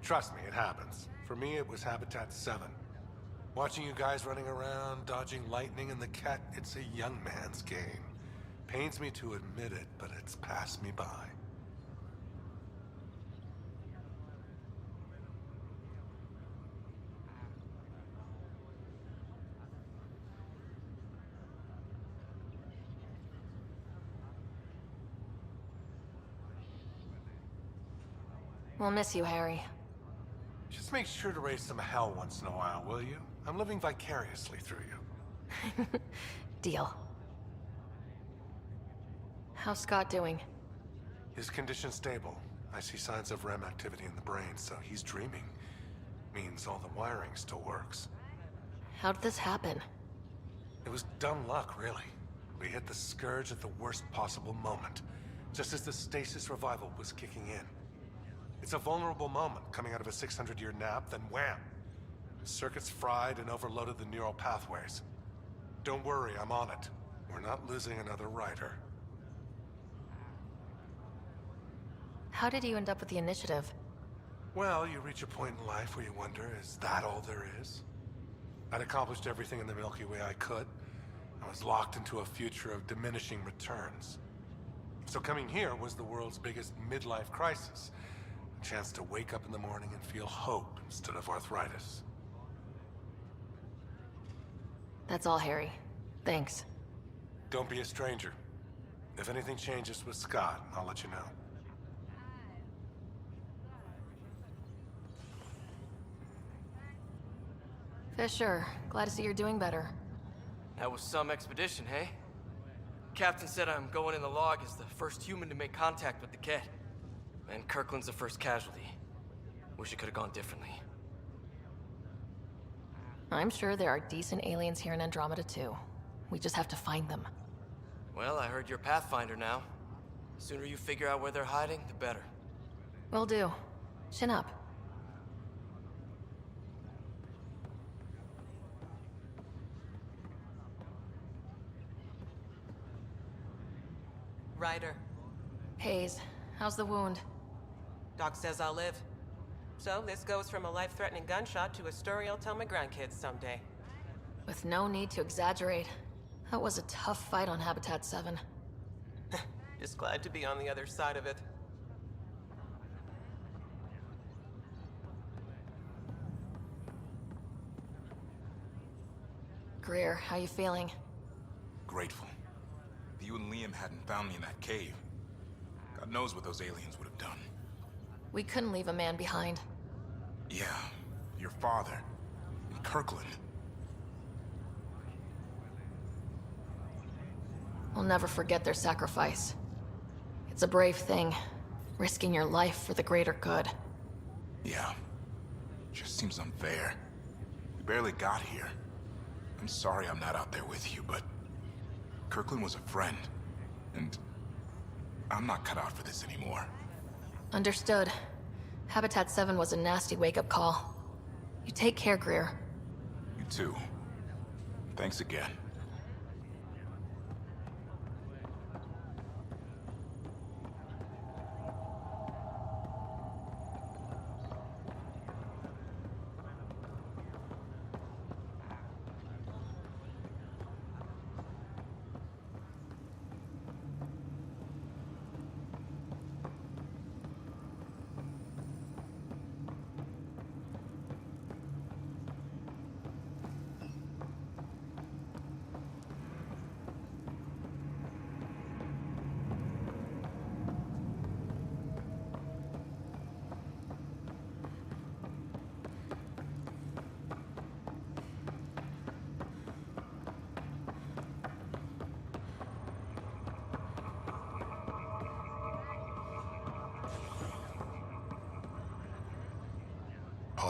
Trust me, it happens. For me, it was Habitat 7. Watching you guys running around, dodging lightning and the cat, it's a young man's game. Pains me to admit it, but it's passed me by. We'll miss you, Harry. Just make sure to raise some hell once in a while, will you? I'm living vicariously through you. Deal. How's Scott doing? His condition's stable. I see signs of REM activity in the brain, so he's dreaming. Means all the wiring still works. How did this happen? It was dumb luck, really. We hit the Scourge at the worst possible moment, just as the stasis revival was kicking in. It's a vulnerable moment, coming out of a 600-year nap, then wham! Circuits fried and overloaded the neural pathways. Don't worry, I'm on it. We're not losing another Ryder. How did you end up with the initiative? Well, you reach a point in life where you wonder, is that all there is? I'd accomplished everything in the Milky Way I could. I was locked into a future of diminishing returns. So coming here was the world's biggest midlife crisis. A chance to wake up in the morning and feel hope instead of arthritis. That's all, Harry. Thanks. Don't be a stranger. If anything changes with Scott, I'll let you know. Fisher, glad to see you're doing better. That was some expedition, hey? Captain said I'm going in the log as the first human to make contact with the Ket. And Kirkland's the first casualty. Wish it could have gone differently. I'm sure there are decent aliens here in Andromeda too. We just have to find them. Well, I heard you're Pathfinder now. The sooner you figure out where they're hiding, the better. Will do. Chin up. Ryder. Hayes, how's the wound? Doc says I'll live. So this goes from a life-threatening gunshot to a story I'll tell my grandkids someday. With no need to exaggerate. That was a tough fight on Habitat 7. Just glad to be on the other side of it. Greer, how you feeling? Grateful. If you and Liam hadn't found me in that cave, God knows what those aliens would have done. We couldn't leave a man behind. Yeah, your father. And Kirkland. We'll never forget their sacrifice. It's a brave thing, risking your life for the greater good. Yeah. Just seems unfair. We barely got here. I'm sorry I'm not out there with you, but Kirkland was a friend, and I'm not cut out for this anymore. Understood. Habitat 7 was a nasty wake-up call. You take care, Greer. You too. Thanks again.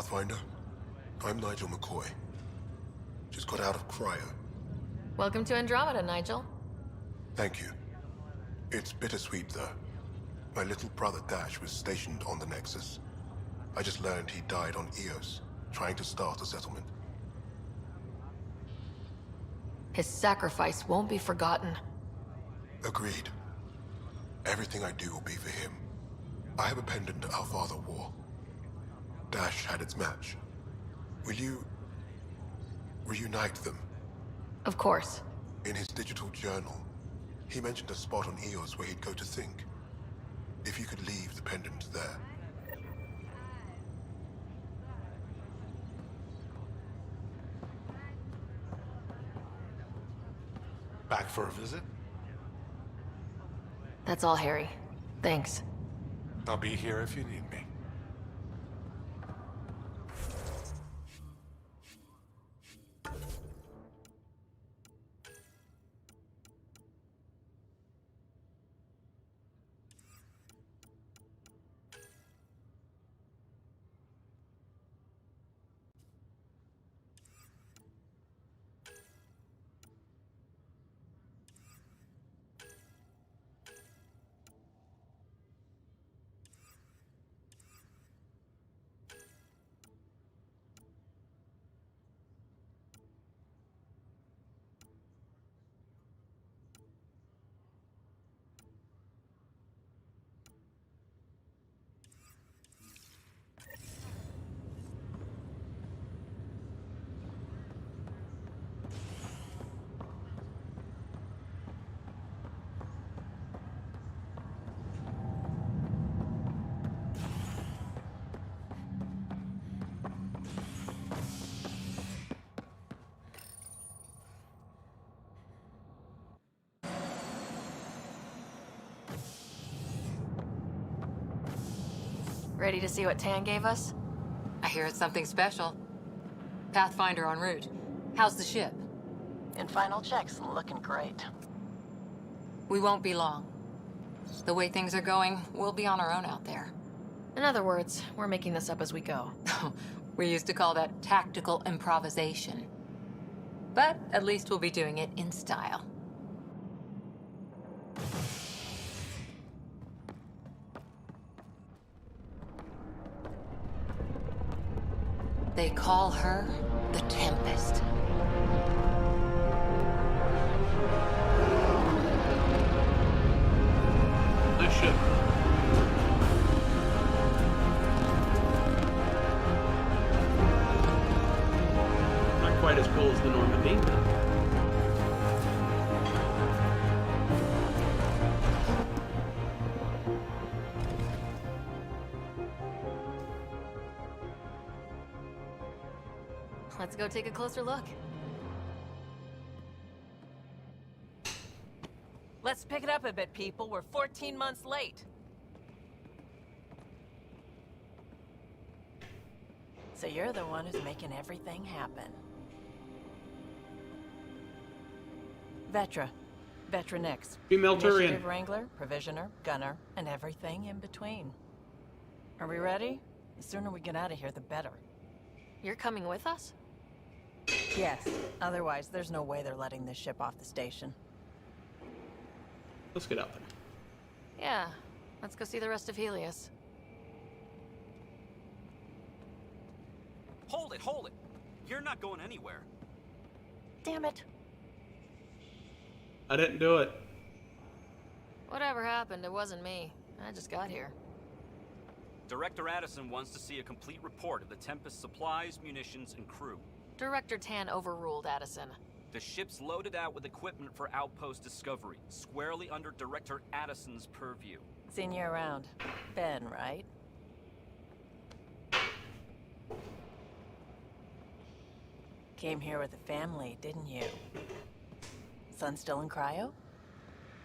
Pathfinder. I'm Nigel McCoy. Just got out of cryo. Welcome to Andromeda, Nigel. Thank you. It's bittersweet, though. My little brother Dash was stationed on the Nexus. I just learned he died on Eos, trying to start a settlement. His sacrifice won't be forgotten. Agreed. Everything I do will be for him. I have a pendant our father wore. Dash had its match. Will you reunite them? Of course. In his digital journal, he mentioned a spot on Eos where he'd go to think. If you could leave the pendant there. Back for a visit? That's all, Harry. Thanks. I'll be here if you need me. Ready to see what Tan gave us? I hear it's something special. Pathfinder en route. How's the ship? In final checks, looking great. We won't be long. The way things are going, we'll be on our own out there. In other words, we're making this up as we go. We used to call that tactical improvisation. But at least we'll be doing it in style. They call her the Tempest. Nice ship. Not quite as cool as the Normandy. Let's go take a closer look. Let's pick it up a bit, people. We're 14 months late. So you're the one who's making everything happen. Vetra. Vetra next. Female Turian. Initiative Wrangler, Provisioner, Gunner, and everything in between. Are we ready? The sooner we get out of here, the better. You're coming with us? Yes. Otherwise, there's no way they're letting this ship off the station. Let's get out there. Yeah. Let's go see the rest of Helios. Hold it, hold it. You're not going anywhere. Damn it. I didn't do it. Whatever happened, it wasn't me. I just got here. Director Addison wants to see a complete report of the Tempest supplies, munitions, and crew. Director Tan overruled Addison. The ship's loaded out with equipment for outpost discovery, squarely under Director Addison's purview. Seen you around. Ben, right? Came here with a family, didn't you? Son still in cryo?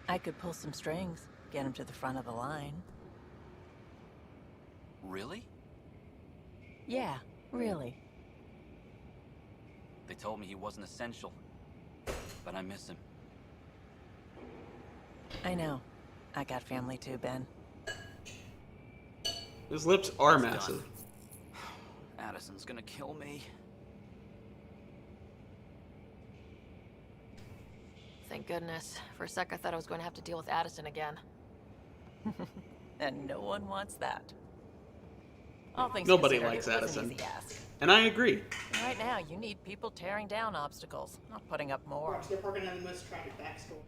I could pull some strings, get him to the front of the line. Really? Yeah, really. They told me he wasn't essential, but I miss him. I know. I got family too, Ben. His lips are It's massive. done. Addison's gonna kill me. Thank goodness. For a sec, I thought I was going to have to deal with Addison again. And no one wants that. All things Nobody considered, likes it was an Addison. easy ask. And I agree. Right now, you need people tearing down obstacles, not putting up more. They're working on the most tragic backstory.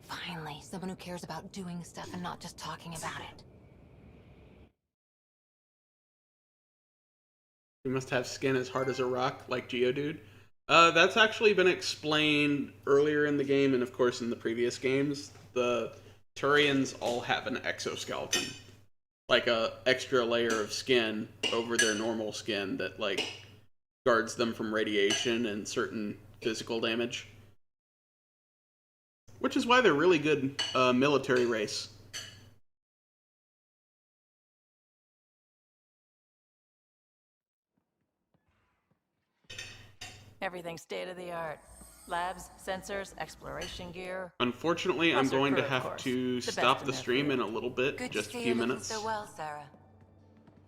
Finally, someone who cares about doing stuff and not just talking about it. You must have skin as hard as a rock, like Geodude. That's actually been explained earlier in the game, and of course in the previous games. The Turians all have an exoskeleton. Like a extra layer of skin over their normal skin that, like, guards them from radiation and certain physical damage. Which is why they're really good military race. Everything's state-of-the-art. Labs, sensors, exploration gear. Unfortunately, I'm Plus our going to crew, of have course. to The stop best the in stream their in a little bit, Good just to a see few you looking minutes. so well, Sarah.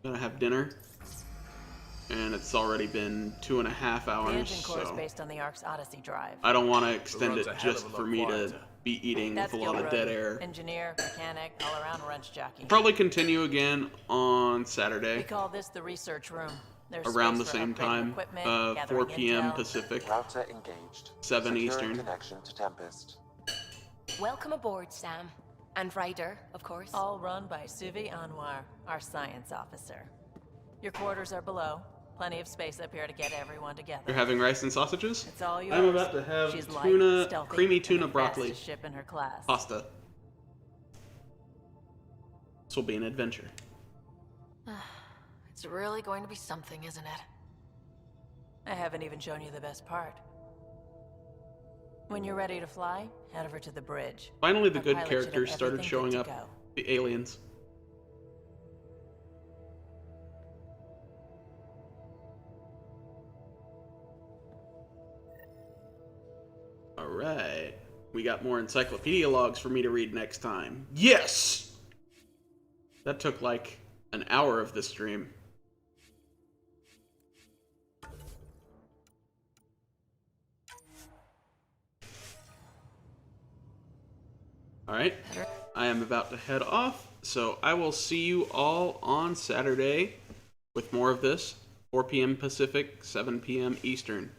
Gonna have dinner. And it's already been 2.5 The hours, engine core is so based on the Ark's Odyssey drive. I don't want to extend road's it a hell of just a for lot me quieter. to be eating That's with a lot of dead air. Engineer, mechanic, all-around wrench jockey. Probably continue again on We Saturday call this the research room. There's around the space for same upgrading time, equipment, 4 gathering p.m. intel. Pacific, Router engaged. 7 Securing Eastern. connection to Tempest. Welcome aboard, Sam. And Ryder, of course. All run by Suvi Anwar, our science officer. Your quarters are below. Plenty of space up here to get everyone together. You're having rice and sausages? It's all yours. I'm about to have She's light, tuna, stealthy, creamy and tuna the broccoli fastest ship in her class. pasta. This will be an adventure. It's really going to be something, isn't it? I haven't even shown you the best part. When you're ready to fly, head over to the bridge. Finally, the Our good pilot should have characters started everything showing good up. to go. The aliens. Alright. We got more encyclopedia logs for me to read next time. Yes! That took like an hour of this stream. Alright. I am about to head off, so I will see you all on Saturday with more of this. 4 p.m. Pacific, 7 p.m. Eastern.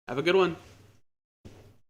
Have a good one.